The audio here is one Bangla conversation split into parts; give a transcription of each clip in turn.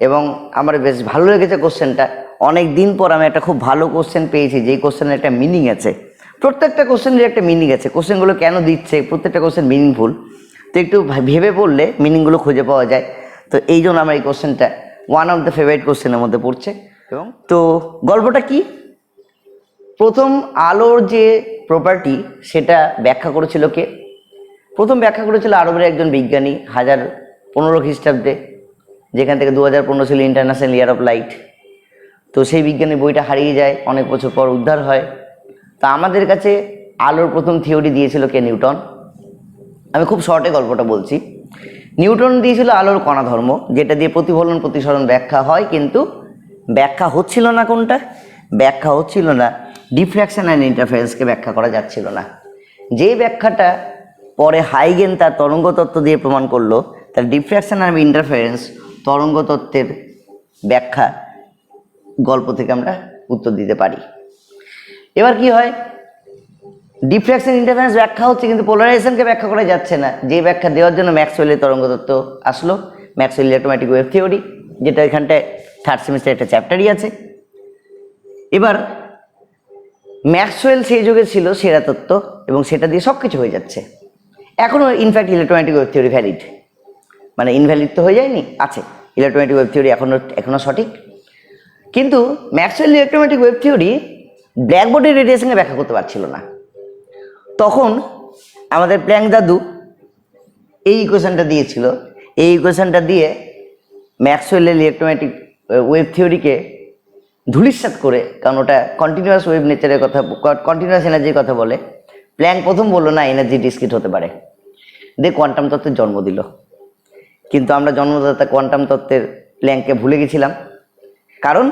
এবং আমার বেশ ভালো লেগেছে কোশ্চেনটা। অনেক দিন পর আমি একটা খুব ভালো কোশ্চেন পেয়েছি, যেই কোশ্চেনের একটা মিনিং আছে। প্রত্যেকটা কোশ্চেনের একটা মিনিং আছে, কোশ্চেনগুলো কেন দিচ্ছে, প্রত্যেকটা কোশ্চেন মিনিংফুল। তো একটু ভেবে পড়লে মিনিংগুলো খুঁজে পাওয়া যায়। তো এই জন্য আমার এই কোশ্চেনটা ওয়ান অফ দ্য ফেভারিট কোশ্চেনের মধ্যে পড়ছে। এবং তো গল্পটা কি, প্রথম আলোর যে প্রপার্টি সেটা ব্যাখ্যা করেছিল কে? প্রথম ব্যাখ্যা করেছিল আরবের একজন বিজ্ঞানী 1015 খ্রিস্টাব্দে, যেখান থেকে 2015 ছিল ইন্টারন্যাশনাল ইয়ার অফ লাইট। তো সেই বিজ্ঞানী বইটা হারিয়ে যায়, অনেক বছর পর উদ্ধার হয়। তা আমাদের কাছে আলোর প্রথম থিওরি দিয়েছিল কে? নিউটন। আমি খুব শর্টে গল্পটা বলছি। নিউটন দিয়েছিল আলোর কণা ধর্ম, যেটা দিয়ে প্রতিফলন প্রতিসরণ ব্যাখ্যা হয়, কিন্তু ব্যাখ্যা হচ্ছিল না কোনটা? ব্যাখ্যা হচ্ছিল না ডিফ্র্যাকশন অ্যান্ড ইন্টারফারেন্সকে ব্যাখ্যা করা যাচ্ছিল না। যে ব্যাখ্যাটা পরে হাইগেন তার তরঙ্গ তত্ত্ব দিয়ে প্রমাণ করলো, তার ডিফ্র্যাকশন অ্যান্ড ইন্টারফারেন্স তরঙ্গ তত্ত্বের ব্যাখ্যা গল্প থেকে আমরা উত্তর দিতে পারি। এবার কি হয়, ডিফ্র্যাকশন ইন্টারফারেন্স ব্যাখ্যা হচ্ছে, কিন্তু পোলারাইজেশনকে ব্যাখ্যা করা যাচ্ছে না। যে ব্যাখ্যা দেওয়ার জন্য ম্যাক্সওয়েলের তরঙ্গ তত্ত্ব আসলো, ম্যাক্সওয়েল ইলেকট্রোম্যাগনেটিক ওয়েভ থিওরি, যেটা এখানটায় থার্ড সেমিস্টার একটা চ্যাপ্টারই আছে। এবার ম্যাক্সওয়েল সেই যুগে ছিল সেরা তত্ত্ব, এবং সেটা দিয়ে সব কিছু হয়ে যাচ্ছে। এখনও in fact electromagnetic wave theory valid, মানে ইনভ্যালিড তো হয়ে যায়নি, আছে। ইলেকট্রোম্যাগনেটিক ওয়েভ থিওরি এখনও সঠিক। কিন্তু Maxwell electromagnetic wave theory black body রেডিয়েশনকে ব্যাখ্যা করতে পারছিল না। তখন আমাদের প্ল্যাঙ্ক দাদু এই ইকুয়েশনটা দিয়েছিল। এই ইকুয়েশনটা দিয়ে ম্যাক্সওয়েলের ইলেকট্রোম্যাগনেটিক ওয়েভ থিওরিকে ধূলিসাৎ করে, কারণ ওটা কন্টিনিউয়াস ওয়েভ নেচারের কথা, কন্টিনিউয়াস এনার্জির কথা বলে। প্ল্যাঙ্ক প্রথম বললো না, এনার্জি ডিসক্রিট হতে পারে, দিয়ে কোয়ান্টাম তত্ত্বের জন্ম দিল। কিন্তু আমরা জন্মদাতা কোয়ান্টাম তত্ত্বের প্ল্যাঙ্ককে ভুলে গেছিলাম। কারণ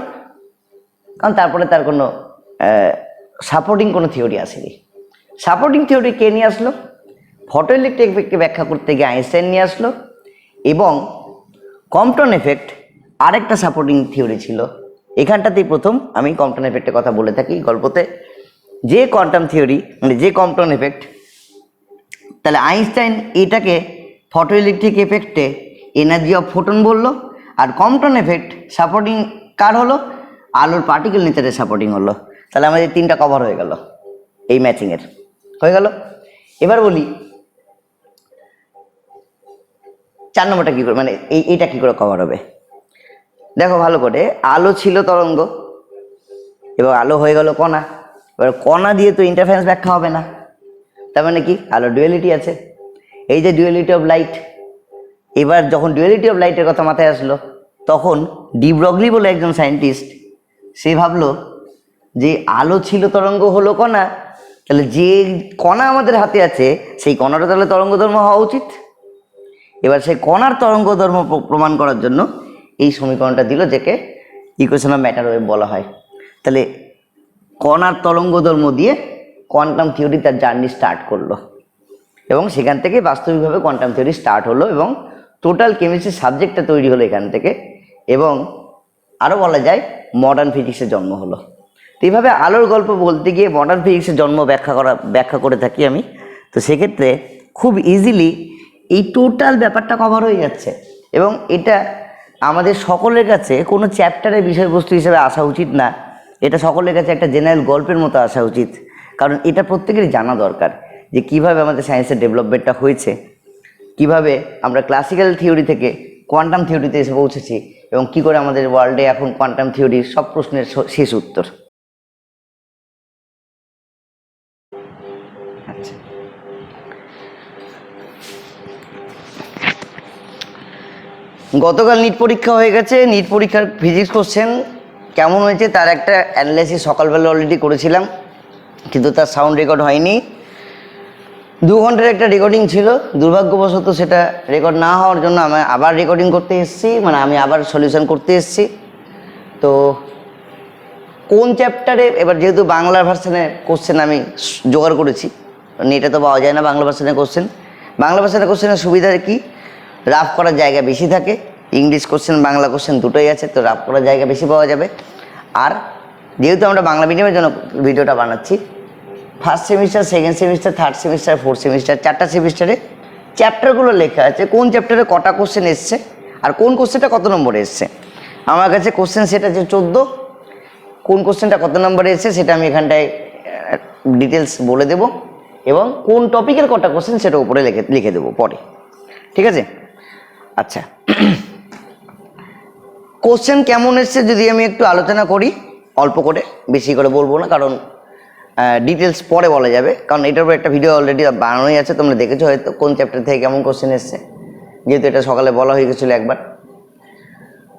তারপরে তার কোনো সাপোর্টিং কোনো থিওরি আসেনি। সাপোর্টিং থিওরি কে নিয়ে আসলো? ফটো ইলেকট্রিক এফেক্টকে ব্যাখ্যা করতে গিয়ে আইনস্টাইন নিয়ে আসলো। এবং কম্পটন এফেক্ট আরেকটা সাপোর্টিং থিওরি ছিল। এখানটাতেই প্রথম আমি কম্পটন এফেক্টের কথা বলে থাকি গল্পতে। যে কোয়ান্টাম থিওরি মানে যে কম্পটন এফেক্ট, তাহলে আইনস্টাইন এটাকে ফটো ইলেকট্রিক এফেক্টে এনার্জি অফ ফোটন বললো, আর কম্পটন এফেক্ট সাপোর্টিং কার হলো? আলোর পার্টিকেল নেচারের সাপোর্টিং হলো। তাহলে আমাদের তিনটা কভার হয়ে গেল, এই ম্যাচিংয়ের হয়ে গেল। এবার বলি 4 নম্বরটা কী করে, মানে এইটা কী করে কভার হবে? দেখো ভালো করে, আলো ছিল তরঙ্গ, এবার আলো হয়ে গেল কণা। এবার কণা দিয়ে তো ইন্টারফারেন্স ব্যাখ্যা হবে না। তার মানে কি? আলো ডুয়ালিটি আছে, এই যে ডুয়ালিটি অফ লাইট। এবার যখন ডুয়ালিটি অফ লাইটের কথা মাথায় আসলো, তখন ডি ব্রগলি বলে একজন সায়েন্টিস্ট, সে ভাবলো যে আলো ছিল তরঙ্গ হলো কণা, তাহলে যে কণা আমাদের হাতে আছে সেই কণাটা তাহলে তরঙ্গধর্ম হওয়া উচিত। এবার সেই কণার তরঙ্গধর্ম প্রমাণ করার জন্য এই সমীকরণটা দিল, যেকে ইকুয়েশন অফ ম্যাটার ওয়েভ বলা হয়। তাহলে কণার তরঙ্গধর্ম দিয়ে কোয়ান্টাম থিওরি তার জার্নি স্টার্ট করলো, এবং সেখান থেকে বাস্তবিকভাবে কোয়ান্টাম থিওরি স্টার্ট হলো, এবং টোটাল কেমিস্ট্রি সাবজেক্টটা তৈরি হলো এখান থেকে। এবং আরও বলা যায় মডার্ন ফিজিক্সের জন্ম হলো। তো এইভাবে আলোর গল্প বলতে গিয়ে মডার্ন ফিজিক্সের জন্ম ব্যাখ্যা করে থাকি আমি। তো সেক্ষেত্রে খুব ইজিলি এই টোটাল ব্যাপারটা কভার হয়ে যাচ্ছে, এবং এটা আমাদের সকলের কাছে কোনো চ্যাপ্টারের বিষয়বস্তু হিসেবে আসা উচিত না। এটা সকলের কাছে একটা জেনারেল গল্পের মতো আসা উচিত, কারণ এটা প্রত্যেকেরই জানা দরকার যে কিভাবে আমাদের সায়েন্সের ডেভেলপমেন্টটা হয়েছে, কিভাবে আমরা ক্লাসিক্যাল থিওরি থেকে কোয়ান্টাম থিওরিতে এসে পৌঁছেছি, এবং কি করে আমাদের ওয়ার্ল্ডে এখন কোয়ান্টাম থিওরির সব প্রশ্নের শেষ উত্তর। আচ্ছা, গতকাল নিট পরীক্ষা হয়ে গেছে। নিট পরীক্ষার ফিজিক্স কোশ্চেন কেমন হয়েছে তার একটা অ্যানালাইসিস সকালবেলা অলরেডি করেছিলাম, কিন্তু তার সাউন্ড রেকর্ড হয়নি। 2 ঘন্টার একটা রেকর্ডিং ছিল, দুর্ভাগ্যবশত সেটা রেকর্ড না হওয়ার জন্য আমি আবার রেকর্ডিং করতে এসেছি, মানে আমি আবার সলিউশন করতে এসেছি। তো কোন চ্যাপ্টারে, এবার যেহেতু বাংলা ভার্সনের কোশ্চেন আমি জোগাড় করেছি, নেটে তো পাওয়া যায় না বাংলা ভার্সনের কোশ্চেন। বাংলা ভার্সনের কোশ্চেনের সুবিধা কি? রাফ করার জায়গা বেশি থাকে। ইংলিশ কোশ্চেন বাংলা কোশ্চেন দুটোই আছে, তো রাফ করার জায়গা বেশি পাওয়া যাবে। আর যেহেতু আমরা বাংলা মিডিয়ামের জন্য ভিডিওটা বানাচ্ছি, first semester, second semester, third semester, fourth semester, 4টা সেমিস্টারে চ্যাপ্টারগুলো লেখা আছে, কোন চ্যাপ্টারে কটা কোশ্চেন এসছে আর কোন কোশ্চেনটা কত নম্বরে এসছে। আমার কাছে কোশ্চেন সেট আছে 14। কোন কোশ্চেনটা কত নম্বরে এসেছে সেটা আমি এখানটায় ডিটেলস বলে দেব, এবং কোন টপিকের কটা কোশ্চেন সেটা উপরে লিখে দেবো পরে, ঠিক আছে? আচ্ছা, কোশ্চেন কেমন এসছে যদি আমি একটু আলোচনা করি অল্প করে, বেশি করে বলবো না, কারণ ডিটেলস পরে বলা যাবে, কারণ এটার উপর একটা ভিডিও অলরেডি বানানোই আছে, তোমরা দেখেছো হয়তো কোন চ্যাপ্টার থেকে কেমন কোশ্চেন এসছে, যেহেতু এটা সকালে বলা হয়ে গেছিলো একবার।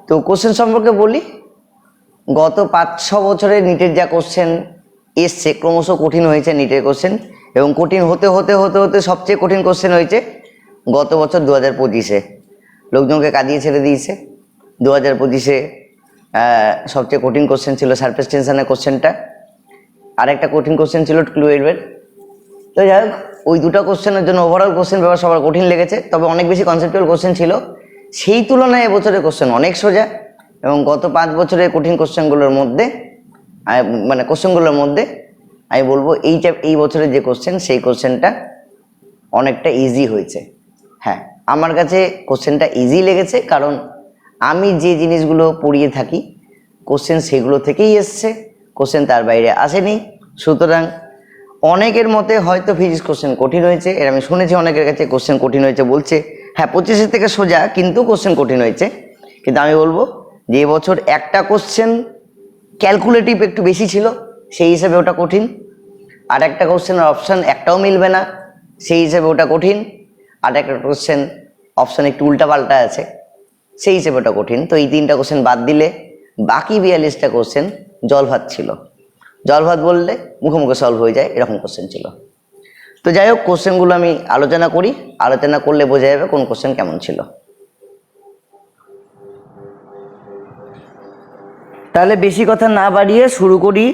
তো কোশ্চেন সম্পর্কে বলি, গত 5-6 বছরে নিটের যা কোশ্চেন এসছে ক্রমশ কঠিন হয়েছে নিটের কোশ্চেন, এবং কঠিন হতে হতে হতে হতে সবচেয়ে কঠিন কোশ্চেন হয়েছে গত বছর 2025-এ। লোকজনকে কাঁদিয়ে ছেড়ে দিয়েছে। 2025-এ সবচেয়ে কঠিন কোশ্চেন ছিল সারফেস টেনশনের কোশ্চেনটা, আর একটা কঠিন কোশ্চেন ছিল 12-এর। তো যাই হোক, ওই দুটো কোশ্চেনের জন্য ওভারঅল কোশ্চেন পেপার সবার কঠিন লেগেছে, তবে অনেক বেশি কনসেপ্টুয়াল কোশ্চেন ছিল। সেই তুলনায় এবছরের কোশ্চেন অনেক সোজা, এবং গত 5 বছরের কঠিন কোশ্চেনগুলোর মধ্যে আমি বলবো এই বছরের যে কোশ্চেন সেই কোশ্চেনটা অনেকটা ইজি হয়েছে। হ্যাঁ, আমার কাছে কোশ্চেনটা ইজি লেগেছে, কারণ আমি যে জিনিসগুলো পড়িয়ে থাকি কোশ্চেন সেগুলো থেকেই এসছে, কোশ্চেন তার বাইরে আসেনি। সুতরাং অনেকের মতে হয়তো ফিজিক্স কোশ্চেন কঠিন হয়েছে, এর আমি শুনেছি অনেকের কাছে কোশ্চেন কঠিন হয়েছে বলছে, হ্যাঁ 25-এর থেকে সোজা কিন্তু কোশ্চেন কঠিন হয়েছে। কিন্তু আমি বলবো যে এবছর একটা কোশ্চেন ক্যালকুলেটিভ একটু বেশি ছিল, সেই হিসেবে ওটা কঠিন। আর একটা কোশ্চেনের অপশান একটাও মিলবে না, সেই হিসেবে ওটা কঠিন। আর একটা কোশ্চেন অপশান একটু উল্টাপাল্টা আছে, সেই হিসেবে ওটা কঠিন। তো এই 3টা কোশ্চেন বাদ দিলে বাকি 42টা কোশ্চেন জল ভাত ছিল। জল ভাত বললে মুখে মুখে সলভ হয়ে যায়, এরকম কোশ্চেন ছিল। তো যাই হোক, কোশ্চেনগুলো আমি আলোচনা করি, আলোচনা করলে বোঝা যাবে কোন কোশ্চেন কেমন ছিল। তাহলে বেশি কথা না বাড়িয়ে শুরু করি,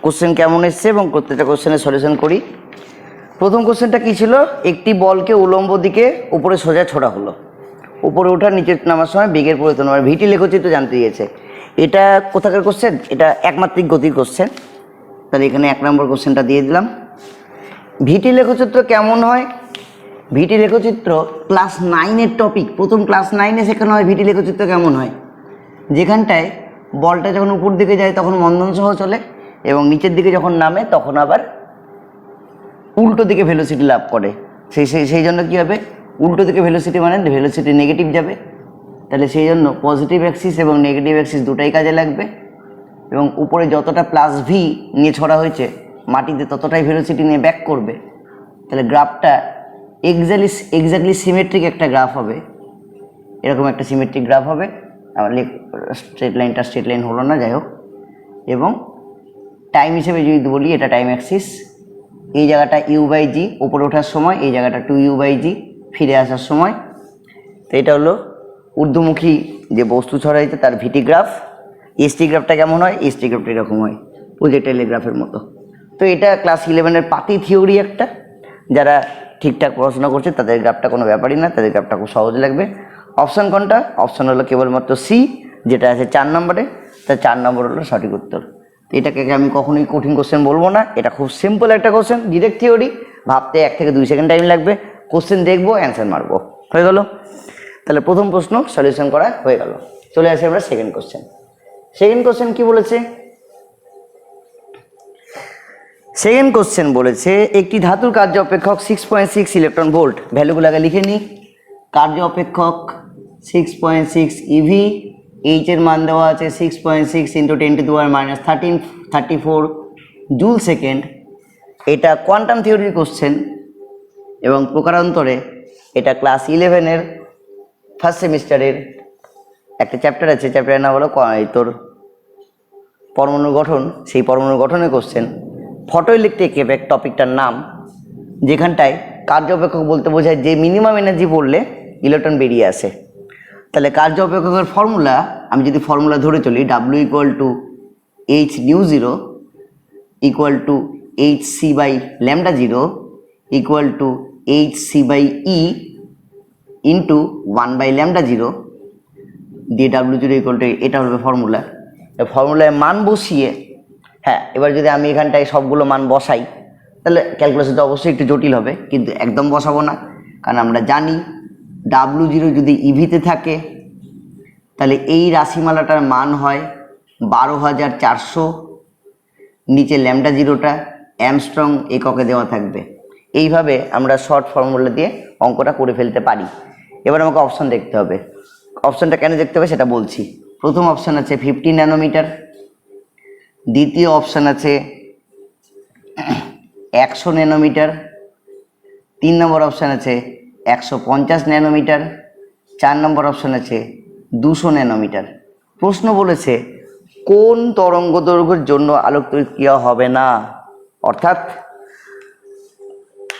কোশ্চেন কেমন এসছে এবং প্রত্যেকটা কোশ্চেনের সলিউশন করি। প্রথম কোশ্চেনটা কী ছিল? একটি বলকে উলম্ব দিকে উপরে সোজা ছোড়া হলো, উপরে ওঠা নিচে নামার সময় বেগের পরিবর্তন হয়। ভিটি লেখচিত্র জানতে দিয়েছে। এটা কোথাকার কোশ্চেন? এটা একমাত্রিক গতির কোশ্চেন। তাহলে এখানে 1 নম্বর কোশ্চেনটা দিয়ে দিলাম। ভিটি লেখচিত্র কেমন হয়? ভিটি লেখচিত্র ক্লাস 9-এর টপিক, প্রথম ক্লাস 9-এ শেখানো হয় ভিটি লেখচিত্র কেমন হয়। যেখানটায় বলটা যখন উপর দিকে যায় তখন মন্দন সহ চলে, এবং নিচের দিকে যখন নামে তখন আবার উল্টো দিকে ভেলোসিটি লাভ করে। সেই জন্য কী হবে? উল্টো দিকে ভেলোসিটি মানে ভেলোসিটি নেগেটিভ যাবে। তাহলে সেই জন্য পজিটিভ অ্যাক্সিস এবং নেগেটিভ অ্যাক্সিস দুটাই কাজে লাগবে, এবং উপরে যতটা প্লাস ভি নিয়ে ছড়া হয়েছে মাটিতে ততটাই ভেলোসিটি নিয়ে ব্যাক করবে। তাহলে গ্রাফটা এক্স্যাক্টলি সিমেট্রিক একটা গ্রাফ হবে, এরকম একটা সিমেট্রিক গ্রাফ হবে। আমার স্ট্রেট লাইন হলো না, যাই হোক। এবং টাইম হিসেবে যদি বলি, এটা টাইম অ্যাক্সিস, এই জায়গাটা u/g উপরে ওঠার সময়, এই জায়গাটা 2u/g ফিরে আসার সময়। তো এটা হলো ঊর্ধ্বমুখী যে বস্তু ছড়াইছে তার ভিটি গ্রাফ। এসটি গ্রাফটা কেমন হয়? এসটি গ্রাফটা এরকম হয়, প্রজেক্টাইল গ্রাফের মতো। তো এটা ক্লাস 11-এর পাতি থিওরি একটা, যারা ঠিকঠাক পড়াশোনা করছে তাদের গ্রাফটা কোনো ব্যাপারই না, তাদের গ্রাফটা খুব সহজ লাগবে। অপশান কোনটা? অপশান হলো কেবলমাত্র সি, যেটা আছে 4 নম্বরে। তা 4 নম্বর হলো সঠিক উত্তর। এটাকে আমি কখনোই কঠিন কোশ্চেন বলবো না, এটা খুব সিম্পল একটা কোশ্চেন, ডিরেক্ট থিওরি। ভাবতে 1 থেকে 2 সেকেন্ড টাইম লাগবে, কোশ্চেন দেখবো, অ্যান্সার মারবো, হয়ে গেল। তাহলে প্রথম প্রশ্ন সলিউশন করা হয়ে গেল। চলে আসি আমরা সেকেন্ড কোশ্চেন। সেকেন্ড কোশ্চেন কি বলেছে? সেকেন্ড কোশ্চেন বলেছে একটি ধাতুর কার্য অপেক্ষক 6.6 ইলেকট্রন ভোল্ট। ভ্যালুগুলো আগে লিখে নিই। কার্য অপেক্ষক 6.6 ইভি, এইচ এর মান দেওয়া আছে 6.6 × 10⁻³ 34 জুল সেকেন্ড। এটা কোয়ান্টাম থিওরির কোশ্চেন, এবং প্রকারান্তরে এটা ক্লাস 11-এর ফার্স্ট সেমিস্টারের একটা চ্যাপ্টার আছে, চ্যাপ্টারের নাম হলো তোর পরমাণুর গঠন। সেই পরমাণুর গঠনের কোশ্চেন। ফটো ইলেকট্রিক এফেক্ট টপিকটার নাম, যেখানটায় কার্য অপেক্ষক বলতে বোঝায় যে মিনিমাম এনার্জি পড়লে ইলেকট্রন বেরিয়ে আসে। তাহলে কার্য অপেক্ষকের ফর্মুলা, আমি যদি ফর্মুলা ধরে চলি, W = h/0 = hc/λ0 = hc/e × 1/λ0 দিয়ে W0 এটা হবে ফর্মুলা। ফর্মুলায় মান বসিয়ে, হ্যাঁ এবার যদি আমি এখানটায় সবগুলো মান বসাই তাহলে ক্যালকুলেশনটা অবশ্যই একটু জটিল হবে, কিন্তু একদম বসাবো না, কারণ আমরা জানি W0 যদি ইভিতে থাকে তাহলে এই রাশিমালাটার মান হয় 12,400, নিচে ল্যামডা জিরোটা অ্যামস্ট্রং এককে দেওয়া থাকবে। এইভাবে আমরা শর্ট ফর্মুলা দিয়ে অঙ্কটা করে ফেলতে পারি। এবার আমাকে অপশান দেখতে হবে। অপশানটা কেন দেখতে হবে সেটা বলছি। প্রথম অপশান আছে 50 ন্যানোমিটার, দ্বিতীয় অপশান আছে 100 ন্যানোমিটার, 3 নম্বর অপশান আছে 150 ন্যানোমিটার, 4 নম্বর অপশান আছে 200 ন্যানোমিটার। প্রশ্ন বলেছে কোন তরঙ্গ দৈর্ঘ্যের জন্য আলোক প্রক্রিয়া হবে না, অর্থাৎ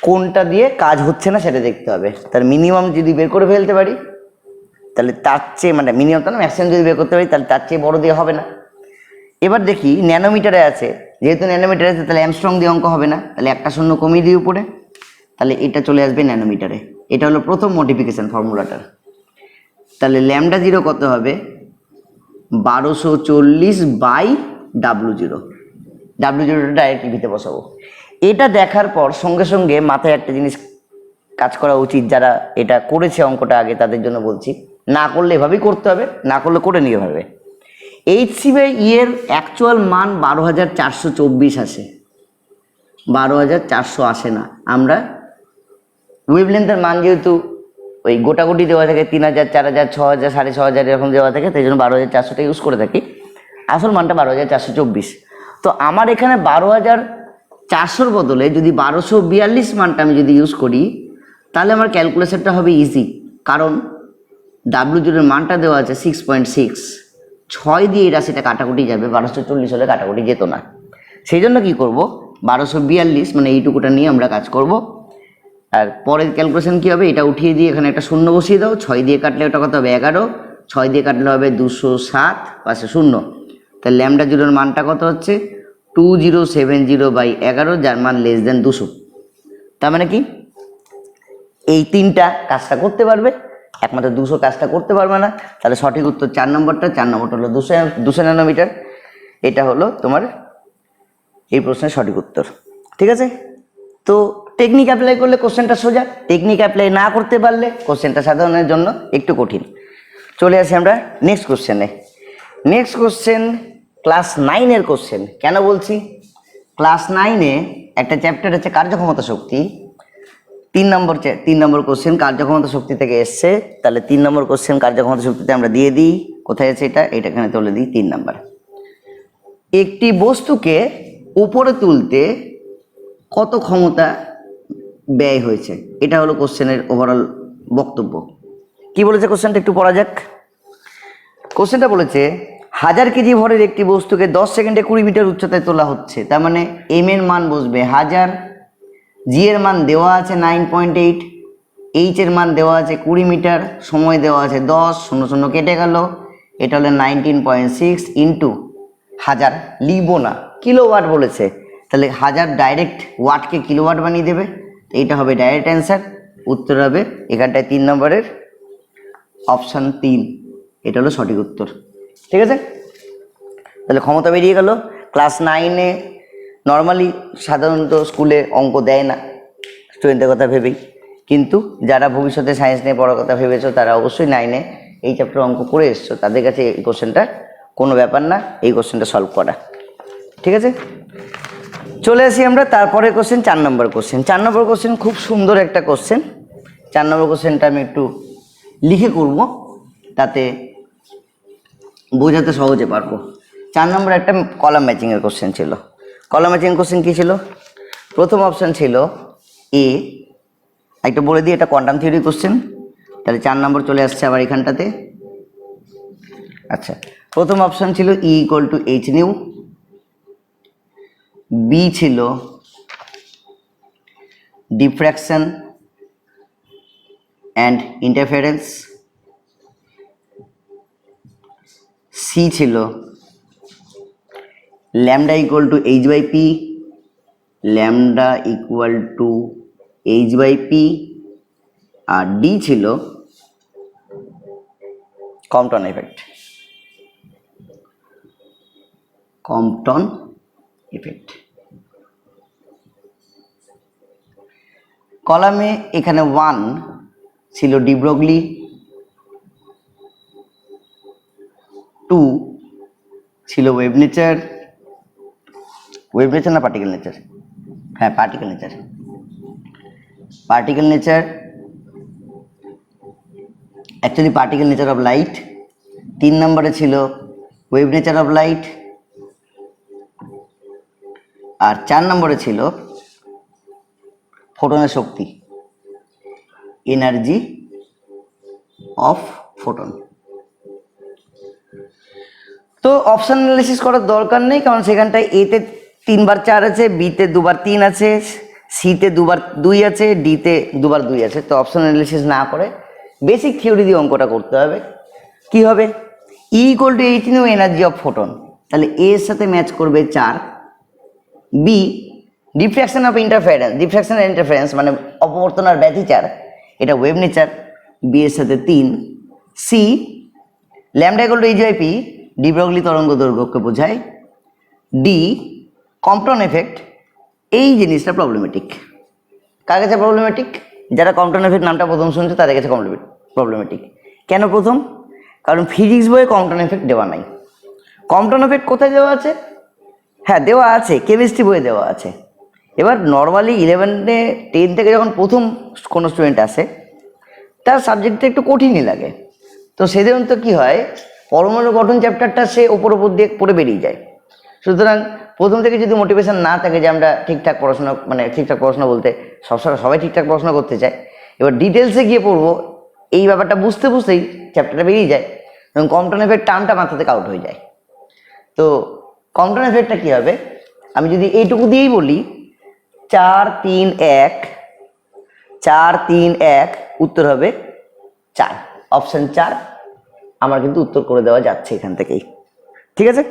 কোনটা দিয়ে কাজ হচ্ছে না সেটা দেখতে হবে। তার মিনিমাম যদি বের করে ফেলতে পারি তাহলে তার চেয়ে, মানে মিনিমাম তো না, ম্যাক্সিমাম যদি বের করতে পারি তাহলে তার চেয়ে বড় দিয়ে হবে না। এবার দেখি ন্যানোমিটারে আছে, যেহেতু ন্যানোমিটারে আছে তাহলে অ্যামস্ট্রং দিয়ে অঙ্ক হবে না, তাহলে একটা শূন্য কমিয়ে দিই উপরে, তাহলে এটা চলে আসবে ন্যানোমিটারে। এটা হলো প্রথম মডিফিকেশন ফর্মুলাটার। তাহলে ল্যামডা জিরো কত হবে, 1240/W0। W0টা ডাইরেক্ট টিভিতে বসাবো। এটা দেখার পর সঙ্গে সঙ্গে মাথায় একটা জিনিস কাজ করা উচিত, যারা এটা করেছে অঙ্কটা আগে তাদের জন্য বলছি, না করলে এভাবেই করতে হবে, না করলে করে নিয়ে হবে। HC/E এর অ্যাকচুয়াল মান 12,424 আসে, 12,400 আসে না। আমরা ওয়েভলেন্থের মান যেহেতু ওই গোটাগুটি দেওয়া থাকে 3,000, 4,000, 6,000, 6,500 এরকম দেওয়া থাকে, তাই জন্য 12,400টা ইউজ করে থাকি। আসল মানটা 12,424। তো আমার এখানে 12,400-র বদলে যদি 1242 মানটা আমি যদি ইউজ করি তাহলে আমার ক্যালকুলেশনটা হবে ইজি, কারণ W0 এর মানটা দেওয়া আছে 6.6, 6 দিয়ে এই রাশিটা কাটাকুটি যাবে, 1240 হলে কাটাকুটি যেত না। সেই জন্য কী করব, 1242 মানে এইটুকুটা নিয়ে আমরা কাজ করব। আর পরের ক্যালকুলেশন কী হবে, এটা উঠিয়ে দিয়ে এখানে একটা শূন্য বসিয়ে দাও, 6 দিয়ে কাটলে ওটা কত হবে 11, 6 দিয়ে কাটলে হবে 207, পাশে শূন্য। তাহলে ল্যামডা জিরোর মানটা কত হচ্ছে 2070/11, যার মান লেস দেন 200। তার মানে কি এই তিনটা কাজটা করতে পারবে, একমাত্র 200 কাজটা করতে পারবে না। তাহলে সঠিক উত্তর 4 নম্বরটা। 4 নম্বরটা হলো 200 ন্যানোমিটার। এটা হলো তোমার এই প্রশ্নের সঠিক উত্তর। ঠিক আছে, তো টেকনিক অ্যাপ্লাই করলে কোশ্চেনটা সোজা, টেকনিক অ্যাপ্লাই না করতে পারলে কোশ্চেনটা সাধারণের জন্য একটু কঠিন। চলে আসি আমরা নেক্সট কোশ্চেনে। নেক্সট কোশ্চেন ক্লাস 9-এর কোশ্চেন। কেন বলছি, ক্লাস 9-এ একটা চ্যাপ্টার আছে কার্যক্ষমতা শক্তি, 3 নম্বর কোশ্চেন কার্যক্ষমতা শক্তি থেকে এসছে। তাহলে 3 নম্বর কোশ্চেন কার্যক্ষমতা শক্তিতে আমরা দিয়ে দিই, কোথায় আছে এটা, এখানে তুলে দিই 3 নম্বর। একটি বস্তুকে উপরে তুলতে কত ক্ষমতা ব্যয় হয়েছে, এটা হলো কোশ্চেনের ওভারঅল বক্তব্য। কি বলেছে কোশ্চেনটা একটু পড়া যাক। কোশ্চেনটা বলেছে 1000 কেজি ভরের একটি বস্তুকে 10 সেকেন্ডে 20 মিটার উচ্চতায় তোলা হচ্ছে। তার মানে এম এর মান বসবে 1000, জি এর মান দেওয়া আছে 9.8, এইচ এর মান দেওয়া আছে 20 মিটার, সময় দেওয়া আছে 10, 00 কেটে গেল, এটা হলো 19.6 ইন্টু 1000, লিখবো না, কিলোওয়াট বলেছে, তাহলে 1000 ডাইরেক্ট ওয়াটকে কিলোওয়াট বানিয়ে দেবে। এইটা হবে ডাইরেক্ট অ্যান্সার, উত্তর হবে এখানটায় 3 নম্বরের অপশান 3, এটা হলো সঠিক উত্তর। ঠিক আছে, তাহলে ক্ষমতা বেরিয়ে গেল। ক্লাস 9-এ নর্মালি সাধারণত স্কুলে অঙ্ক দেয় না স্টুডেন্টের কথা ভেবেই, কিন্তু যারা ভবিষ্যতে সায়েন্স নিয়ে পড়ার কথা ভেবেছো তারা অবশ্যই 9-এ এই চ্যাপ্টার অঙ্ক করে এসছো, তাদের কাছে এই কোশ্চেনটা কোনো ব্যাপার না, এই কোশ্চেনটা সলভ করা। ঠিক আছে, চলে আসি আমরা তারপরে কোশ্চেন 4 নম্বর কোশ্চেন। 4 নম্বর কোশ্চেন খুব সুন্দর একটা কোশ্চেন। 4 নম্বর কোশ্চেনটা আমি একটু লিখে করব, তাতে বোঝাতে সহজে পারবো। 4 নম্বর একটা কলাম ম্যাচিংয়ের কোশ্চেন ছিল। কলাম ম্যাচিং কোশ্চেন কী ছিল, প্রথম অপশান ছিল এ, একটা বলে দিই এটা কোয়ান্টাম থিওরি কোশ্চেন, তাহলে 4 নম্বর চলে আসছে আবার এখানটাতে। আচ্ছা, প্রথম অপশান ছিল E = h নিউ, বি ছিল ডিফ্র্যাকশন অ্যান্ড ইন্টারফারেন্স, সি ছিল ল্যামডা = h/p, ল্যামডা = h/p, আর ডি ছিল কম্পটন এফেক্ট। কম্পটন এফেক্ট কলামে এখানে 1 ছিল ডি ব্রগলি, টু ছিল ওয়েভ নেচার না পার্টিকেল নেচার, হ্যাঁ particle nature actually particle nature of light. 3 নম্বরে ছিল ওয়েভ নেচার অফ লাইট, আর 4 নম্বরে ছিল ফোটনের শক্তি, এনার্জি অফ ফোটন। তো অপশন অ্যানালিসিস করার দরকার নেই, কারণ সেখানটায় এতে 3 বার 4 আছে, বিতে 2 বার 3 আছে, সিতে 2 বার 2 আছে, ডিতে 2 বার 2 আছে। তো অপশন অ্যানালিসিস না করে বেসিক থিওরি দিয়ে অঙ্কটা করতে হবে। কি হবে? E equal to 18 energy of photon, তাহলে এ এর সাথে ম্যাচ করবে 4, বি ডিফ্র্যাকশন অফ ইন্টারফারেন্স মানে অপবর্তন আর ব্যতিচার, এটা ওয়েভ নেচার, বি এর সাথে 3, C lambda equal to H by P de Broglie তরঙ্গ দৈর্ঘ্যকে বোঝায়, ডি কম্পটন এফেক্ট। এই জিনিসটা প্রবলেমেটিক। কার কাছে প্রবলেমেটিক? যারা কম্পটন এফেক্ট নামটা প্রথম শুনছে তাদের কাছে প্রবলেমেটিক। কেন প্রথম? কারণ ফিজিক্স বইয়ে কম্পটন এফেক্ট দেওয়া নাই। কম্পটন এফেক্ট কোথায় দেওয়া আছে? হ্যাঁ দেওয়া আছে, কেমিস্ট্রি বইয়ে দেওয়া আছে। এবার নর্মালি 11-এ 10 থেকে যখন প্রথম কোনো স্টুডেন্ট আসে তার সাবজেক্টটা একটু কঠিনই লাগে। তো সেদিন তো কী হয়, পরমাণু গঠন চ্যাপ্টারটা সে ওপর দিয়ে পড়ে বেরিয়ে যায়। সুতরাং প্রথম থেকে যদি মোটিভেশন না থাকে যে আমরা ঠিকঠাক পড়াশোনা বলতে সবাই ঠিকঠাক পড়াশোনা করতে চায়, এবার ডিটেলসে গিয়ে পড়বো, এই ব্যাপারটা বুঝতেই চ্যাপ্টারটা বেরিয়ে যায় এবং কম্পটন এফেক্ট টার্মটা মাথা থেকে আউট হয়ে যায়। তো কম্পটন এফেক্টটা কী হবে? আমি যদি এইটুকু দিয়েই বলি 4 3 1 উত্তর হবে 4, অপশন 4 আমার কিন্তু উত্তর করে দেওয়া যাচ্ছে এখান থেকেই। ঠিক আছে,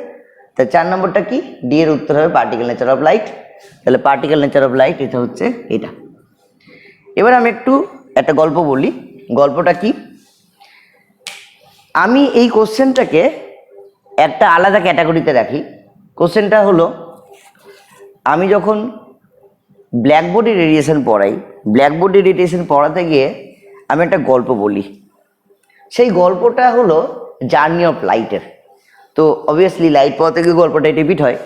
তাই 4 নম্বরটা কি? ডি এর উত্তর হবে পার্টিকেল নেচার অফ লাইট। তাহলে পার্টিকেল নেচার অফ লাইট এটা হচ্ছে এটা। এবার আমি একটা গল্প বলি। গল্পটা কি? আমি এই কোশ্চেনটাকে একটা আলাদা ক্যাটাগরিতে রাখি। কোশ্চেনটা হলো, আমি যখন ব্ল্যাক বডি রেডিয়েশন পড়াই, ব্ল্যাক বডি রেডিয়েশন পড়াতে গিয়ে আমি একটা গল্প বলি। সেই গল্পটা হলো জার্নি অফ লাইটের। তো অবভিয়াসলি লাইট পড়াতে গিয়ে গল্পটা রিপিট হয়।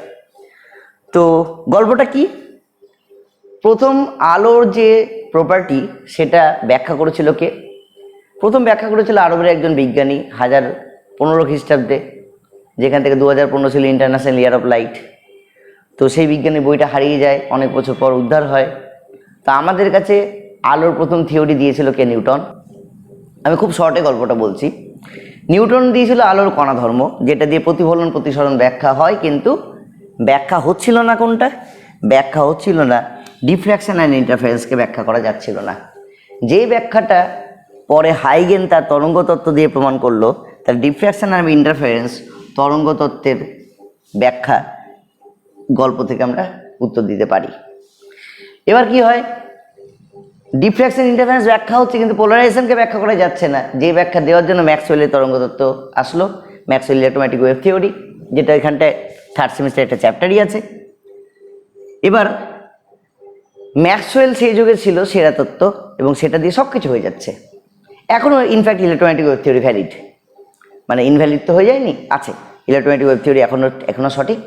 তো গল্পটা কি? প্রথম আলোর যে প্রপার্টি সেটা ব্যাখ্যা করেছিল কে? প্রথম ব্যাখ্যা করেছিল আরবের একজন বিজ্ঞানী 1015 খ্রিস্টাব্দে, যেখান থেকে 2015 ছিল ইন্টারন্যাশনাল ইয়ার অফ লাইট। তো সেই বিজ্ঞানী বইটা হারিয়ে যায়, অনেক বছর পর উদ্ধার হয়। তা আমাদের কাছে আলোর প্রথম থিওরি দিয়েছিল কে? নিউটন। আমি খুব শর্টে গল্পটা বলছি। নিউটন দিয়েছিল আলোর কণা ধর্ম, যেটা দিয়ে প্রতিফলন প্রতিসরণ ব্যাখ্যা হয়, কিন্তু ব্যাখ্যা হচ্ছিল না কোনটা? ব্যাখ্যা হচ্ছিল না ডিফ্র্যাকশন অ্যান্ড ইন্টারফারেন্সকে ব্যাখ্যা করা যাচ্ছিল না। যে ব্যাখ্যাটা পরে হাইগেন তার তরঙ্গ তত্ত্ব দিয়ে প্রমাণ করলো, তার ডিফ্র্যাকশন অ্যান্ড ইন্টারফারেন্স তরঙ্গ তত্ত্বের ব্যাখ্যা গল্প থেকে আমরা উত্তর দিতে পারি। এবার কি হয়, ডিফ্র্যাকশন ইন্টারফারেন্স ব্যাখ্যা হচ্ছে কিন্তু পোলারাইজেশনকে ব্যাখ্যা করা যাচ্ছে না। যে ব্যাখ্যা দেওয়ার জন্য ম্যাক্সওয়েলের তরঙ্গ তত্ত্ব আসলো, ম্যাক্সওয়েল ইলেকট্রোম্যাগনেটিক ওয়েভ থিওরি, যেটা এখানটায় 3rd সেমিস্টার একটা চ্যাপ্টারই আছে। এবার ম্যাক্সওয়েল সেই যুগে ছিল সেরা তত্ত্ব এবং সেটা দিয়ে সব কিছু হয়ে যাচ্ছে। এখনও in fact electromagnetic wave theory valid, মানে ইনভ্যালিড তো হয়ে যায়নি, আছে। ইলেকট্রোম্যাগনেটিক ওয়েভ থিওরি এখনও সঠিক,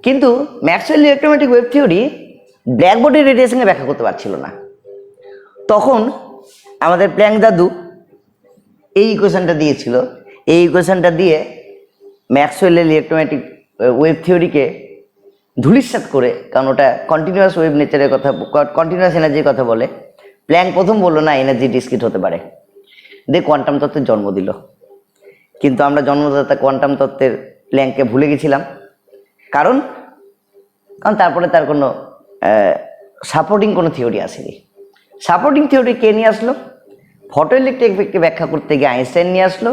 কিন্তু Maxwell electromagnetic wave theory black body রেডিয়েশনকে ব্যাখ্যা করতে পারছিল না। তখন আমাদের প্ল্যাঙ্ক দাদু এই ইকুয়েশনটা দিয়েছিল। এই ইকুয়েশনটা দিয়ে ম্যাক্সওয়েলের ইলেকট্রোম্যাগনেটিক ওয়েভ থিওরিকে ধূলিসাৎ করে, কারণ ওটা কন্টিনিউয়াস ওয়েভ নেচারের কথা, কন্টিনিউয়াস এনার্জির কথা বলে। প্ল্যাঙ্ক প্রথম বললো না, এনার্জি ডিসক্রিট হতে পারে, দিয়ে কোয়ান্টাম তত্ত্বের জন্ম দিল। কিন্তু আমরা জন্মদাতা কোয়ান্টাম তত্ত্বের প্ল্যাঙ্ককে ভুলে গেছিলাম। কারণ তারপরে তার কোনো সাপোর্টিং কোনো থিওরি আসেনি। সাপোর্টিং থিওরি কে নিয়ে আসলো? ফটো ইলেকট্রিক এফেক্টকে ব্যাখ্যা করতে গিয়ে আইনস্টাইন নিয়ে আসলো,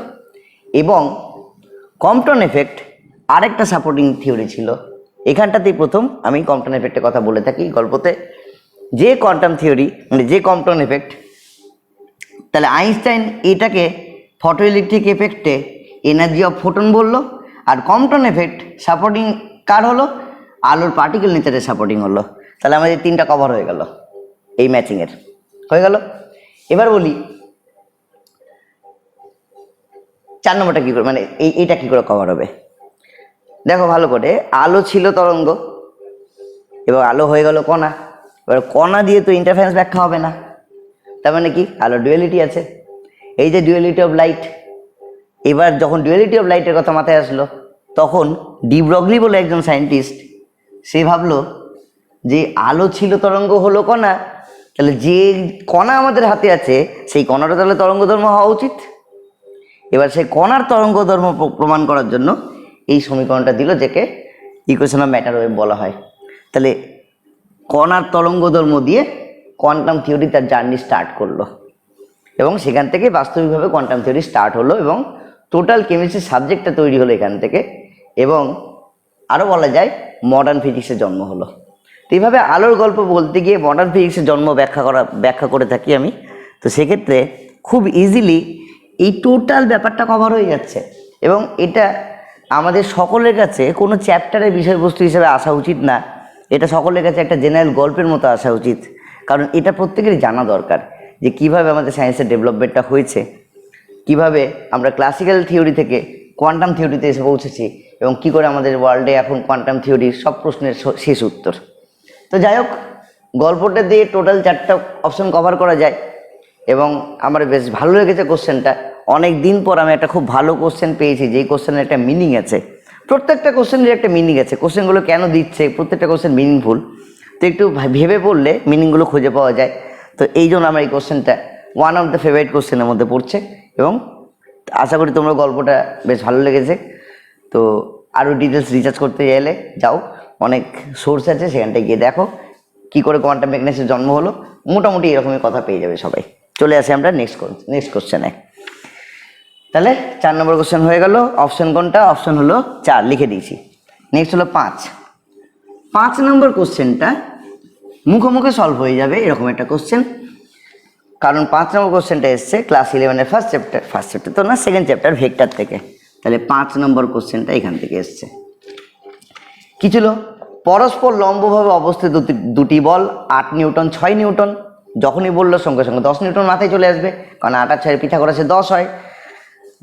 এবং কম্পটন এফেক্ট আরেকটা সাপোর্টিং থিওরি ছিল। এখানটাতেই প্রথম আমি কম্পটন এফেক্টের কথা বলে থাকি গল্পতে। যে কোয়ান্টাম থিওরি মানে যে কম্পটন এফেক্ট, তাহলে আইনস্টাইন এটাকে ফটো ইলেকট্রিক এফেক্টে এনার্জি অফ ফোটন বললো, আর কম্পটন এফেক্ট সাপোর্টিং কার হলো? আলোর পার্টিকেল নেচারের সাপোর্টিং হলো। তাহলে আমাদের 3টা কভার হয়ে গেল, এই ম্যাচিংয়ের হয়ে গেল। এবার বলি, 4 নম্বরটা কি করে মানে এইটা কি করে কভার হবে? দেখো ভালো করে, আলো ছিল তরঙ্গ এবং আলো হয়ে গেল কণা। এবার কণা দিয়ে তো ইন্টারফারেন্স ব্যাখ্যা হবে না, তার মানে কি আলো ডুয়ালিটি আছে, এই যে ডুয়ালিটি অফ লাইট। এবার যখন ডুয়ালিটি অফ লাইটের কথা মাথায় আসলো, তখন ডি ব্রগলি বলে একজন সায়েন্টিস্ট, সে ভাবলো যে আলো ছিল তরঙ্গ হলো কণা, তাহলে যে কণা আমাদের হাতে আছে সেই কণাটা তাহলে তরঙ্গ ধর্ম হওয়া উচিত। এবার সেই কণার তরঙ্গ ধর্ম প্রমাণ করার জন্য এই সমীকরণটা দিল, যেকে ইকুয়েশন অফ ম্যাটার ওয়েভ বলা হয়। তাহলে কণার তরঙ্গ ধর্ম দিয়ে কোয়ান্টাম থিওরি তার জার্নি স্টার্ট করলো, এবং সেখান থেকে বাস্তবিকভাবে কোয়ান্টাম থিওরি স্টার্ট হলো এবং টোটাল কেমিস্ট্রি সাবজেক্টটা তৈরি হলো এখান থেকে, এবং আরও বলা যায় মডার্ন ফিজিক্সের জন্ম হলো। তো এইভাবে আলোর গল্প বলতে গিয়ে মডার্ন ফিজিক্সের জন্ম ব্যাখ্যা করে থাকি আমি। তো সেক্ষেত্রে খুব ইজিলি এই টোটাল ব্যাপারটা কভার হয়ে যাচ্ছে, এবং এটা আমাদের সকলের কাছে কোনো চ্যাপ্টারের বিষয়বস্তু হিসেবে আসা উচিত না, এটা সকলের কাছে একটা জেনারেল গল্পের মতো আসা উচিত। কারণ এটা প্রত্যেকেরই জানা দরকার যে কিভাবে আমাদের সায়েন্সের ডেভেলপমেন্টটা হয়েছে, কিভাবে আমরা ক্লাসিক্যাল থিওরি থেকে কোয়ান্টাম থিওরিতে এসে পৌঁছেছি, এবং কি করে আমাদের ওয়ার্ল্ডে এখন কোয়ান্টাম থিওরির সব প্রশ্নের শেষ উত্তর। তো যাই হোক, গল্পটা দিয়ে টোটাল 4টা অপশন কভার করা যায়, এবং আমার বেশ ভালো লেগেছে কোশ্চেনটা। অনেক দিন পর আমি একটা খুব ভালো কোশ্চেন পেয়েছি, যেই কোশ্চেনের একটা মিনিং আছে। প্রত্যেকটা কোশ্চেনের একটা মিনিং আছে, কোশ্চেনগুলো কেন দিচ্ছে, প্রত্যেকটা কোশ্চেন মিনিংফুল। তো একটু ভেবে পড়লে মিনিংগুলো খুঁজে পাওয়া যায়। তো এই জন্য আমার এই কোশ্চেনটা ওয়ান অফ দ্য ফেভারিট কোশ্চেনের মধ্যে পড়ছে, এবং আশা করি তোমরা গল্পটা বেশ ভালো লেগেছে। তো আরও ডিটেলস রিসার্চ করতে গেলে যাও, অনেক সোর্স আছে, সেখানটায় গিয়ে দেখো কি করে কোয়ান্টাম মেকানিক্সের জন্ম হলো। মোটামুটি এরকমই কথা পেয়ে যাবে সবাই। চলে আসি আমরা নেক্সট কোশ্চেনে। তাহলে 4 নম্বর কোশ্চেন হয়ে গেল। অপশন কোনটা? অপশন হলো 4, লিখে দিয়েছি। নেক্সট হলো 5 নম্বর কোশ্চেনটা মুখোমুখি সলভ হয়ে যাবে এরকম একটা কোশ্চেন, কারণ 5 নম্বর কোশ্চেনটা এসছে ক্লাস 11-এর ফার্স্ট চ্যাপ্টার তো না, সেকেন্ড চ্যাপ্টার ভেক্টর থেকে। তাহলে 5 নম্বর কোশ্চেনটা এখান থেকে এসছে। কি ছিল? পরস্পর লম্বভাবে অবস্থিত দুটি বল 8 নিউটন 6 নিউটন। যখনই বললো সঙ্গে সঙ্গে 10 নিউটন মাথায় চলে আসবে, কারণ 8 আর 6 পিথাগোরাসে 10 হয়।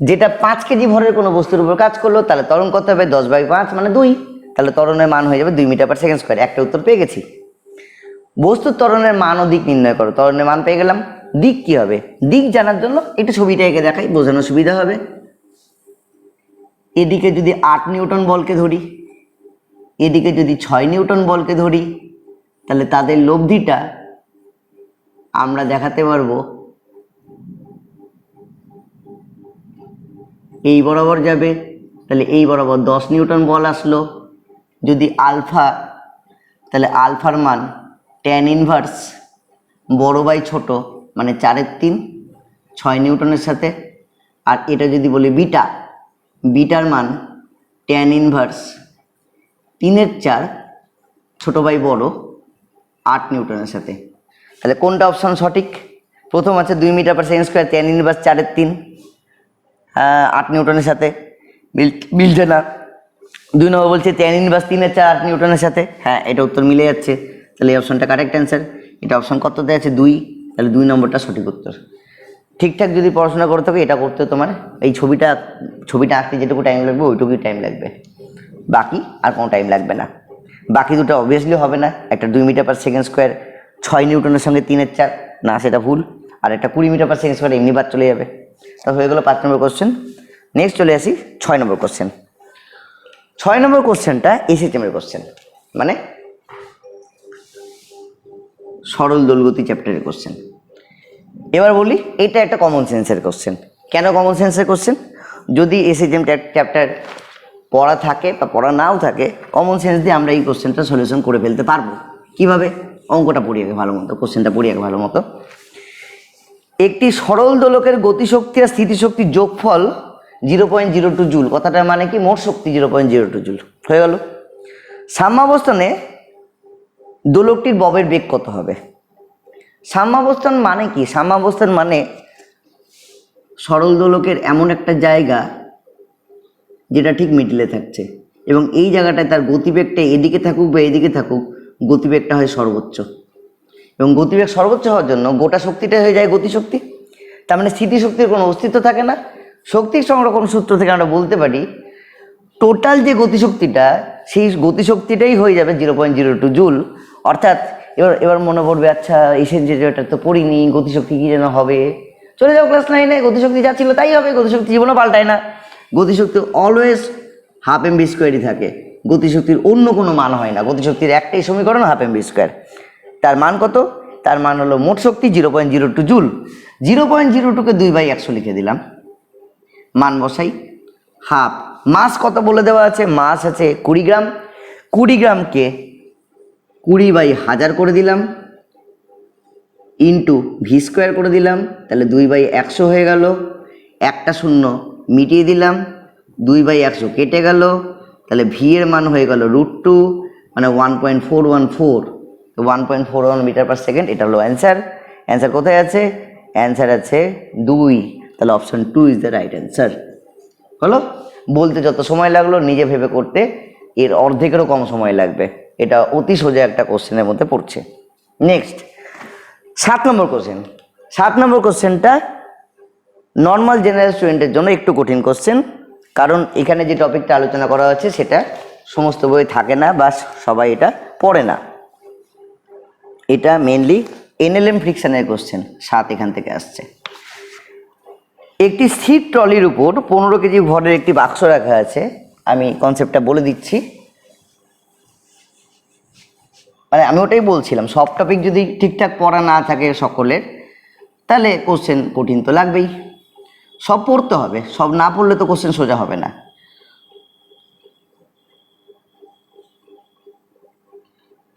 যেটা 5 কেজি ভরের কোনো বস্তুর উপর কাজ করলো, তাহলে ত্বরণ করতে হবে 10/5 মানে 2, তাহলে ত্বরণের মান হয়ে যাবে 2 মিটার/সেকেন্ড স্কয়ার। একটা উত্তর পেয়ে গেছি। বস্তুর ত্বরণের মান ও দিক নির্ণয় করো। ত্বরণের মান পেয়ে গেলাম। দিক কি হবে? দিক জানার জন্য একটু ছবিটা এঁকে দেখাই, বোঝানোর সুবিধা হবে। এদিকে যদি 8 নিউটন বলকে ধরি, এদিকে যদি 6 নিউটন বলকে ধরি, তাহলে তাদের লব্ধিটা আমরা দেখাতে পারবো এই বরাবর যাবে। তাহলে এই বরাবর 10 নিউটন বল আসলো। যদি আলফা, তাহলে আলফার মান tan ইনভার্স বড় বাই ছোট মানে 4/3 6 নিউটনের সাথে। আর এটা যদি বলি বিটা, বিটার মান tan ইনভার্স 3/4 ছোট বাই বড় 8 নিউটনের সাথে। তাহলে কোনটা অপশন সঠিক? প্রথম আছে 2 মিটার/সেকেন্ড স্কয়ার tan ইনভার্স 4/3 8 নিউটনের সাথে, মিলছে না। 2 নম্বর বলছে tan ইনভার্স 3/4 8 নিউটনের সাথে। হ্যাঁ, এটা উত্তর মিলে যাচ্ছে, তাহলে এই অপশনটা কারেক্ট অ্যান্সার। এটা অপশন কত দেওয়া আছে? 2, তাহলে 2 নম্বরটা সঠিক উত্তর। ঠিকঠাক যদি পড়াশোনা করতে হবে, এটা করতে তোমার এই ছবিটা আঁকতে যেটুকু টাইম লাগবে ওইটুকুই টাইম লাগবে, বাকি আর কোনো টাইম লাগবে না। বাকি দুটো অবভিয়াসলি হবে না। একটা 2 মিটার/সেকেন্ড স্কয়ার 6 নিউটনের সঙ্গে 3/4 না, সেটা ভুল। আর একটা 20 মিটার/সেকেন্ড স্কয়ার এমনি বাদ চলে যাবে। তা হয়ে গেল 5 নম্বর কোশ্চেন। নেক্সট চলে আসি 6 নম্বর কোশ্চেন। 6 নম্বর কোশ্চেনটা এসএচএমের কোশ্চেন, মানে সরল দোলগতি চ্যাপ্টারের কোশ্চেন। এবার বলি, এটা একটা কমন সেন্সের কোশ্চেন। কেন কমন সেন্সের কোশ্চেন? যদি এসএচএম চ্যাপ্টার পড়া থাকে বা পড়া নাও থাকে, কমন সেন্স দিয়ে আমরা এই কোশ্চেনটা সলিউশন করে ফেলতে পারবো। কিভাবে? অঙ্কটা পড়ি আগে ভালো মতো, কোশ্চেনটা পড়ি আগে ভালো মতো। একটি সরল দোলকের গতিশক্তি আর স্থিতিশক্তির যোগফল 0.02 জুল। কথাটার মানে কি? মোট শক্তি 0.02 জুল হয়ে গেল। সাম্যাবস্থানে দোলকটির ববের বেগ কত হবে? সাম্যাবস্থান মানে কি? সাম্যাবস্থান মানে সরল দোলকের এমন একটা জায়গা যেটা ঠিক মিডিলে থাকছে, এবং এই জায়গাটায় তার গতিবেগটা এদিকে থাকুক বা এদিকে থাকুক, গতিবেগটা হয় সর্বোচ্চ। এবং গতিবেগ সর্বোচ্চ হওয়ার জন্য গোটা শক্তিটা হয়ে যায় গতিশক্তি। তার মানে স্থিতিশক্তির কোনো অস্তিত্ব থাকে না। শক্তির সংরক্ষণ সূত্র থেকে আমরা বলতে পারি টোটাল যে গতিশক্তিটা সেই গতিশক্তিটাই হয়ে যাবে 0.02 জুল। অর্থাৎ এবার মনে পড়বে, আচ্ছা এসের যেটা তো পড়িনি, গতিশক্তি কি যেন হবে, চলে যাও ক্লাস 9-এ, গতিশক্তি যা ছিল তাই হবে, গতিশক্তি জীবনও পাল্টায় না। গতিশক্তি অলওয়েজ হাফ এম বি স্কোয়ারই থাকে, গতিশক্তির অন্য কোনো মান হয় না। গতিশক্তির একটাই সমীকরণ হাফ এম বি স্কোয়ার। তার মান কত? তার মান হলো মোট শক্তি 0.02 জুল। 0.02কে 2/100 লিখে দিলাম, মান বসাই, হাফ। মাস কত বলে দেওয়া আছে? মাস আছে 20 গ্রাম। 20 গ্রামকে 20/1000 করে দিলাম, ইন্টু ভি স্কোয়ার করে দিলাম, তাহলে 2/100 হয়ে গেল। একটা শূন্য মিটিয়ে দিলাম, 2/100 কেটে গেল, তাহলে ভি এর মান হয়ে গেল √2, মানে 1.414, 1.41 মিটার পার সেকেন্ড। এটা হলো অ্যান্সার। অ্যান্সার কোথায় আছে? অ্যান্সার আছে 2, তাহলে option 2 is the right answer. হলো? বলতে যত সময় লাগলো, নিজে ভেবে করতে এর অর্ধেকেরও কম সময় লাগবে। এটা অতি সোজা একটা কোশ্চেনের মধ্যে পড়ছে। নেক্সট 7 নম্বর কোশ্চেন। 7 নম্বর কোশ্চেনটা নর্মাল জেনারেল স্টুডেন্টের জন্য একটু কঠিন কোশ্চেন, কারণ এখানে যে টপিকটা আলোচনা করা হচ্ছে সেটা সমস্ত বই থাকে না বা সবাই এটা পড়ে না। এটা মেনলি এনএলএম ফ্রিকশনের কোশ্চেন। 7 এখান থেকে আসছে। একটি স্থির ট্রলির উপর 15 কেজি ভরের একটি বাক্স রাখা আছে। আমি কনসেপ্টটা বলে দিচ্ছি, মানে আমি ওটাই বলছিলাম, সব টপিক যদি ঠিকঠাক পড়া না থাকে সকলের, তাহলে কোশ্চেন কঠিন তো লাগবেই। সব পড়তে হবে, সব না পড়লে তো কোশ্চেন সোজা হবে না।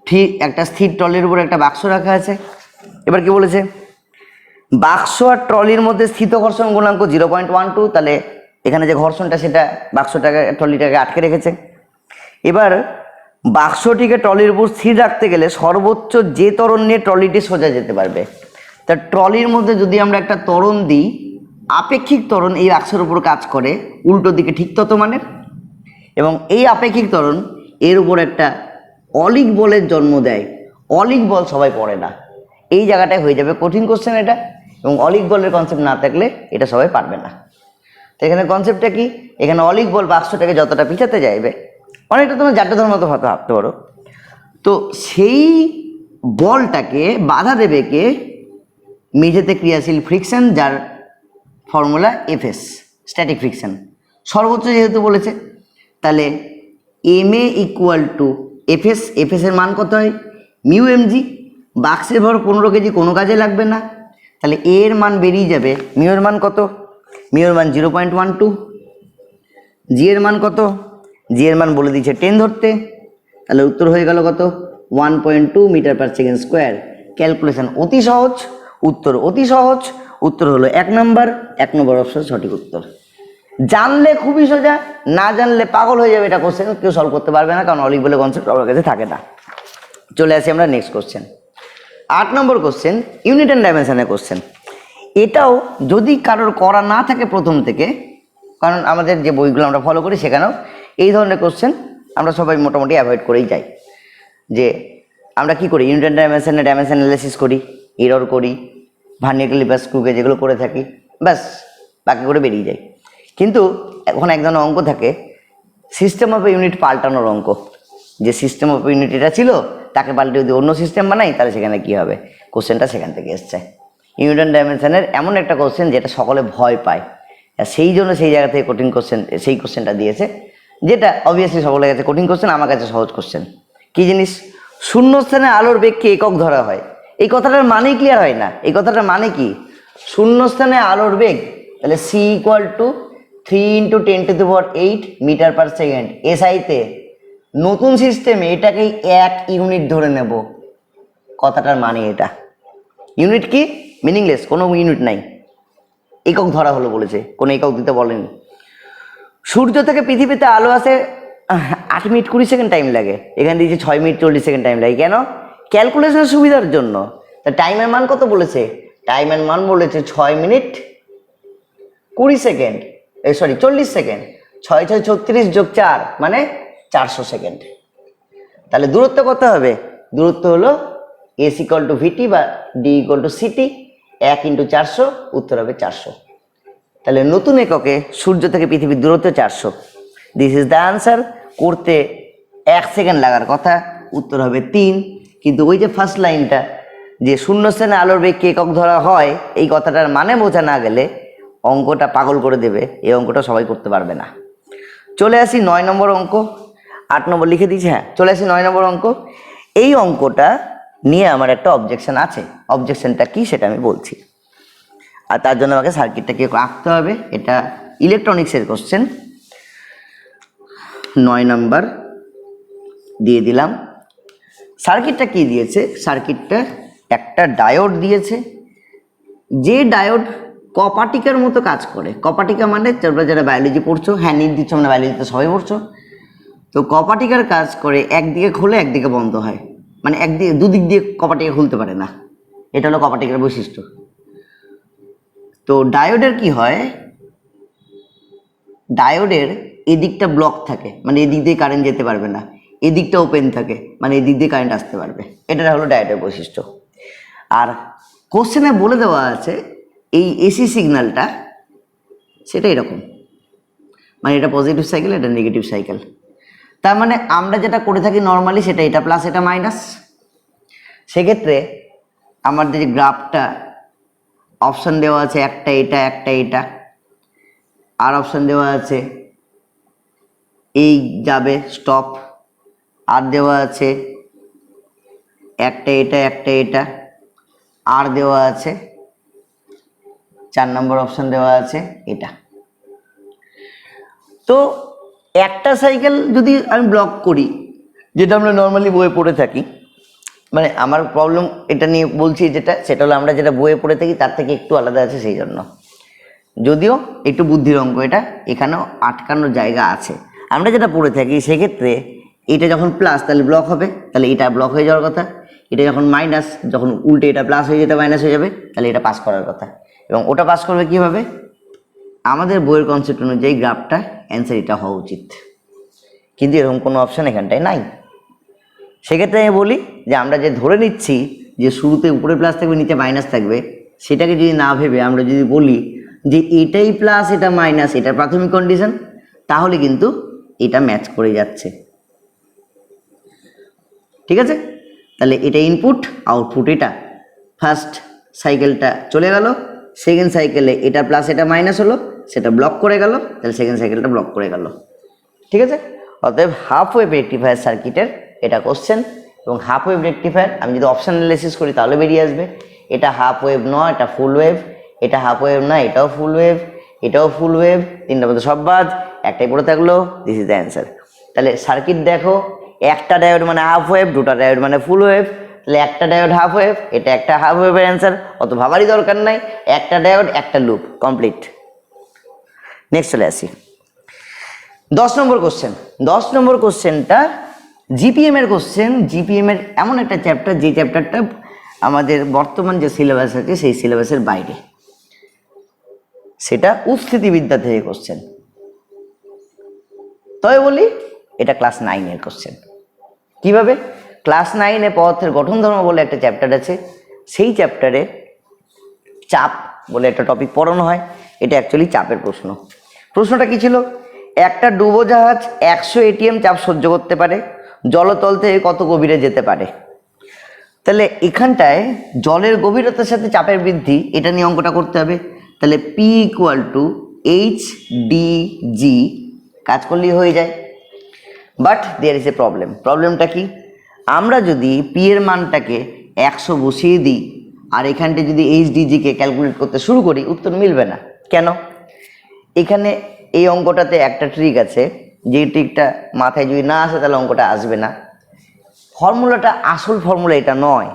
ঠিক একটা স্থির ট্রলির উপর একটা বাক্স রাখা আছে। এবার কি বলেছে? বাক্স আর ট্রলির মধ্যে স্থিত ঘর্ষণ গুণাঙ্ক 0.12, তাহলে এখানে যে ঘর্ষণটা সেটা বাক্সটাকে ট্রলিটাকে আটকে রেখেছে। এবার বাক্সটিকে ট্রলির উপর স্থির রাখতে গেলে সর্বোচ্চ যে ত্বরণ নিয়ে ট্রলিটি সোজা যেতে পারবে। তা ট্রলির মধ্যে যদি আমরা একটা ত্বরণ দিই, আপেক্ষিক ত্বরণ এই বাক্সের উপর কাজ করে উল্টো দিকে ঠিক তত মানের, এবং এই আপেক্ষিক ত্বরণ এর উপর একটা অলিক বলের জন্ম দেয়। অলিক বল সবাই পড়ে না, এই জায়গাটায় হয়ে যাবে কঠিন কোশ্চেন এটা, এবং অলিক বলের কনসেপ্ট না থাকলে এটা সবাই পারবে না। তো এখানে কনসেপ্টটা কি? এখানে অলিক বল বাক্সটাকে যতটা পিছাতে যাইবে, অনেকটা তোমার জাড্ডা ধর্ম মতো হয়তো ভাবতে পারো, তো সেই বলটাকে বাধা দেবে কে? মেঝেতে ক্রিয়াশীল ফ্রিকশন, যার ফর্মুলা এফএস, স্ট্যাটিক ফ্রিকশন। সর্বোচ্চ যেহেতু বলেছে, তাহলে M A equal to FS. এফএসের মান কত হয়? Mu MG. বাক্সের ভর 15 কেজি, কোনো কাজে লাগবে না, তাহলে এর মান বেরিয়ে যাবে। মিউ এর মান কত? মিউ এর মান 0.12। জি এর মান কত? জি এর মান বলে দিচ্ছে 10 ধরতে, তাহলে উত্তর হয়ে গেল কত? 1.2 metre per second square. Calculation অতি সহজ, উত্তর অতি সহজ। উত্তর হলো 1 নম্বর। 1 নম্বর অপশন সঠিক উত্তর। জানলে খুবই সোজা, না জানলে পাগল হয়ে যাবে। এটা কোশ্চেন কেউ সলভ করতে পারবে না, কারণ অলিক বলে কনসেপ্ট আমার কাছে থাকে না। চলে আসি আমরা next question. 8 number question, unit and ডাইমেনশনের কোশ্চেন। এটাও যদি কারোর করা না থাকে প্রথম থেকে, কারণ আমাদের যে বইগুলো আমরা ফলো করি সেখানেও এই ধরনের কোশ্চেন আমরা সবাই মোটামুটি অ্যাভয়েড করেই যাই। যে আমরা কি করি? ইউনিট অ্যান্ড ডাইমেনশনের ডাইমেনশন অ্যানালাইসিস করি, এরর করি, ভার্নিয়ার ক্যালিপার স্ক্রু গেজ যেগুলো করে থাকি, ব্যাস বাকি করে বেরিয়ে যায়। কিন্তু এখন এক ধরনের অঙ্ক থাকে, সিস্টেম অফ ইউনিট পাল্টানোর অঙ্ক। যে সিস্টেম অফ ইউনিট এটা ছিল, তাকে পাল্টে যদি অন্য সিস্টেম বানাই, তাহলে সেখানে কি হবে? কোশ্চেনটা সেখান থেকে এসছে। ইউনিট অ্যান্ড ডাইমেনশনের এমন একটা কোশ্চেন যেটা সকলে ভয় পায়, সেই জন্য সেই জায়গা থেকে কঠিন কোশ্চেন, সেই কোশ্চেনটা দিয়েছে, যেটা অবভিয়াসলি সকলের কাছে কঠিন কোশ্চেন, আমার কাছে সহজ কোশ্চেন। কি জিনিস? শূন্যস্থানে আলোর বেগকে একক ধরা হয়। এই কথাটার মানেই ক্লিয়ার হয় না। এই কথাটার মানে কি? শূন্যস্থানে আলোর বেগ, তাহলে C equal to 3 × 10⁸ metre per second. এসআইতে নতুন সিস্টেমে এটাকেই 1 ইউনিট ধরে নেব। কথাটার মানে এটা। ইউনিট কি? মিনিংলেস, কোনো ইউনিট নাই, একক ধরা হলো বলেছে, কোনো একক দিতে বলেনি। সূর্য থেকে পৃথিবীতে আলো আসে 8 মিনিট 20 সেকেন্ড টাইম লাগে, এখানে দিয়েছে 6 মিনিট 40 সেকেন্ড টাইম লাগে। কেন? ক্যালকুলেশনের সুবিধার জন্য। তা টাইমের মান কত বলেছে? টাইমের মান বলেছে 6 মিনিট 20 সেকেন্ড, 40 সেকেন্ড। 6 × 6 = 36 + 4 মানে 400 সেকেন্ড। তাহলে দূরত্ব কত হবে? দূরত্ব হলো এস ইকুয়াল টু ভিটি বা ডি ইকুয়াল টু সিটি, 1 × 400, উত্তর হবে 400। তাহলে নতুন এককে সূর্য থেকে পৃথিবীর দূরত্ব 400। This is the answer. করতে 1 সেকেন্ড লাগার কথা, উত্তর হবে 3। কিন্তু ওই যে ফার্স্ট লাইনটা, যে শূন্যস্থানে আলোর বেগকে একক ধরা হয়, এই কথাটার মানে বোঝা না গেলে অঙ্কটা পাগল করে দেবে। এই অঙ্কটা সবাই করতে পারবে না। চলে আসি 9 নম্বর অঙ্ক। 8 নম্বর লিখে দিয়েছি, হ্যাঁ চলে আসি 9 নম্বর অঙ্ক। এই অঙ্কটা নিয়ে আমার একটা অবজেকশন আছে। অবজেকশনটা কি সেটা আমি বলছি, আর তার জন্য আমাকে সার্কিটটাকে আঁকতে হবে। এটা ইলেকট্রনিক্সের কোশ্চেন। 9 নাম্বার দিয়ে দিলাম। সার্কিটটা কি দিয়েছে? সার্কিটটা একটা ডায়োড দিয়েছে, যে ডায়োড কপাটিকার মতো কাজ করে। কপাটিকা মানে তোমরা যারা বায়োলজি পড়ছো, হ্যাঁ নির্দিষ্ট মানে বায়োলজিতে সবাই পড়ছো, তো কপাটিকার কাজ করে একদিকে খুলে একদিকে বন্ধ হয়, মানে একদিকে দুদিক দিয়ে কপাটিকা খুলতে পারে না। এটা হলো কপাটিকার বৈশিষ্ট্য। তো ডায়োডের কি হয়, ডায়োডের এদিকটা ব্লক থাকে, মানে এদিক দিয়ে কারেন্ট যেতে পারবে না, এদিকটা ওপেন থাকে, মানে এদিক দিয়ে কারেন্ট আসতে পারবে। এটা হলো ডায়োডের বৈশিষ্ট্য। আর কোশ্চেনে বলে দেওয়া আছে এই এসি সিগন্যালটা সেটা এরকম, মানে এটা পজিটিভ সাইকেল, এটা নেগেটিভ সাইকেল। তার মানে আমরা যেটা করে থাকি নর্মালি সেটা এটা প্লাস এটা মাইনাস। সেক্ষেত্রে আমাদের যে গ্রাফটা অপশান দেওয়া আছে, একটা এটা একটা এটা, আর অপশান দেওয়া আছে এই যাবে স্টপ, আর দেওয়া আছে একটা এটা একটা এটা, আর দেওয়া আছে 4 নম্বর অপশান দেওয়া আছে এটা। তো একটা সাইকেল যদি আমি ব্লক করি, যেটা আমরা নর্মালি বইয়ে পড়ে থাকি, মানে আমার প্রবলেম এটা নিয়ে বলছি যেটা, সেটা হলো আমরা যেটা বইয়ে পড়ে থাকি তার থেকে একটু আলাদা আছে, সেই জন্য যদিও একটু বুদ্ধির অঙ্ক এটা, এখানেও আটকানোর জায়গা আছে। আমরা যেটা পড়ে থাকি সেক্ষেত্রে এটা যখন প্লাস তাহলে ব্লক হবে, তাহলে এটা ব্লক হয়ে যাওয়ার কথা। এটা যখন মাইনাস, যখন উল্টে এটা প্লাস হয়ে যেতে মাইনাস হয়ে যাবে, তাহলে এটা পাস করার কথা। এবং ওটা পাস করবে কীভাবে? আমাদের বইয়ের কনসেপ্ট অনুযায়ী গ্রাফটা অ্যান্সার এটা হওয়া উচিত, কিন্তু এরকম কোনো অপশান এখানটায় নাই। সেক্ষেত্রে আমি বলি যে আমরা যে ধরে নিচ্ছি যে শুরুতে উপরে প্লাস থাকবে নিচে মাইনাস থাকবে, সেটাকে যদি না ভেবে আমরা যদি বলি যে এটাই প্লাস এটা মাইনাস, এটা প্রাথমিক কন্ডিশন, তাহলে কিন্তু এটা ম্যাচ করে যাচ্ছে। ঠিক আছে, তাহলে এটা ইনপুট, আউটপুট এটা। ফার্স্ট সাইকেলটা চলে গেল, সেকেন্ড সাইকেলে এটা প্লাস এটা মাইনাস হলো, সেটা ব্লক করে গেল, তাহলে সেকেন্ড সাইকেলটা ব্লক করে গেল। ঠিক আছে, অতএব হাফ ওয়েভ রেকটিফায়ার সার্কিটের এটা কোশ্চেন। এবং হাফ ওয়েভ রেকটিফায়ার আমি যদি অপশন অ্যানালাইসিস করি তাহলে বেরিয়ে আসবে এটা হাফ ওয়েভ নয়, এটা ফুল ওয়েভ। এটা হাফ ওয়েভ না, এটাও ফুল ওয়েভ, এটাও ফুল ওয়েভ, তিনটা মধ্যে সব বাদ, একটাই পড়ে থাকলো। This is the answer. তাহলে সার্কিট দেখো, একটা ডায়োড মানে হাফ ওয়েভ, দুটা ডায়োড মানে ফুল ওয়েভ, তাহলে একটা ডায়োড হাফ ওয়েভ, এটা একটা হাফ ওয়েভের অ্যান্সার, অত ভাবারই দরকার নাই। একটা ডায়োড একটা লুপ, কমপ্লিট। নেক্সট চলে আসি 10 নম্বর কোশ্চেন। 10 নম্বর কোশ্চেনটা জিপিএম এর কোশ্চেন। জিপিএম এর এমন একটা চ্যাপ্টার, যে চ্যাপ্টারটা আমাদের বর্তমান যে সিলেবাস আছে সেই সিলেবাসের বাইরে, সেটা উপস্থিতিবিদ্যা থেকে কোশ্চেন। তবে বলি এটা ক্লাস 9 এর কোশ্চেন। কিভাবে? ক্লাস 9-এ পদার্থের গঠন ধর্ম বলে একটা চ্যাপ্টার আছে, সেই চ্যাপ্টারে চাপ বলে একটা টপিক পড়ানো হয়। এটা অ্যাকচুয়ালি চাপের প্রশ্ন। প্রশ্নটা কি ছিল? একটা ডুবোজাহাজ 100 ATM চাপ সহ্য করতে পারে, জলতল থেকে কত গভীরে যেতে পারে? তাহলে এখানটায় জলের গভীরতার সাথে চাপের বৃদ্ধি, এটা নিয়ে অঙ্কটা করতে হবে। তাহলে P = HDG কাজ করলেই হয়ে যায়। But there is a problem. প্রবলেমটা কি? আমরা যদি P এর মানটাকে 100 বসিয়ে দিই আর এখানটা যদি HDG-কে ক্যালকুলেট করতে শুরু করি, উত্তর মিলবে না। কেন? এখানে এই অঙ্কটাতে একটা ট্রিক আছে, যে ট্রিকটা মাথায় যদি না আসে তাহলে অঙ্কটা আসবে না। ফর্মুলাটা আসল ফর্মুলা এটা নয়,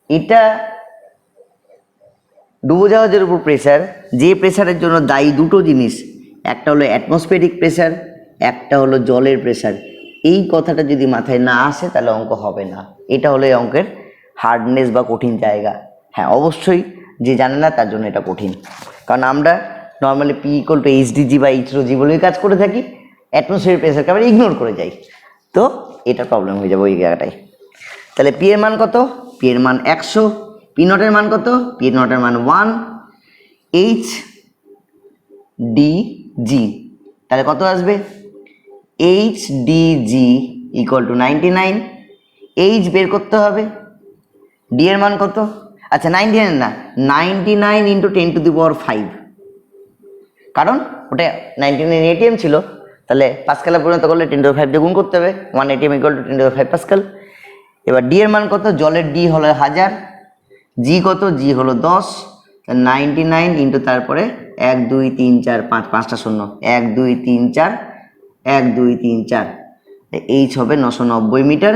এটা ডুবোজাহাজের উপর প্রেসার, যে প্রেসারের জন্য দায়ী দুটো জিনিস, একটা হলো অ্যাটমসফিয়ারিক প্রেসার, একটা হলো জলের প্রেসার। এই কথাটা যদি মাথায় না আসে তাহলে অঙ্ক হবে না। এটা হলো এই অঙ্কের হার্ডনেস বা কঠিন জায়গা। হ্যাঁ অবশ্যই, যে জানে না তার জন্য এটা কঠিন, কারণ আমরা নর্মালি P = HDG বা HROG বলেই কাজ করে থাকি, অ্যাটমসফিয়ারিক প্রেসারকে আমরা ইগনোর করে যাই। তো এটা প্রবলেম হয়ে যাবে ওই জায়গাটায়। তাহলে P এর মান কত? P এর মান 100। P0 এর মান কত? P0 এর মান 1। H ডিজি, তাহলে কত আসবে? H DG equal to 99। H বের করতে হবে, ডি এর মান কত? আচ্ছা 99 না, 99 ইন্টু 10⁵, কারণ ওটা 99 এটিএম ছিল, তাহলে পাস্কালে পরিণত করলে 10⁵ দিয়ে গুণ করতে হবে। 1 এটিএম ইকুয়াল টু 10⁵ পাস্কাল। এবার ডি এর মান কত? জলের ডি হলো 1000, জি কত? জি হলো 10, 99 ইন্টু তারপরে 1 2 3 4 5, 5টা শূন্য, 1 2 3 4, 1 2 3 4, এইচ হবে 990 মিটার।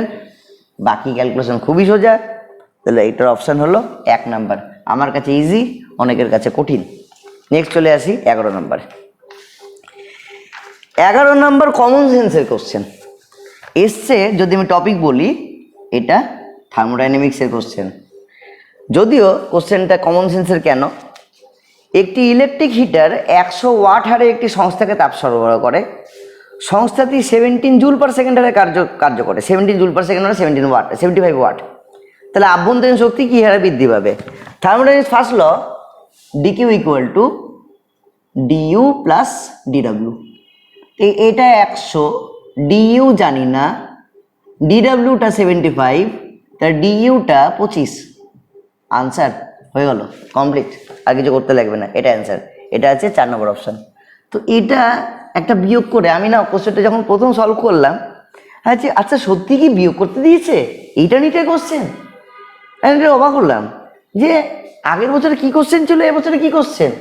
বাকি ক্যালকুলেশন খুবই সোজা, তাহলে এটার অপশান হলো 1 নাম্বার। আমার কাছে ইজি, অনেকের কাছে কঠিন। নেক্সট চলে আসি 11 নাম্বার। 11 নাম্বার কমন সেন্সের কোশ্চেন এসছে। যদি আমি টপিক বলি, এটা থার্মোডাইনামিক্সের কোশ্চেন। যদিও কোশ্চেনটা কমন সেন্সের কেন, একটি ইলেকট্রিক হিটার 100 ওয়াট হারে একটি সংস্থাকে তাপ সরবরাহ করে। সংস্থাটি 17 জুল পার সেকেন্ড হারে কার্য করে। 17 জুল পার সেকেন্ড মানে 17 ওয়াট, 75 ওয়াট। তাহলে আভ্যন্তরীণ শক্তি কি হারে বৃদ্ধি পাবে? Thermodynamics first law, DQ equal to DU plus DW. এটা 100, ডিইউ জানি না, ডিডব্লিউটা 75, তার ডিইউটা 25। আনসার হয়ে গেল, কমপ্লিট, আর কিছু করতে লাগবে না, এটা অ্যান্সার। এটা আছে 4 নম্বর অপশান। তো এটা একটা বিয়োগ করে আমি না কোশ্চেনটা যখন প্রথম সলভ করলাম, আচ্ছা সত্যি কি বিয়োগ করতে দিয়েছে, এইটা নিতে কোশ্চেন? আমি এটা অবাক হলাম যে আগের বছরে কি কোশ্চেন ছিল, এবছরে কি কোশ্চেন।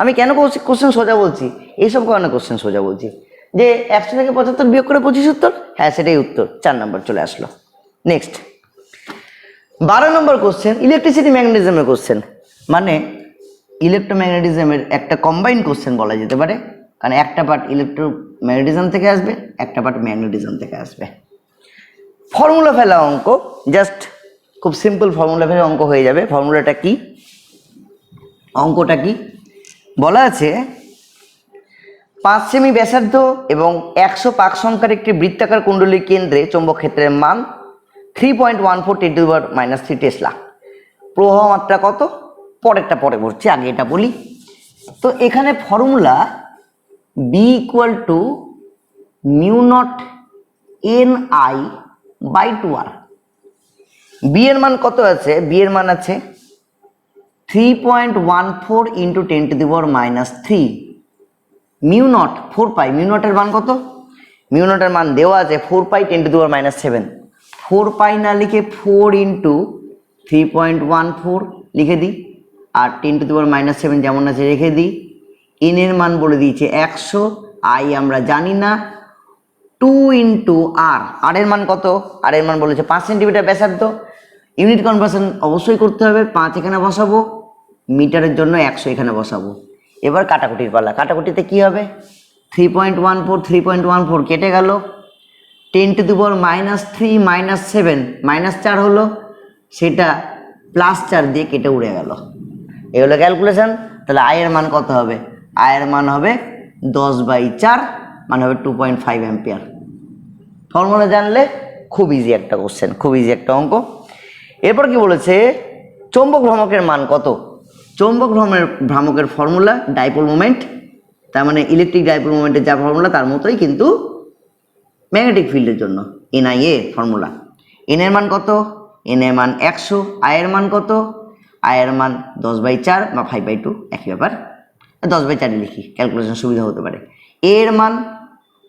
আমি কেন কোশ্চেন সোজা বলছি? এইসব কারণে কোশ্চেন সোজা বলছি, যে 100 থেকে 75 বিয়োগ করে 25 উত্তর। হ্যাঁ, সেটাই উত্তর, 4 নম্বর চলে আসলো। নেক্সট 12 নম্বর কোশ্চেন, ইলেকট্রিসিটি ম্যাগনেটিজমের কোশ্চেন। মানে ইলেকট্রোম্যাগনেটিজমের একটা কম্বাইন কোশ্চেন বলা যেতে পারে, কারণ একটা পার্ট ইলেকট্রোম্যাগনেটিজম থেকে আসবে, একটা পার্ট ম্যাগনেটিজম থেকে আসবে। ফর্মুলা ফেলা অঙ্ক, জাস্ট খুব সিম্পল ফর্মুলা ফেলে অঙ্ক হয়ে যাবে। ফর্মুলাটা কি, অঙ্কটা কি বলা আছে, 5 সেমি ব্যাসার্ধ এবং 100 পাক সংখ্যার একটি বৃত্তাকার কুণ্ডলীর কেন্দ্রে চৌম্বক ক্ষেত্রের মান 3.14 × 10⁻³ টেসলা। প্রবাহ মাত্রা কত? পরেরটা পরে বলছি, আগে এটা বলি। তো এখানে formula B equal to μ0 Ni/2r। B এর মান কত আছে? বি এর মান আছে 3.14 × 10⁻³ μ0 4 পাই। μ0 এর মান কত? μ0 এর মান দেওয়া আছে 4 পাই 10⁻⁷। 4 পাই না লিখে 4 × 3.14 লিখে দিই, আর 10⁻⁷ যেমন আছে রেখে দিই। এন এর মান বলে দিয়েছে 100, আই আমরা জানি না। 2 × r, আর এর মান কত? আর এর মান বলেছে 5 সেন্টিমিটার ব্যাসার্ধ। ইউনিট কনভার্সন অবশ্যই করতে হবে, 5 এখানে বসাবো, মিটারের জন্য 100 এখানে বসাবো। এবার কাটাকুটির পালা। কাটাকুটিতে কি হবে? 3.14 3.14 কেটে গেল, 10⁻³ - 7 -4 হলো, সেটা +4 দিয়ে কেটে উড়ে গেল। এই হলো ক্যালকুলেশন। তাহলে আই এর মান কত হবে? আই এর মান হবে 10/4, মানে হবে 2.5 অ্যাম্পিয়ার। ফর্মুলা জানলে খুব ইজি একটা কোশ্চেন, খুব ইজি একটা অঙ্ক। এরপর কি বলেছে, চৌম্বক ভ্রামকের মান কত? চৌম্বক ভ্রামকের ফর্মুলা ডাইপোল মোমেন্ট, তার মানে ইলেকট্রিক ডাইপোল মোমেন্টের যা ফর্মুলা তার মতোই, কিন্তু ম্যাগনেটিক ফিল্ডের জন্য এনআইএ ফর্মুলা। এন এর মান কত? এন এর মান 100। আই এর মান কত? আই এর মান 10/4 বা 5/2, একই ব্যাপার। 10/4 লিখি, ক্যালকুলেশন সুবিধা হতে পারে। এর মান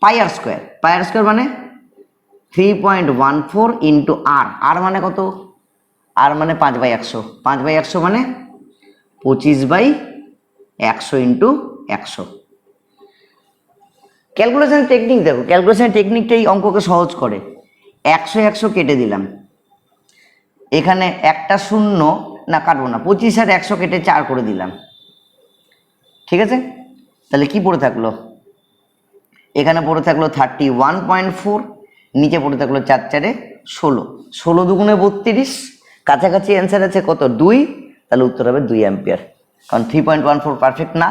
πr²। πr² মানে 3.14 × r। আর মানে কত? আর মানে 5/100। 5/100 মানে 25/100 × 100। ক্যালকুলেশন টেকনিক দেখো, ক্যালকুলেশন টেকনিকটাই অঙ্ককে সহজ করে। 100 100 কেটে দিলাম, এখানে একটা শূন্য না কাটবো না, 25 আর 100 কেটে 4 করে দিলাম, ঠিক আছে? তাহলে কি পড়ে থাকলো? এখানে পড়ে থাকলো 31.4, নিচে পড়ে থাকলো 4 4 16, 16 দুগুণে 32, কাছাকাছি অ্যান্সার আছে কত? 2। তাহলে উত্তর হবে 2 অ্যাম্পিয়ার, কারণ 3.14 পারফেক্ট না,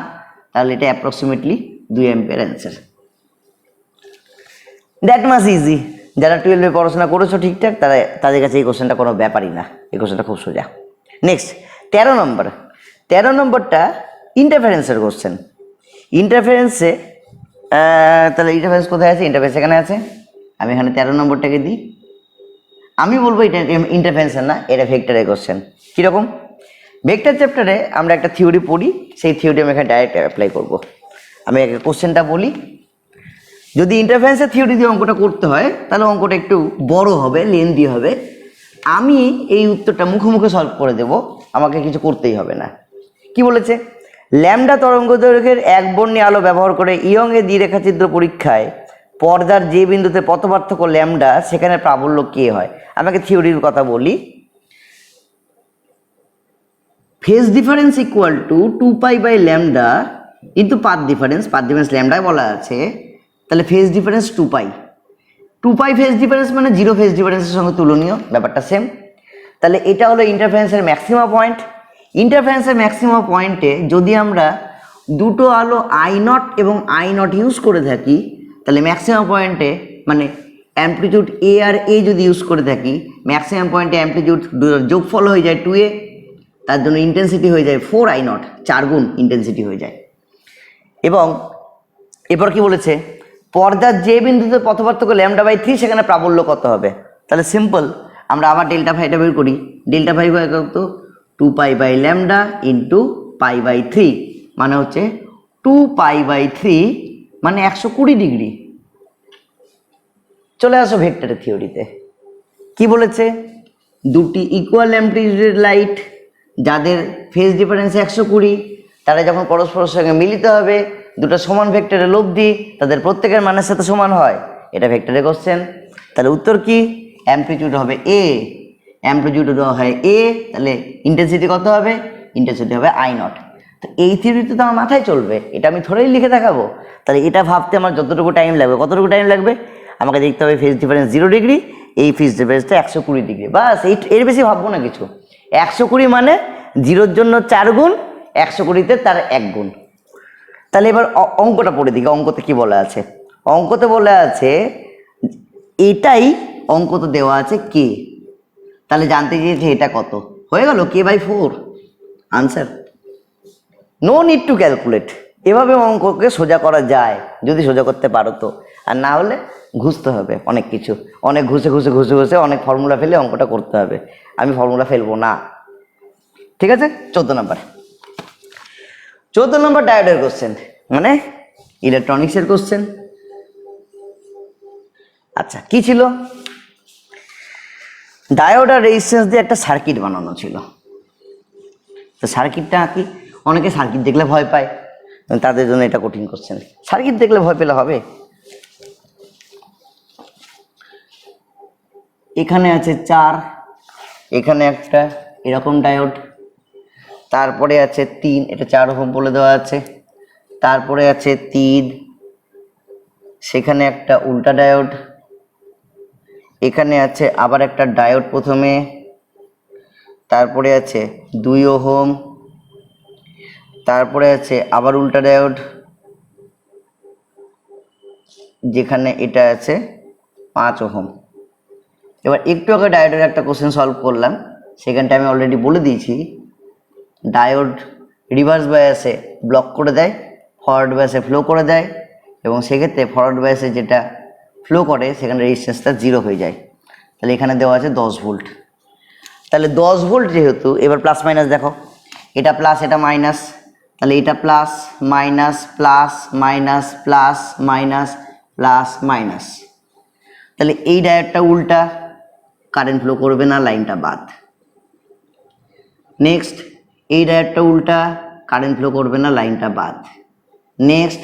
তাহলে এটা approximately 2 ampere answer. That much easy. যারা 12-এ পড়াশোনা করেছো ঠিকঠাক, তাদের কাছে এই কোশ্চেনটা কোনো ব্যাপারই না, এই কোশ্চেনটা খুব সোজা। নেক্সট 13 নম্বর। 13 নম্বরটা ইন্টারফারেন্সের কোশ্চেন। ইন্টারফারেন্সে তাহলে ইন্টারফারেন্স কোথায় আছে? ইন্টারফারেন্স এখানে আছে। আমি এখানে 13 নম্বরটাকে দিই। আমি বলবো এটা ইন্টারফারেন্সের না, এটা ভেক্টরের কোশ্চেন। কীরকম? ভেক্টর চ্যাপ্টারে আমরা একটা থিওরি পড়ি, সেই থিওরি আমি এখানে ডাইরেক্ট অ্যাপ্লাই করব। আমি একটা কোশ্চেনটা বলি, যদি ইন্টারফারেন্সের থিওরি দিয়ে অঙ্কটা করতে হয় তাহলে অঙ্কটা একটু বড় হবে, লেন্দি হবে। আমি এই উত্তরটা মুখে মুখে সলভ করে দেব, আমাকে কিছু করতেই হবে না। কি বলেছে? ল্যামডা তরঙ্গদৈর্ঘ্যের একবর্ণী আলো ব্যবহার করে ইয়ং এর দ্বিরেখাচিত্র পরীক্ষায় পর্দার যে বিন্দুতে পথপার্থক্য ল্যামডা সেখানে প্রাবল্য কে হয়? আমাকে থিওরির কথা বলি। Phase difference equal to 2π/λ into path difference ল্যামডায় বলা আছে, তাহলে ফেজ ডিফারেন্স 2π। 2π ফেজ ডিফারেন্স মানে 0 ফেজ ডিফারেন্সের সঙ্গে তুলনীয়, ব্যাপারটা সেম। তাহলে এটা হলো ইন্টারফারেন্সের ম্যাক্সিমাম পয়েন্ট। ইন্টারফারেন্সের ম্যাক্সিমাম পয়েন্টে যদি আমরা দুটো আলো I0 এবং I0 ইউজ করে থাকি, তাহলে ম্যাক্সিমাম পয়েন্টে মানে অ্যাম্পলিটিউড এ আর এ যদি ইউজ করে থাকি, ম্যাক্সিমাম পয়েন্টে অ্যাম্পলিটিউড যোগফল হয়ে যায় 2a, তার জন্য ইন্টেন্সিটি হয়ে যায় 4I0, 4 গুণ ইন্টেন্সিটি হয়ে যায়। এবং এরপর কি বলেছে? পর্দার যে বিন্দুতে পথপার্থক্য λ/3 সেখানে প্রাবল্য কত হবে? তাহলে সিম্পল, আমরা আবার ডেল্টা ফাইটা বের করি। ডেল্টা ফাই হয় কত? 2π/λ ইন্টু π/3 মানে হচ্ছে 2π/3 মানে 120 ডিগ্রি। চলে আসো ভেক্টরের থিওরিতে। কি বলেছে? দুটি ইকুয়াল অ্যাম্পলিটিউডের লাইট যাদের ফেজ ডিফারেন্স 120, তারা যখন পরস্পরের সঙ্গে মিলিত হবে, দুটো সমান ভেক্টরের লব্ধি তাদের প্রত্যেকের মানের সাথে সমান হয়। এটা ভেক্টরের কোশ্চেন। তাহলে উত্তর কি? অ্যাম্পলিটিউড হবে এ। অ্যাম্পলিটিউড দেওয়া হয় এ, তাহলে ইন্টেন্সিটি কত হবে? ইন্টেন্সিটি হবে I0। তো এই থিওরিতে তো আমার মাথায় চলবে, এটা আমি থোড়াই লিখে দেখাবো। তাহলে এটা ভাবতে আমার যতটুকু টাইম লাগবে, কতটুকু টাইম লাগবে? আমাকে দেখতে হবে ফেজ ডিফারেন্স 0 ডিগ্রি, এই ফেজ ডিফারেন্সটা 120 ডিগ্রি, বাস। এর বেশি ভাববো না কিছু। 120 মানে 0-র জন্য 4 গুণ, 120-তে তার 1 গুণ। তাহলে এবার অঙ্কটা পড়ে দিকে। অঙ্কতে কি বলা আছে? অঙ্কতে বলা আছে এটাই অঙ্কতে দেওয়া আছে কে। তাহলে জানতে চেয়েছে এটা কত, হয়ে গেল k/4 answer. No need to calculate. এভাবে অঙ্ককে সোজা করা যায় যদি সোজা করতে পারো তো, আর না হলে ঘুষতে হবে অনেক কিছু, অনেক ঘুষে অনেক ফর্মুলা ফেলে অঙ্কটা করতে হবে। আমি ফর্মুলা ফেলবো না, ঠিক আছে? 14 নম্বর ডায়োডের কোশ্চেন, মানে ইলেকট্রনিক্সের কোশ্চেন। আচ্ছা, কি ছিল? ডায়োড আর রেজিস্ট্যান্স দিয়ে একটা সার্কিট বানানো ছিল। তো সার্কিটটা কি? অনেকে সার্কিট দেখলে ভয় পায়, তাদের জন্য এটা কঠিন কোশ্চেন। সার্কিট দেখলে ভয় পেলে হবে? এখানে আছে 4, এখানে একটা এরকম ডায়োড, তারপরে আছে 3, এটা 4 ওহম বলে দেওয়া আছে, তারপরে আছে 3, সেখানে একটা উল্টা ডায়োড, এখানে আছে আবার একটা ডায়োড প্রথমে, তারপরে আছে 2 ওহম, তারপরে আছে আবার উল্টা ডায়োড, যেখানে এটা আছে 5 ওহম। এবার একটু আগে ডায়োডের একটা কোশ্চেন সলভ করলাম, সেখানটা আমি অলরেডি বলে দিয়েছি ডায়োড রিভার্স বায়াসে ব্লক করে দেয়, ফরওয়ার্ড বায়াসে ফ্লো করে দেয়, এবং সেক্ষেত্রে ফরওয়ার্ড বায়াসে যেটা ফ্লো করে সেখানে রেজিস্ট্যান্সটা 0 হয়ে যায়। তাহলে এখানে দেওয়া আছে 10 ভোল্ট। তাহলে 10 ভোল্ট যেহেতু, এবার প্লাস মাইনাস দেখো, এটা প্লাস এটা মাইনাস, তাহলে এটা plus minus plus minus plus minus plus minus, তাহলে এই ডায়োডটা উল্টা, কারেন্ট ফ্লো করবে না, লাইনটা বাদ। নেক্সট এই ডায়োডটা উল্টা, কারেন্ট ফ্লো করবে না, লাইনটা বাদ। নেক্সট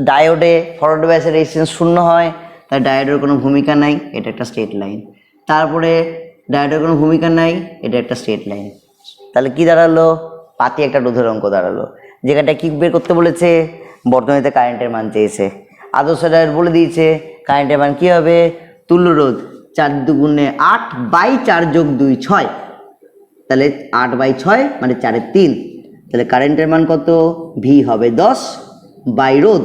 ডায়োডে ফরওয়ার্ড বায়াসের রেজিস্ট্যান্স 0 হয়, তাই ডায়োডের কোনো ভূমিকা নাই, এটা একটা স্ট্রেট লাইন। তারপরে ডায়োডের কোনো ভূমিকা নাই, এটা একটা স্ট্রেট লাইন। তাহলে কি দাঁড়ালো? পাতি একটা রোধের অঙ্ক দাঁড়ালো, যেখানটা কি বের করতে বলেছে? বর্তনীতে কারেন্টের মান চেয়েছে। আদর্শ ডায়োড বলে দিয়েছে কারেন্টের মান কি হবে? তুল্য রোধ 4 দুগুণে 8/4 যোগ 2 6, তাহলে 8/6 মানে 4-এর 3, তাহলে কারেন্টের মান কত? ভি হবে 10 বাই রোধ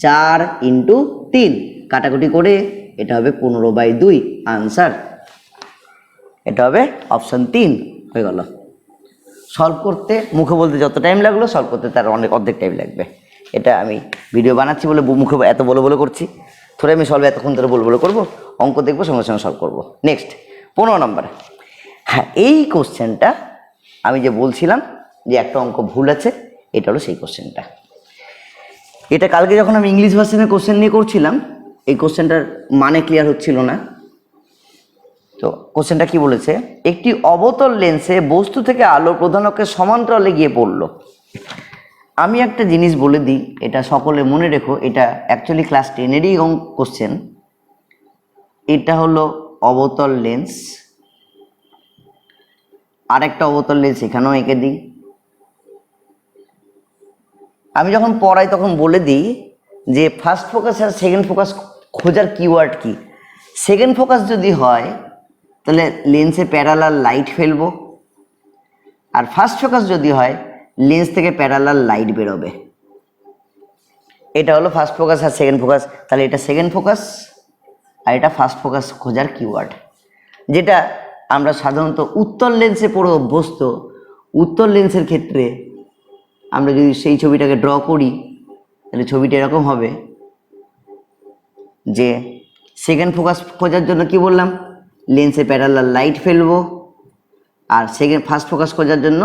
4 ইন্টু 3, কাটাকুটি করে এটা হবে 15/2 আনসার। এটা হবে অপশন 3 হয়ে গেল। সলভ করতে মুখে বলতে যত টাইম লাগলো, সলভ করতে তার অর্ধেক টাইম লাগবে। এটা আমি ভিডিও বানাচ্ছি বলে মুখে এত বলে করছি, থোড়ে আমি সলভ এতক্ষণ ধরে বলে করবো, অঙ্ক দেখবো, সঙ্গে সঙ্গে সলভ করবো। নেক্সট 15 নম্বর। হ্যাঁ, এই কোশ্চেনটা আমি যে বলছিলাম যে একটা অঙ্ক ভুল আছে, এটা হলো সেই কোশ্চেনটা। এটা কালকে যখন আমি ইংলিশ ভার্সনের কোশ্চেন নিয়ে করছিলাম, এই কোশ্চেনটার মানে ক্লিয়ার হচ্ছিল না। তো কোশ্চেনটা কি বলেছে, একটি অবতল লেন্সে বস্তু থেকে আলো প্রধান অক্ষের সমান্তরালে গিয়ে পড়লো। আমি একটা জিনিস বলে দিই, এটা সকলে মনে রেখো, এটা অ্যাকচুয়ালি ক্লাস 10-এরই কোশ্চেন। এটা হলো অবতল লেন্স, আর একটা অবতল লেন্স এখানেও এঁকে দিই। আমি যখন পড়াই তখন বলে দিই যে ফার্স্ট ফোকাস আর সেকেন্ড ফোকাস খোঁজার কিওয়ার্ড কি। সেকেন্ড ফোকাস যদি হয় তাহলে লেন্সে প্যারালাল লাইট ফেলবো, আর ফার্স্ট ফোকাস যদি হয় লেন্স থেকে প্যারালাল লাইট বেরোবে। এটা হলো ফার্স্ট ফোকাস আর সেকেন্ড ফোকাস, তাহলে এটা সেকেন্ড ফোকাস আর এটা ফার্স্ট ফোকাস খোঁজার কিওয়ার্ড। যেটা আমরা সাধারণত উত্তল লেন্সে পড়ে অভ্যস্ত। উত্তল লেন্সের ক্ষেত্রে আমরা যদি সেই ছবিটাকে ড্র করি তাহলে ছবিটা এরকম হবে যে সেকেন্ড ফোকাস খোঁজার জন্য কি বললাম, লেন্সে প্যারালাল লাইট ফেলবো, আর ফার্স্ট ফোকাস খোঁজার জন্য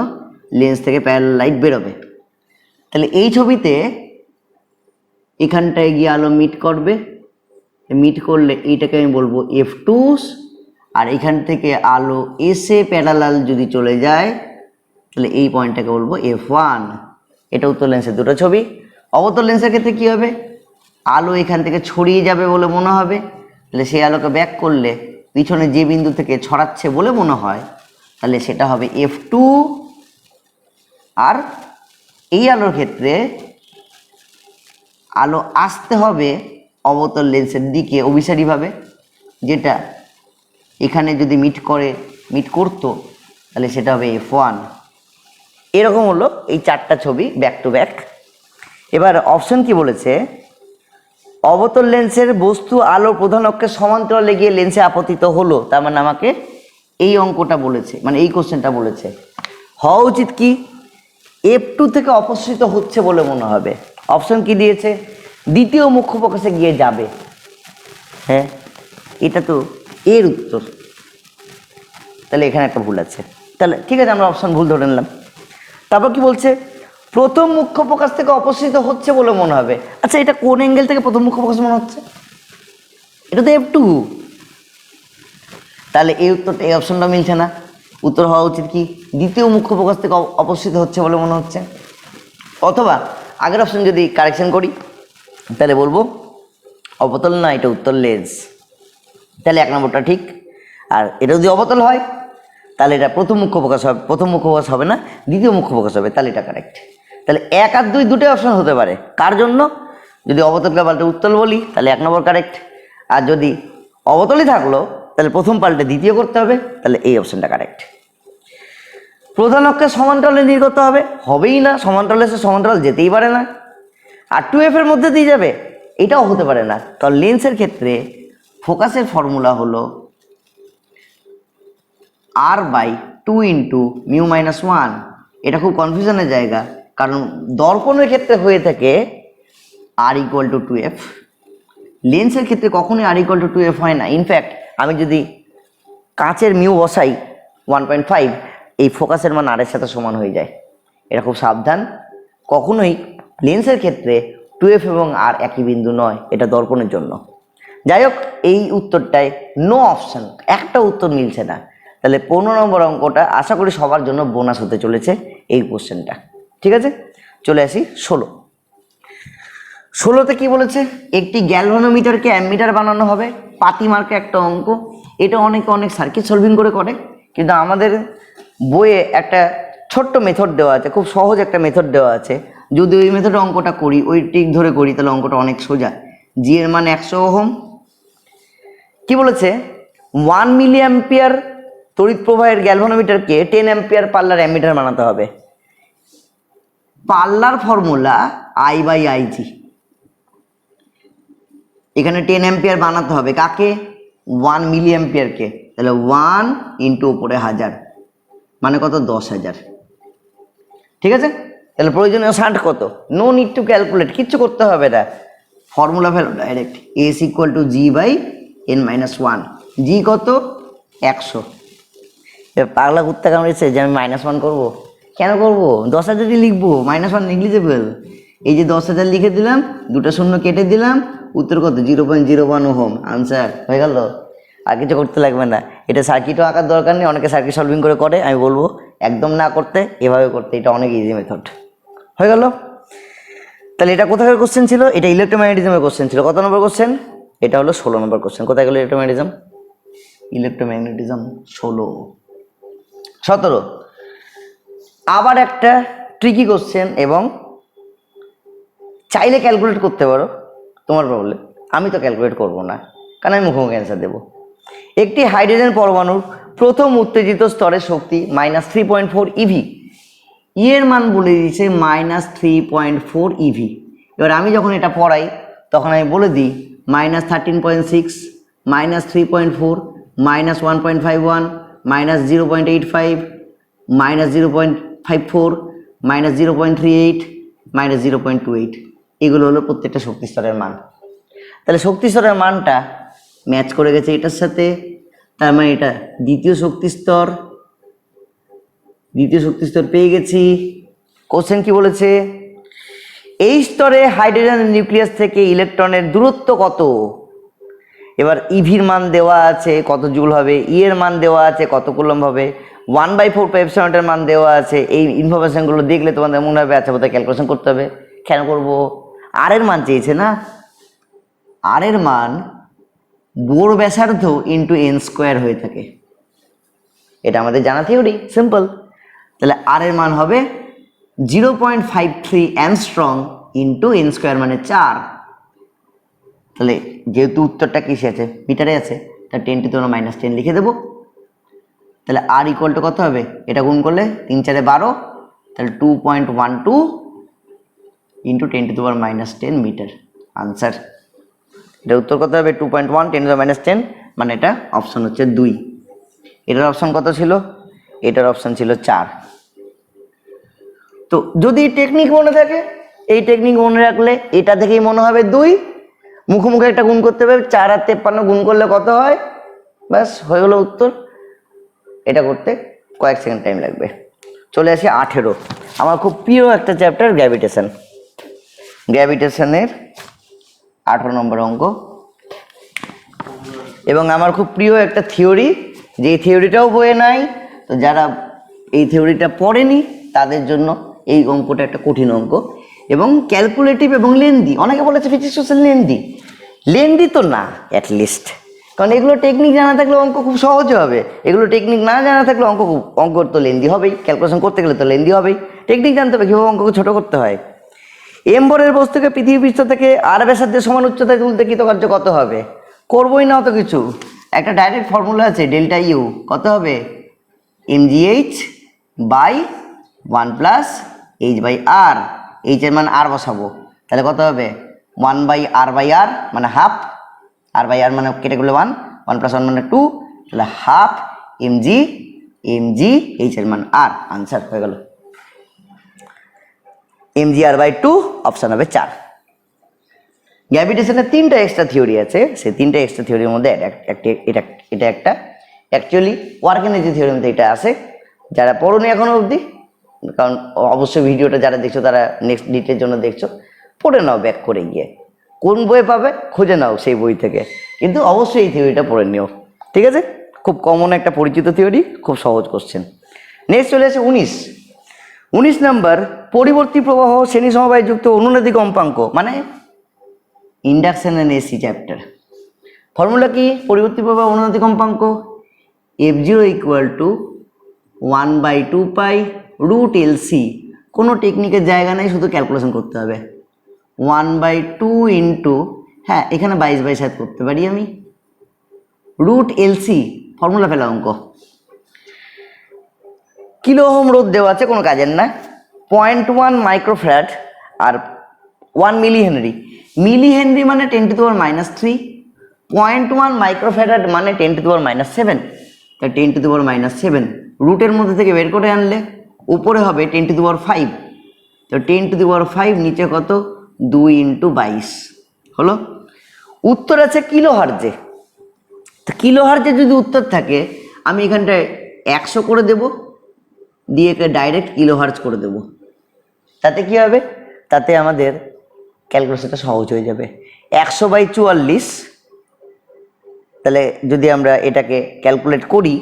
লেন্স থেকে প্যারালাল লাইট বেরোবে। তাহলে এই ছবিতে এখানটায় গিয়ে আলো মিট করবে, মিট করলে এইটাকে আমি বলবো F2, আর এখান থেকে আলো এসে প্যারালাল যদি চলে যায় তাহলে এই পয়েন্টটাকে বলবো F1। এটা উত্তল লেন্সের দুটো ছবি। অবতল লেন্সের ক্ষেত্রে কি হবে, আলো এখান থেকে ছড়িয়ে যাবে বলে মনে হবে, তাহলে সেই আলোকে ব্যাক করলে পিছনে যে বিন্দু থেকে ছড়াচ্ছে বলে মনে হয়, তাহলে সেটা হবে F2। আর এই আলোর ক্ষেত্রে আলো আসতে হবে অবতল লেন্সের দিকে অভিসারীভাবে, যেটা এখানে যদি মিট করতো তাহলে সেটা হবে F1। এরকম হলো এই চারটা ছবি ব্যাক টু ব্যাক। এবার অপশন কি বলেছে, অবতল লেন্সের বস্তু আলো প্রধান অক্ষের সমান্তরালে গিয়ে লেন্সে আপতিত হলো। তার মানে আমাকে এই অঙ্কটা বলেছে, মানে এই কোশ্চেনটা বলেছে হওয়া উচিত কি, F2 থেকে অপসৃত হচ্ছে বলে মনে হবে। অপশন কি দিয়েছে, দ্বিতীয় মুখ্য ফোকাসে গিয়ে যাবে। হ্যাঁ, এটা তো এর উত্তর, তাহলে এখানে একটা ভুল আছে। তাহলে ঠিক আছে, আমরা অপশন ভুল ধরে নিলাম। তারপর কি বলছে, প্রথম মুখ্য ফোকাস থেকে অপসৃত হচ্ছে বলে মনে হবে। আচ্ছা, এটা কোন অ্যাঙ্গেল থেকে প্রথম মুখ্য ফোকাস মনে হচ্ছে, এটা তো F2। তাহলে এই উত্তরটা, এই অপশনটা মিলছে না। উত্তর হওয়া উচিত কি, দ্বিতীয় মুখ্য ফোকাস থেকে অপসৃত হচ্ছে বলে মনে হচ্ছে। অথবা আগের অপশন যদি কারেকশন করি তাহলে বলবো অবতল না, এটা উত্তল লেন্স। তাহলে 1 নম্বরটা ঠিক। আর এটা যদি অবতল হয় তাহলে এটা প্রথম মুখ্য ফোকাস হবে, প্রথম মুখ্য ফোকাস হবে না, দ্বিতীয় মুখ্য ফোকাস হবে, তাহলে এটা কারেক্ট। তাহলে 1 আর 2 দুটোই অপশন হতে পারে। কার জন্য, যদি অবতলকে পাল্টে উত্তল বলি তাহলে 1 নম্বর কারেক্ট, আর যদি অবতলই থাকলো তাহলে প্রথম পাল্টে দ্বিতীয় করতে হবে, তাহলে এই অপশনটা কারেক্ট। প্রধান অক্ষের সমান্তরালে নির্গত হবেই না, সমান্তরালে সে সমান্তরাল যেতেই পারে না। আর 2F এর মধ্যে দিয়ে যাবে, এটাও হতে পারে না। কারণ লেন্সের ক্ষেত্রে ফোকাসের ফর্মুলা হলো R/2 × μ-1। এটা খুব কনফিউশনের জায়গা, কারণ দর্পণের ক্ষেত্রে হয়ে থাকে R = 2F, লেন্সের ক্ষেত্রে কখনোই R = 2F হয় না। ইনফ্যাক্ট আমি যদি কাঁচের মিউ বসাই 1.5, এই ফোকাসের মান R এর সাথে সমান হয়ে যায়। এটা খুব সাবধান, কখনোই লেন্সের ক্ষেত্রে 2F এবং R একই বিন্দু নয়, এটা দর্পণের জন্য। যাই হোক, এই উত্তরটায় নো অপশন, একটা উত্তর মিলছে না। তাহলে 15 নম্বর অঙ্কটা আশা করি সবার জন্য বোনাস হতে চলেছে এই কোশ্চেনটা। ঠিক আছে, চলে আসি 16তে কি বলেছে, একটি গ্যালভানোমিটারকে অ্যামিটার বানানো হবে। পাতি মার্কে একটা অঙ্ক, এটা অনেক সার্কিট সলভিং করে, কিন্তু আমাদের বইয়ে একটা ছোট্ট মেথড দেওয়া আছে, খুব সহজ একটা মেথড দেওয়া আছে। যদি ওই মেথডে অঙ্কটা করি, ওই ট্রিক ধরে করি, তাহলে অঙ্কটা অনেক সোজা। জি এর মান 100 ওহম। কি বলেছে, 1 মিলি অ্যাম্পিয়ার তড়িৎ প্রবাহের গ্যালভানোমিটারকে 10 অ্যাম্পিয়ার পাল্লার অ্যামিটার বানাতে হবে। পাল্লার ফর্মুলা I/IG। এখানে 10 অ্যাম্পিয়ার বানাতে হবে কাকে, 1 মিলি অ্যাম্পিয়ারকে। তাহলে 1 × উপরে 1000 মানে কত, 10,000। ঠিক আছে, তাহলে প্রয়োজনীয় শান্ট কত? নো নিড টু ক্যালকুলেট, কিচ্ছু করতে হবে না, ফর্মুলা ফেলো direct, S equal to G by N minus one. G কত? 100। এবার পাগলা কুত্তা কামড়েছে যে আমি -1 করবো। কেন করবো? 10,000ই লিখবো, -1 নেগলিজেবল। এই যে 10,000 লিখে দিলাম, দুটো শূন্য কেটে দিলাম, উত্তর কত? 0.01 ওহম। আনসার হয়ে গেল, আর কিছু করতে লাগবে না। এটা সার্কিটও আঁকার দরকার নেই, অনেকে সার্কিট সলভিং করে, আমি বলবো একদম না করতে, এভাবে করতে, এটা অনেক ইজি মেথড। হয়ে গেল। তাহলে এটা কোথাকার কোশ্চেন ছিল? এটা ইলেকট্রোম্যাগনেটিজমের কোশ্চেন ছিল। কত নম্বর কোশ্চেন? এটা হলো 16 নম্বর কোশ্চেন। কোথায় গেল ইলেকট্রোম্যাগনেটিজম? ইলেকট্রোম্যাগনেটিজম 16। 17 আবার একটা ট্রিকি কোশ্চেন, এবং চাইলে ক্যালকুলেট করতে পারো, তোমার প্রবলেম। আমি তো ক্যালকুলেট করবো না, কারণ আমি মুখোমুখি অ্যান্সার দেবো। একটি হাইড্রোজেন পরমাণুর প্রথম উত্তেজিত স্তরের শক্তি -3.4 ইভি। এর মান বলে দিয়েছে -3.4 ইভি। এবার আমি যখন এটা পড়াই তখন আমি বলে দিই -13.6, -3.4, -1.51, -0.85, -0.54, -0.38, -0.28। এগুলো হলো প্রত্যেকটা শক্তি স্তরের মান। তাহলে শক্তি স্তরের মানটা ম্যাচ করে গেছে এটার সাথে, তার মানে এটা দ্বিতীয় শক্তি স্তর পেয়ে গেছি। কোশ্চেন কি বলেছে? এই স্তরে হাইড্রোজেন নিউক্লিয়াস থেকে ইলেকট্রনের দূরত্ব কত? এবার ইভির মান দেওয়া আছে কত জুল হবে, ই এর মান দেওয়া আছে কত কুলম্ব হবে, 1/4 মান দেওয়া আছে। এই ইনফরমেশনগুলো দেখলে তোমাদের মনে হবে আচ্ছা বোধহয় ক্যালকুলেশন করতে হবে। কেন করবো? আর এর মান চেয়েছে না, আর এর মান বোর ব্যাসার্ধ ইন্টু এন স্কোয়ার হয়ে থাকে, এটা আমাদের জানা থিওরি, সিম্পল। তাহলে আর এর মান হবে 0.53 অ্যাংস্ট্রম ইন্টু এন স্কোয়ার মানে 4। তাহলে যেহেতু উত্তরটা কিসে আছে? মিটারে আছে, তা 10⁻⁻10 লিখে দেবো। তাহলে আর ইকুয়াল টু কত হবে? এটা গুণ করলে 3 4 12, তাহলে 2.12 ইন্টু 10⁻10 মিটার। আনসার, এটার উত্তর কত হবে? 2.1 10⁻10, মানে এটা অপশন হচ্ছে 2। এটার অপশন কত ছিল? এটার অপশন ছিল 4। তো যদি টেকনিক মনে থাকে, এই টেকনিক মনে রাখলে এটা থেকেই মনে হবে 2, মুখোমুখি একটা গুণ করতে হবে, 4 আর 53 গুণ করলে কত হয়, ব্যাস হয়ে গেল উত্তর। এটা করতে কয়েক সেকেন্ড টাইম লাগবে। চলে আসি 18, আমার খুব প্রিয় একটা চ্যাপ্টার, গ্র্যাভিটেশন। গ্র্যাভিটেশনের 18 নম্বর অঙ্ক, এবং আমার খুব প্রিয় একটা থিওরি, যে থিওরিটাও বইয়ে নাই। তো যারা এই থিওরিটা পড়েনি তাদের জন্য এই অঙ্কটা একটা কঠিন অঙ্ক, এবং ক্যালকুলেটিভ এবং লেন্দি। অনেকে বলেছে ফিজিক্স সোশ্যাল লেন্দি তো না, অ্যাটলিস্ট, কারণ এগুলো টেকনিক জানা থাকলে অঙ্ক খুব সহজ হবে। এগুলো টেকনিক না জানা থাকলে অঙ্ক তো লেন্দি হবেই, ক্যালকুলেশন করতে গেলে তো লেন্দি হবেই। টেকনিক জানতে হবে কীভাবে অঙ্ককে ছোটো করতে হয়। এম্বরের বস্তুকে পৃথিবী পৃষ্ঠ থেকে আর ব্যাসার্ধের সমান উচ্চতায় তুলতে কৃতকার্য কত হবে? করবোই না অত কিছু, একটা ডাইরেক্ট ফর্মুলা আছে, ডেল্টা ইউ কত হবে? mgh by 1 plus H by R. H এর মান আর বসাবো, তাহলে কত হবে? 1/r/r মানে হাফ, r/r মানে কেটে গেলে 1, 1 + 1 মানে 2, তাহলে হাফ mg এইচ এর মান আর। আনসার হয়ে গেল mgr/2, অপশান হবে 4। গ্র্যাভিটেশনের 3টা এক্সট্রা থিওরি আছে, সেই 3টা এক্সট্রা থিওরির মধ্যে এটা একটা অ্যাকচুয়ালি ওয়ার্ক এনার্জি থিওরির মধ্যে এটা আছে। যারা পড়োনি এখনো অবধি, কারণ অবশ্যই ভিডিওটা যারা দেখছো তারা নেক্সট ডিটের জন্য দেখছো, পড়ে নাও ব্যাক করে গিয়ে, কোন বই পাবে খুঁজে নাও সেই বই থেকে, কিন্তু অবশ্যই এই থিওরিটা পড়ে নিও, ঠিক আছে? খুব কমন একটা পরিচিত থিওরি, খুব সহজ কোশ্চেন। নেক্সট চলে আসে 19 নাম্বার, পরিবর্তী প্রবাহ শ্রেণী সমবায় যুক্ত অনুনাদি কম্পাঙ্ক, মানে induction and AC chapter. Formula কি? পরিবর্তী প্রবাহ অনুনাদি কম্পাঙ্ক f0 = 1/2 পাই রুট LC। কোনো টেকনিকের জায়গা নেই, শুধু ক্যালকুলেশন করতে হবে। 1/2 ইন্টু, হ্যাঁ এখানে 22/7 করতে পারি আমি, রুট LC, ফর্মুলা ফেলা অঙ্ক। কিলো ওহম রোধ দেওয়া আছে, কোনো কাজের না। 0.1 মাইক্রোফ্যারাড আর 1 মিলি হেনরি। মিলি হেনরি মানে 10⁻³ 0.1 মাইক্রোফ্যারাড মানে 10⁻7, তাই 10⁻7 রুটের মধ্যে থেকে বের করে আনলে উপরে হবে 10⁵। তো 10⁵ নিচে কত 2 × 22 হলো। উত্তর আছে কিলো হার্জে। তো কিলো হার্জে যদি উত্তর থাকে আমি এখানটায় 100 করে দেব, দিয়ে ডাইরেক্ট কিলো হার্জ করে দেব। তাতে কি হবে, তাতে আমাদের ক্যালকুলেশনটা সহজ হয়ে যাবে। 100/44, তাহলে যদি আমরা এটাকে ক্যালকুলেট করি,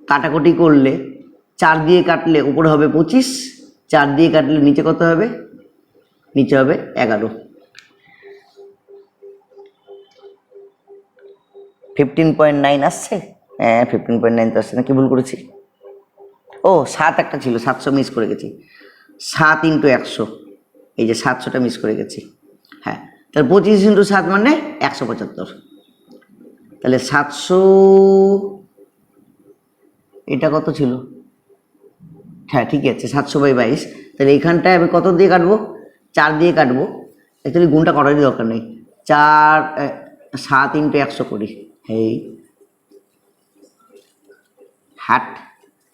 কাটাকুটি করলে 4 দিয়ে কাটলে উপরে হবে 25, 4 দিয়ে কাটলে নিচে কত হবে, নিচে হবে 11। 15.9 আসছে, হ্যাঁ 15.9 তো আসছে না, কি ভুল করেছি, ও 7 একটা ছিল, 700 মিস করে গেছি। 7 × 100, এই যে 700টা মিস করে গেছি। হ্যাঁ, তাহলে 25 × 7 মানে 175। তাহলে 700, এটা কত ছিল, হ্যাঁ ঠিক আছে 700/22। তাহলে এইখানটায় আমি কত দিয়ে কাটবো, 4 দিয়ে কাটবো। অ্যাকচুয়ালি গুণটা করারই দরকার নেই, 7 × 100 করি, এই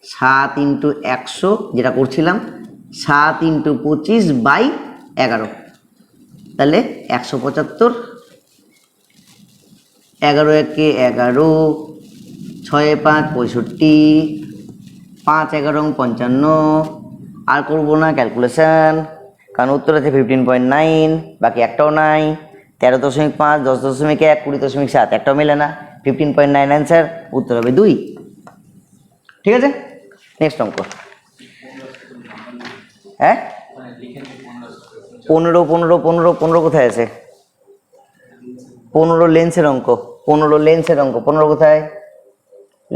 7 × 100 যেটা করছিলাম, 7 × 25/11, তাহলে 175। 11 × 1 = 11, 6 × 5 = 65, 5 × 11 = 55। আর করবো না ক্যালকুলেশন, কারণ উত্তর আছে 15.9, বাকি একটাও নাই। 13.5, 10.1, 20.7, একটাও মেলে না। 15.9 অ্যান্সার, উত্তর হবে 2। ঠিক আছে, নেক্সট অঙ্ক। হ্যাঁ 15 15 15 15 কোথায় আছে, 15 লেন্সের অঙ্ক, 15 লেন্সের অঙ্ক, 15 কোথায়,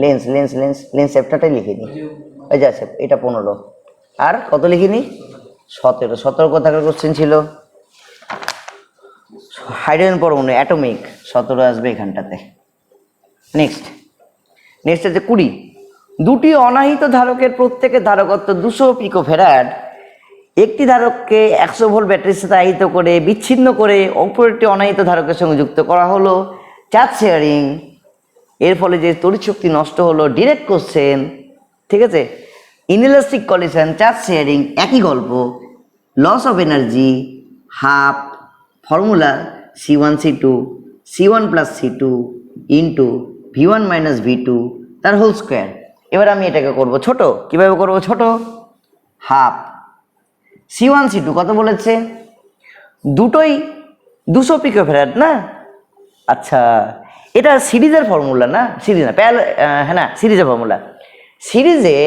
লেন্স লেন্স লেন্স লেন্স চ্যাপ্টারটাই লিখিনি, এই যে আছে এটা 15। আর কত লিখিনি, 17। 17 কোথাকার কোশ্চেন ছিল, হাইড্রোজেন পরমাণু অ্যাটমিক, 17 আসবে এখানটাতে। নেক্সট আছে 20। দুটি অনাহিত ধারকের প্রত্যেকের ধারকত্ব 200 পিকোফ্যারাড। একটি ধারককে 100 ভোল্ট ব্যাটারির সাথে আহিত করে বিচ্ছিন্ন করে অপর একটি অনাহিত ধারকের সঙ্গে যুক্ত করা হলো, চার্জ শেয়ারিং। এর ফলে যে তড়িৎ শক্তি নষ্ট হলো, ডিরেক্ট কোশ্চেন। ঠিক আছে, ইনইলাস্টিক কলিশন, চার্জ শেয়ারিং, একই গল্প। Loss of energy half, formula C1C2 C1 + C2 into V1 - V2 তার হোল স্কোয়ার। এবার আমি এটাকে করব ছোট, কিভাবে করব ছোট, হাফ C1C2 কত বলেছে, দুটোই 200 পিকোফ্যারাড না, আচ্ছা এটা সিরিজের ফর্মুলা না, সিরিজ না হ্যাঁ না সিরিজের ফর্মুলা। সিরিজে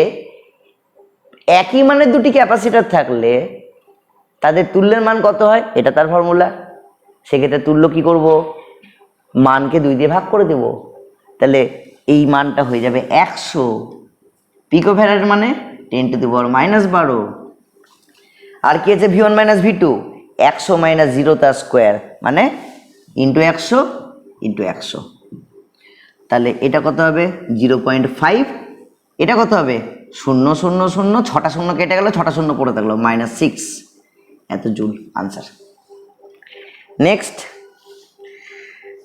একই মানের দুটি ক্যাপাসিটর থাকলে তাদের তুল্যের মান কত হয়, এটা তার ফর্মুলা। সেক্ষেত্রে তুল্য কি করব, মানকে 2 দিয়ে ভাগ করে দেব, তাহলে এই মানটা হয়ে যাবে 100 পিকোফ্যারাড মানে 10⁻⁻12। আর কি আছে V1 - V2, 100 - 0 তার স্কোয়ার মানে ইন্টু 100 ইন্টু 100। তাহলে এটা কত হবে 0.5, এটা কত হবে 0 0 0, 6টা 0 কেটে গেল, 6টা 0 পড়ে থাকলো, -6 এত জুল আনসার।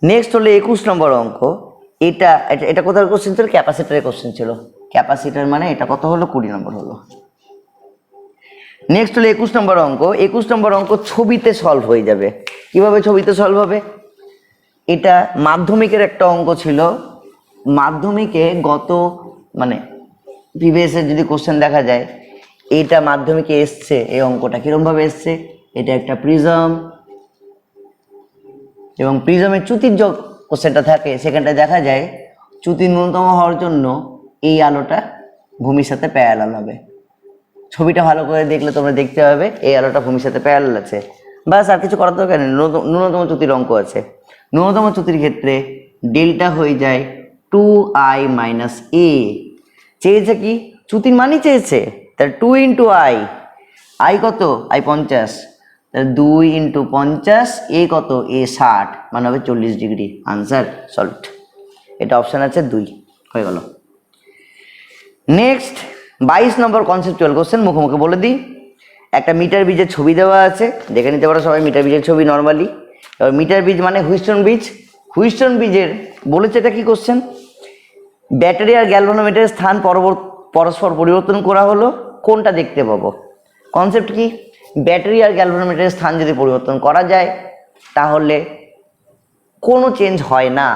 নেক্সট হলো 21 নম্বর অঙ্ক। এটা কোথার কোশ্চেন ছিল, ক্যাপাসিটরের কোশ্চেন ছিল। ক্যাপাসিটর মানে এটা কত হলো, 20 নম্বর হলো। নেক্সট হলো 21 নম্বর অঙ্ক। 21 নম্বর অঙ্ক ছবিতে সলভ হয়ে যাবে। কিভাবে ছবিতে সলভ হবে, এটা মাধ্যমিকের একটা অঙ্ক ছিল। মাধ্যমিকে গত মানে প্রিভিয়াসের যদি কোশ্চেন দেখা যায়, এটা মাধ্যমিকে এসছে, এই অঙ্কটা কিরকম ভাবে এসছে, এটা একটা প্রিজম এবং প্রিজমের চ্যুতির যে কোশ্চেনটা থাকে সেখানটায় দেখা যায় চ্যুতি ন্যূনতম হওয়ার জন্য এই আলোটা ভূমির সাথে প্যারালাল হবে। ছবিটা ভালো করে দেখলে তোমরা দেখতে পাবে এই আলোটা ভূমির সাথে প্যারালাল আছে, বাস আর কিছু করার দরকার নেই। ন্যূনতম চ্যুতির অঙ্ক আছে। ন্যূনতম চ্যুতির ক্ষেত্রে ডেল্টা হয়ে যায় 2i - a। চেয়েছে কি, চ্যুতির মানই চেয়েছে, তাহলে 2 × i কত, i 50, তাহলে 2 × 50, a কত, a 60, মানে হবে 40 ডিগ্রি। Answer solved. এটা অপশান আছে 2, হয়ে গেল। নেক্সট 22 নম্বর কনসেপচুয়াল কোশ্চেন, মুখে বলে দিই। একটা মিটার বীজের ছবি দেওয়া আছে, দেখে নিতে পারো সবাই মিটার বীজের ছবি নর্মালি। এবার মিটার বীজ মানে হুইস্টন বীজ। হুইস্টন বীজের বলেছে এটা কি কোশ্চেন, ব্যাটারি আর গ্যালভানোমিটারের স্থান পরস্পর পরিবর্তন করা হলো, কোনটা দেখতে পাবো। কনসেপ্ট কি, ব্যাটারি আর গ্যালভানোমিটারের স্থান যদি পরিবর্তন করা যায় তাহলে কোনো চেঞ্জ হয় না।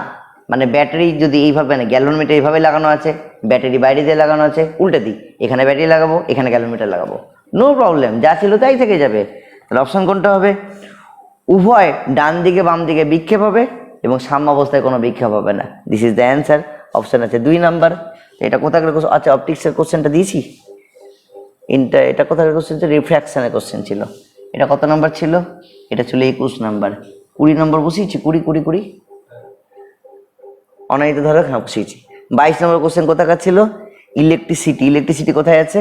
মানে ব্যাটারি যদি এইভাবে না, গ্যালভানোমিটার এইভাবে লাগানো আছে, ব্যাটারি বাইরে দিয়ে লাগানো আছে, উল্টে দিই, এখানে ব্যাটারি লাগাবো, এখানে গ্যালভানোমিটার লাগাবো, নো প্রবলেম, যা ছিল তাই থেকে যাবে। তাহলে অপশন কোনটা হবে? উভয় ডান দিকে বাম দিকে বিক্ষেপ হবে এবং সাম্যাবস্থায় কোনো বিক্ষেপ হবে না। This is the answer. Option আছে 2 নাম্বার। এটা কোথাকার কোশ্চেন? আচ্ছা, অপটিক্সের কোশ্চেনটা দিয়েছি। এটা কোথাকার কোশ্চেন ছিল? রিফ্র্যাকশনের কোশ্চেন ছিল। এটা কত নাম্বার ছিল? এটা ছিল 21 নাম্বার। 20 নম্বর বসিয়েছি, 20 অনাহিত ধরে হ্যাঁ বসিয়েছি। 22 নম্বর কোশ্চেন কোথাকার ছিল? ইলেকট্রিসিটি। ইলেকট্রিসিটি কোথায় আছে?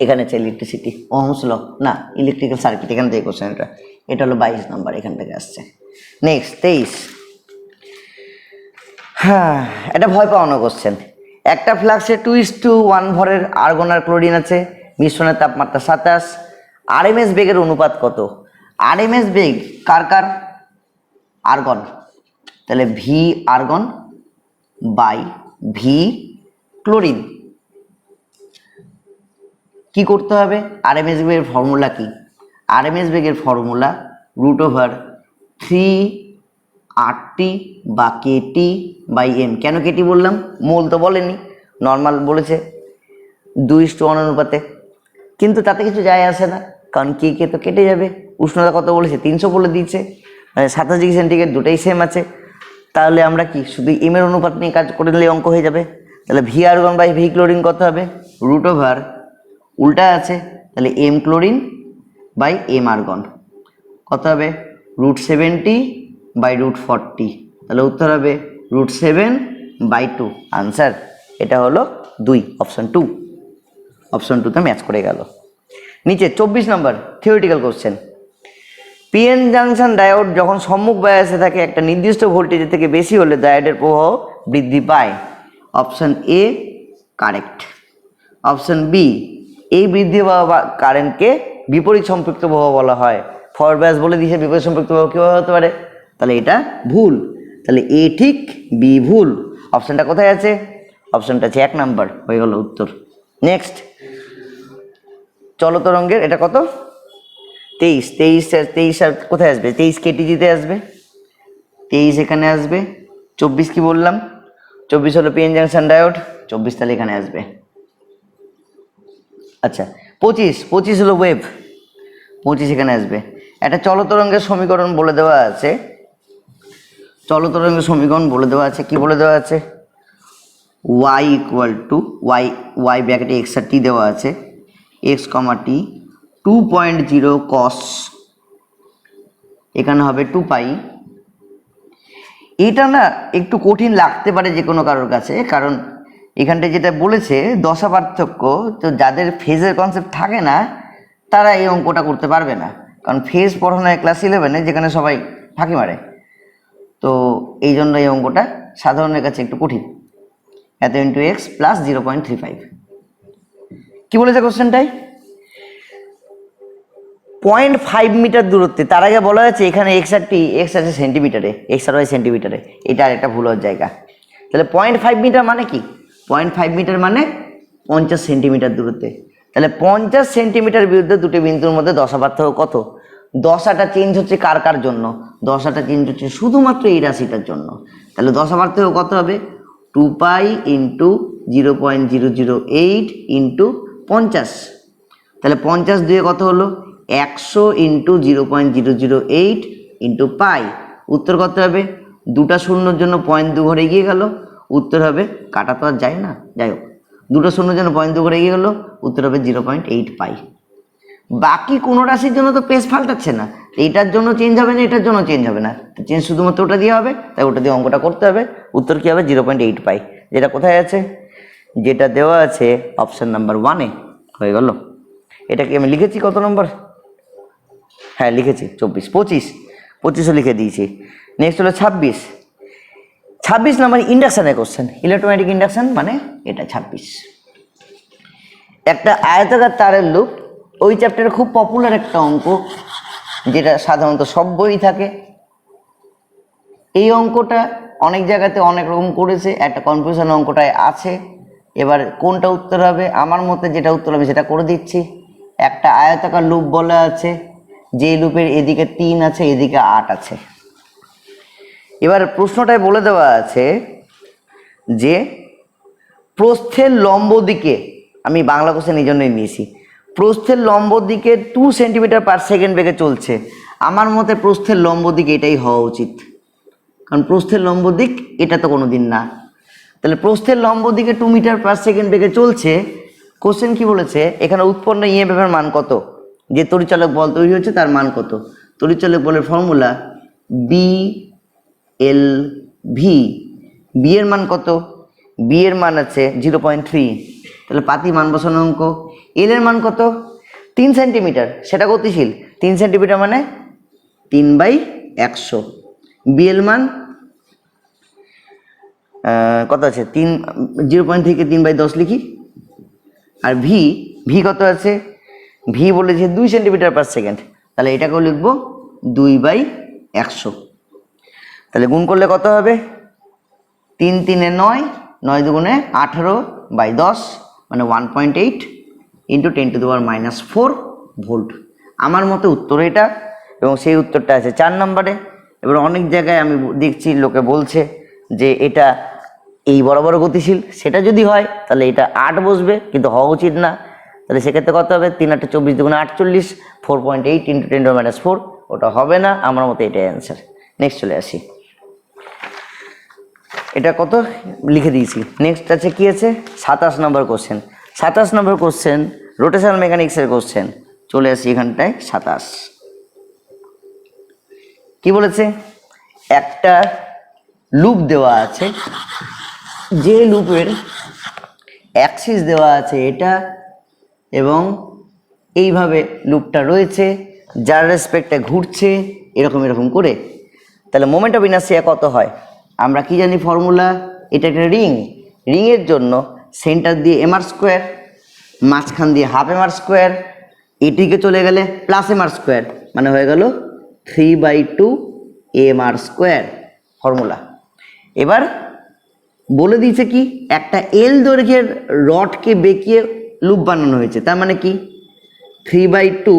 এখানে আছে ইলেকট্রিসিটি, ওহমস ল না, ইলেকট্রিক্যাল সার্কিট, এখান থেকে কোশ্চেন। এটা হলো 22 নম্বর, এখান থেকে আসছে। নেক্সট 23। হ্যাঁ, এটা ভয় পাওয়ানো কোশ্চেন। একটা ফ্লাক্সে 2:1 ভরের আর্গন আর ক্লোরিন আছে, মিশ্রণের তাপমাত্রা 27, আরএমএস বেগের অনুপাত কত? আরএমএস বেগ কার কার? আর্গন, তাহলে V argon by V chlorine. কি করতে হবে? আরএমএস বেগের ফর্মুলা কি? আরএমএস বেগের ফর্মুলা √3RT বা কেটি বাই এম। কেন কেটি বললাম? মোল তো বলেনি, নর্মাল বলেছে 2:1 অনুপাতে, কিন্তু তাতে কিছু যায় আসে না, কারণ কে তো কেটে যাবে। উষ্ণতা কত বলেছে? 300 বলে দিয়েছে, মানে 27 ডিগ্রি সেন্টিগ্রেড, দুটাই সেম আছে। তাহলে আমরা কি শুধু এম এর অনুপাত নিয়ে কাজ করে দিলে অঙ্ক হয়ে যাবে। তাহলে V argon by V chlorine কত হবে? √ উল্টা আছে, তাহলে M chlorine by M argon কত হবে? √70 বাই √40, তাহলে উত্তর হবে √7/2। আনসার এটা হলো 2, অপশন 2। অপশন 2তে ম্যাচ করে গেল। নিচে 24 নম্বর theoretical question. PN junction diode যখন সম্মুখ বায়াসে থাকে একটা নির্দিষ্ট ভোল্টেজের থেকে বেশি হলে ডায়োডের প্রবাহ বৃদ্ধি পায়। Option A correct. Option B, এই বৃদ্ধি পাওয়া কারেন্টকে বিপরীত সম্পৃক্ত প্রবাহ বলা হয়। ফরওয়ার্ড বায়াস বলে দিয়েছে, বিপরীত সম্পৃক্ত প্রবাহ কীভাবে হতে পারে? তাহলে এটা ভুল, তাহলে এ ঠিক বি ভুল। অপশনটা কোথায় আছে? অপশনটা আছে 1 নাম্বার, হয়ে গেল উত্তর। নেক্সট চলতরঙ্গের এটা কত? 23 আর কোথায় আসবে? 23 কেটিজিতে আসবে, 23 এখানে আসবে। 24 কি বললাম? 24 হলো পিএন জাংশন ডায়োড, 24 তাহলে এখানে আসবে। আচ্ছা 25 হলো ওয়েভ, 25 এখানে আসবে। একটা চলতরঙ্গের সমীকরণ বলে দেওয়া আছে, চলতরঙ্গের সমীকরণ বলে দেওয়া আছে, কি বলে দেওয়া আছে? y y ব্র্যাকেটে x আর t দেওয়া আছে, x, t 2.0 cos, এখানে হবে 2π। এটা না একটু কঠিন লাগতে পারে যে কোনো কারোর কাছে, কারণ এখানটা যেটা বলেছে দশা পার্থক্য, তো যাদের ফেজের কনসেপ্ট থাকে না তারা এই অঙ্কটা করতে পারবে না, কারণ ফেজ পড়ানো হয় ক্লাস 11-এ, যেখানে সবাই ফাঁকি মারে। তো এই জন্য এই অঙ্কটা সাধারণের কাছে একটু কঠিন। এত ইন্টু x প্লাস 0.35। কি বলেছে কোশ্চেনটাই? 0.5 মিটার দূরত্বে, তার আগে বলা হয়েছে এখানে x আর t, x আছে সেন্টিমিটারে, x আর y সেন্টিমিটারে, এটা আরেকটা ভুল হওয়ার জায়গা। তাহলে 0.5 মিটার মানে কি? 0.5 মিটার মানে 50 সেন্টিমিটার দূরত্বে। তাহলে 50 সেন্টিমিটার বিরুদ্ধে দুটি বিন্দুর মধ্যে দশা পার্থক্য কত? দশাটা চেঞ্জ হচ্ছে কার কার জন্য? দশাটা চেঞ্জ হচ্ছে শুধুমাত্র এই রাশিটার জন্য। তাহলে দশা পার্থক্য কত হবে? 2π ইন্টু 0.008 ইন্টু 50। তাহলে 50 দিয়ে কত হলো? 100 ইন্টু 0.008 ইন্টু পাই। উত্তর কত হবে? দুটা শূন্যর জন্য 0.2 ঘরে এগিয়ে গেল, উত্তর হবে, কাটা তো আর যায় না, যাই হোক, দুটো শূন্যর জন্য 0.2 ঘরে এগিয়ে গেল, উত্তর হবে 0.8 পাই। বাকি কোনো রাশির জন্য তো পেজ পাল্টাচ্ছে না, এইটার জন্য চেঞ্জ হবে না, এটার জন্য চেঞ্জ হবে না, চেঞ্জ শুধুমাত্র ওটা দিয়ে হবে, তাই ওটা দিয়ে অঙ্কটা করতে হবে। উত্তর কী হবে? 0.8 পাই, যেটা কোথায় আছে? যেটা দেওয়া আছে অপশন নাম্বার 1-এ, হয়ে গেল। এটা কি আমি লিখেছি কত নম্বর? হ্যাঁ লিখেছি 24, 25ও লিখে দিয়েছি। নেক্সট হলো 26 নম্বর ইন্ডাকশানের কোশ্চেন, ইলেকট্রোম্যাগনেটিক ইন্ডাকশন, মানে এটা 26। একটা আয়তাকার তারের লুপ, ওই চ্যাপ্টারে খুব পপুলার একটা অঙ্ক, যেটা সাধারণত সব বই থাকে। এই অঙ্কটা অনেক জায়গাতে অনেক রকম করেছে, একটা কনফিউশন অঙ্কটায় আছে। এবার কোনটা উত্তর হবে? আমার মতে যেটা উত্তর হবে সেটা করে দিচ্ছি। একটা আয়তাকার লুপ বলা আছে, যে লুপের এদিকে 3 আছে, এদিকে 8 আছে। এবার প্রশ্নটায় বলে দেওয়া আছে যে প্রস্থের লম্ব দিকে, আমি বাংলা কোশ্চেন এই জন্যই নিয়েছি, প্রস্থের লম্ব দিকে 2 সেন্টিমিটার পার সেকেন্ড বেগে চলছে। আমার মতে প্রস্থের লম্ব দিক এটাই হওয়া উচিত, কারণ প্রস্থের লম্ব দিক এটা তো কোনো দিন না। তাহলে প্রস্থের লম্ব দিকে 2 মিটার পার সেকেন্ড বেগে চলছে। কোশ্চেন কি বলেছে, এখানে উৎপন্ন ইএমএফ এর মান কত, যে তড়িৎচালক বল তৈরি হচ্ছে তার মান কত। তড়িৎচালক বলের formula B L V. B এর মান কত, বি এর মান আছে 0.3, তাহলে পাতি মান বসানো অঙ্ক। এল এর মান কত, 3 সেন্টিমিটার, সেটা গতিশীল, 3 সেন্টিমিটার মানে 3/100। বি এল মান কত আছে, 0.3 কে 3/10 লিখি। আর ভি, ভি কত আছে, ভি বলেছে 2 সেন্টিমিটার পার সেকেন্ড, তাহলে এটাকেও লিখবো 2/100। তাহলে গুণ করলে কত হবে, 3 3 9, 9 2 18/10 মানে 1.8 ইন্টু 10⁻⁻4 ভোল্ট। আমার মতে উত্তর এটা, এবং সেই উত্তরটা আছে 4 নম্বরে। এবার অনেক জায়গায় আমি দেখছি লোকে বলছে যে এটা এই বরাবর গতিশীল, সেটা যদি হয় তাহলে এটা 8 বসবে, কিন্তু হওয়া উচিত না। তাহলে সেক্ষেত্রে কত হবে, 3 8 24 2 48, 4.8 ইন্টু 10⁻⁻4, ওটা হবে না। আমার মতে এটাই অ্যান্সার। নেক্সট চলে আসি, এটা কত লিখে দিয়েছি। নেক্সট আছে কি আছে, 27 নম্বর কোশ্চেন। 27 নম্বর কোশ্চেন রোটেশনাল মেকানিক্সের কোশ্চেন। চলে আসি এখানটায় 27। কি বলেছে, একটা লুপ দেওয়া আছে, যে লুপের অ্যাক্সিস দেওয়া আছে এটা, এবং এইভাবে লুপটা রয়েছে, যার রেসপেক্টে ঘুরছে এরকম এরকম করে। তাহলে মোমেন্ট অফ ইনার্সিয়া কত হয়, আমরা কি জানি ফর্মুলা, এটা একটা রিং, রিংয়ের জন্য সেন্টার দিয়ে mr², মাঝখান দিয়ে ½ mr², এটিকে চলে গেলে +mr², মানে হয়ে গেল 3/2 mr², ফর্মুলা। এবার বলে দিয়েছে কি, একটা এল দৈর্ঘ্যের রডকে বেঁকিয়ে লুপ বানানো হয়েছে, তার মানে কি 3/2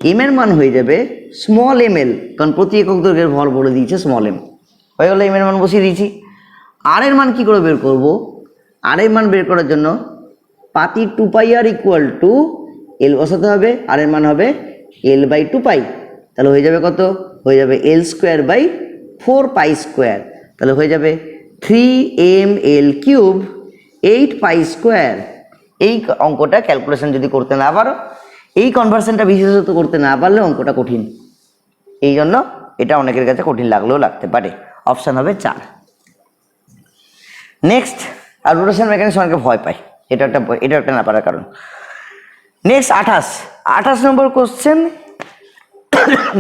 এম এর মান হয়ে যাবে স্মল এম এল, কারণ প্রতি একক দৈর্ঘ্যের ভর বলে দিয়েছে স্মল এম, হয়ে গেল। এম এর মান বসিয়ে দিয়েছি। আর এর মান কি করে বের করব, আর এর মান বের করার জন্য পাতি 2πr = এল বসাতে হবে, আর এর মান হবে l/2π, তাহলে হয়ে যাবে কত, হয়ে যাবে l²/4π², তাহলে হয়ে যাবে 3ml³ 8π²। এই অঙ্কটা ক্যালকুলেশন যদি করতে না পারো, এই কনভার্সনটা বিশেষত করতে না পারলে অঙ্কটা কঠিন, এই জন্য এটা অনেকের কাছে কঠিন লাগলেও লাগতে পারে। অপশান হবে 4। নেক্সট, আর রোটেশন মেকানিক্স অনেকে ভয় পায়, এটা একটা না পারার কারণ। নেক্সট 28 নম্বর কোশ্চেন,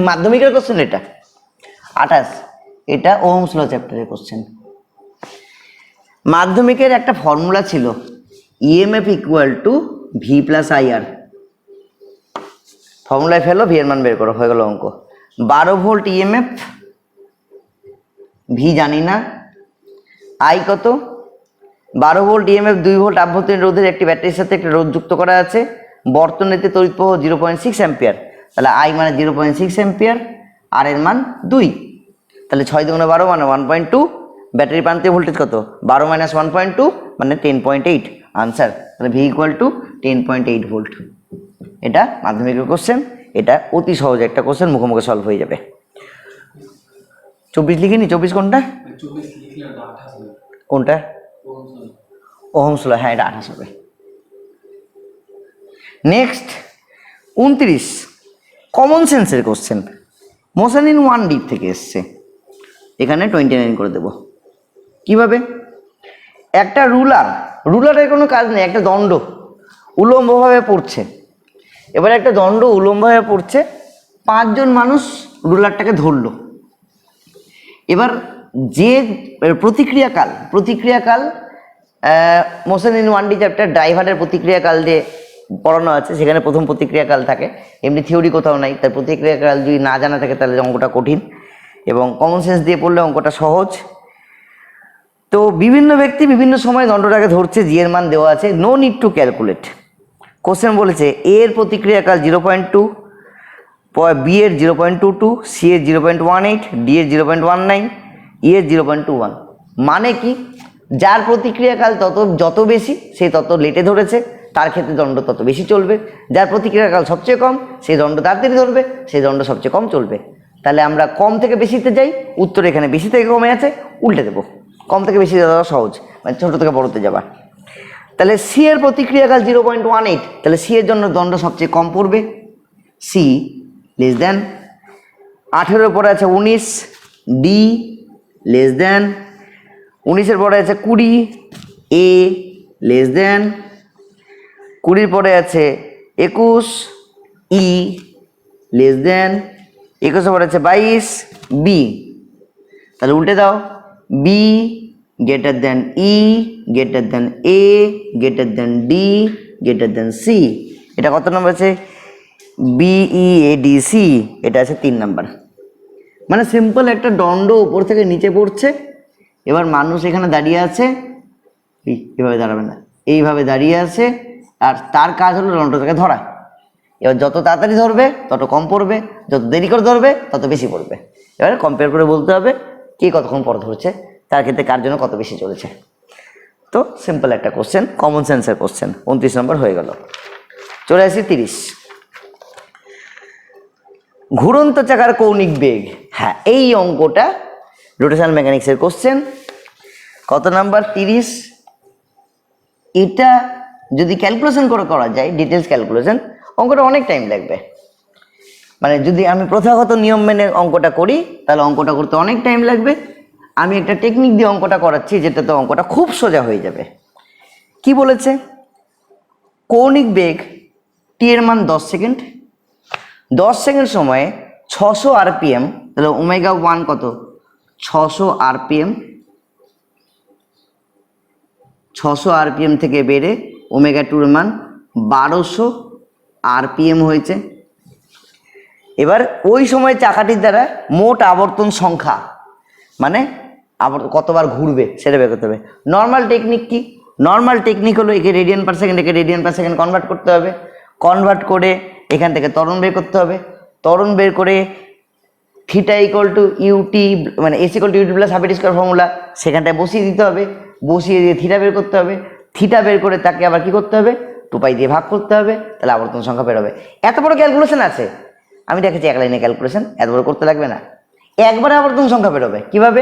মাধ্যমিকের কোশ্চেন এটা 28, এটা ওহমস ল চ্যাপ্টারের কোশ্চেন। মাধ্যমিকের একটা ফর্মুলা ছিল ইএমএফ = ভি প্লাস আইআর। ফর্মুলায় ফেলো, ভি এর মান বের করো, হয়ে গেল অঙ্ক। 12 ভোল্ট ইএমএফ, ভি জানি না, আই কত, 12 ভোল্ট ইএমএফ 2 ভোল্ট আভ্যন্তরীণ রোধের একটি ব্যাটারির সাথে একটা রোধ যুক্ত করা আছে, বর্তনীতে তড়িৎ প্রবাহ 0.6 অ্যাম্পিয়ার, তাহলে আই মানে 0.6 অ্যাম্পিয়ার, আর এর মান 2, তাহলে 6 × 12 মানে 1.2, ব্যাটারি প্রান্তীয় ভোল্টেজ কত, 12 - 1.2 মানে 10.8, আনসার। তাহলে ভি = 10.8 ভোল্ট। এটা মাধ্যমিকের কোশ্চেন, এটা অতি সহজ একটা কোশ্চেন, মুখে মুখে সলভ হয়ে যাবে। 24 লিখিনি, 24 কোনটা, কোনটা, ওহমস ল, হ্যাঁ এটা 28 হবে। নেক্সট 29, কমন সেন্সের কোশ্চেন, মোশন ইন 1D থেকে এসছে, এখানে 29 করে দেব। কিভাবে, একটা রুলারের কোনো কাজ নেই, একটা দণ্ড উলম্বভাবে পড়ছে। এবার একটা দণ্ড উলম্বভাবে পড়ছে, 5 জন মানুষ রুলারটাকে ধরলো। এবার যে প্রতিক্রিয়াকাল মোশন ইন 1D চ্যাপ্টার ড্রাইভারের প্রতিক্রিয়াকাল দিয়ে পড়ানো আছে, সেখানে প্রথম প্রতিক্রিয়াকাল থাকে, এমনি থিওরি কোথাও নাই, তাই প্রতিক্রিয়াকাল যদি না জানা থাকে তাহলে অঙ্কটা কঠিন, এবং কমন সেন্স দিয়ে পড়লে অঙ্কটা সহজ। তো বিভিন্ন ব্যক্তি বিভিন্ন সময় দণ্ডটাকে ধরছে, জি এর মান দেওয়া আছে, no need to calculate. Question বলেছে এ এর প্রতিক্রিয়াকাল 0.2, বি এর 0.22, সি এর 0.18, ডি এর 0.19, ই এর 0.21। মানে কি, যার প্রতিক্রিয়াকাল যত বেশি সে তত লেটে ধরেছে, তার ক্ষেত্রে দণ্ড তত বেশি চলবে। যার প্রতিক্রিয়াকাল সবচেয়ে কম সেই দণ্ড তাড়াতাড়ি ধরবে, সেই দণ্ড সবচেয়ে কম চলবে। তাহলে আমরা কম থেকে বেশিতে যাই, উত্তর এখানে বেশি থেকে কমে আছে, উল্টে দেবো। কম থেকে বেশি যাওয়া সহজ, মানে ছোটো থেকে বড়তে যাবা। তাহলে সি এর প্রতিক্রিয়াকাল 0.18, তাহলে সি এর জন্য দণ্ড সবচেয়ে কম পড়বে, সি লেস দেন। 18 পরে আছে 19, ডি লেস দেন। 19-এর পরে আছে 20, এ লেস দেন। 20-র পরে আছে 21, ই লেস দেন। 21-এর পরে আছে 22, বি। তাহলে উল্টে দাও, B greater than E greater than A greater than D greater than C. এটা কত নম্বর আছে? BEADC, এটা আছে 3 নাম্বার। মানে সিম্পল একটা দণ্ড উপর থেকে নিচে পড়ছে, এবার মানুষ এখানে দাঁড়িয়ে আছে, এইভাবে দাঁড়াবে না, এইভাবে দাঁড়িয়ে আছে, আর তার কাজ হলো দণ্ডটাকে ধরা। এবার যত তাড়াতাড়ি ধরবে তত কম পড়বে, যত দেরি করে ধরবে তত বেশি পড়বে। এবারে কম্পেয়ার করে বলতে হবে কে কতক্ষণ পর ধরছে, তার ক্ষেত্রে কার জন্য কত বেশি চলেছে। তো সিম্পল একটা কোশ্চেন, কমন সেন্সের কোশ্চেন। 29 নম্বর হয়ে গেল। চলে আসি 30। ঘুরন্ত চাকার কৌণিক বেগ। হ্যাঁ, এই অঙ্কটা রোটেশনাল মেকানিক্সের কোশ্চেন। কত নাম্বার? 30। এটা যদি ক্যালকুলেশন করে করা যায়, ডিটেলস ক্যালকুলেশন, অঙ্কটা অনেক টাইম লাগবে। মানে যদি আমি প্রথাগত নিয়ম মেনে অঙ্কটা করি তাহলে অঙ্কটা করতে অনেক টাইম লাগবে। আমি একটা টেকনিক দিয়ে অঙ্কটা করাচ্ছি, যেটাতে অঙ্কটা খুব সোজা হয়ে যাবে। কি বলেছে? কৌণিক বেগ টি এর মান 10 সেকেন্ড, 10 সেকেন্ড সময়ে 600 RPM, তাহলে ওমেগা 1 কত? 600 RPM। 600 RPM থেকে বেড়ে ওমেগা 2 এর মান 1200 RPM হয়েছে। এবার ওই সময় চাকাটির দ্বারা মোট আবর্তন সংখ্যা, মানে কতবার ঘুরবে সেটা বের করতে হবে। নর্মাল টেকনিক কি? নর্মাল টেকনিক হলো একে রেডিয়ান পার সেকেন্ড, একে রেডিয়ান পার সেকেন্ড কনভার্ট করতে হবে। কনভার্ট করে এখান থেকে ত্বরণ বের করতে হবে। ত্বরণ বের করে থিটা ইকুয়াল টু ইউটি, মানে S equal to UT plus half square formula, সেখানটায় বসিয়ে দিতে হবে। বসিয়ে দিয়ে থিটা বের করতে হবে। থিটা বের করে তাকে আবার কি করতে হবে? 2 পাই দিয়ে ভাগ করতে হবে, তাহলে আবর্তন সংখ্যা বের হবে। এত বড় ক্যালকুলেশন আছে, আমি দেখেছি এক লাইনে ক্যালকুলেশন, এত বড় করতে লাগবে না, একবারে আবর্তন সংখ্যা বেরোবে। কিভাবে?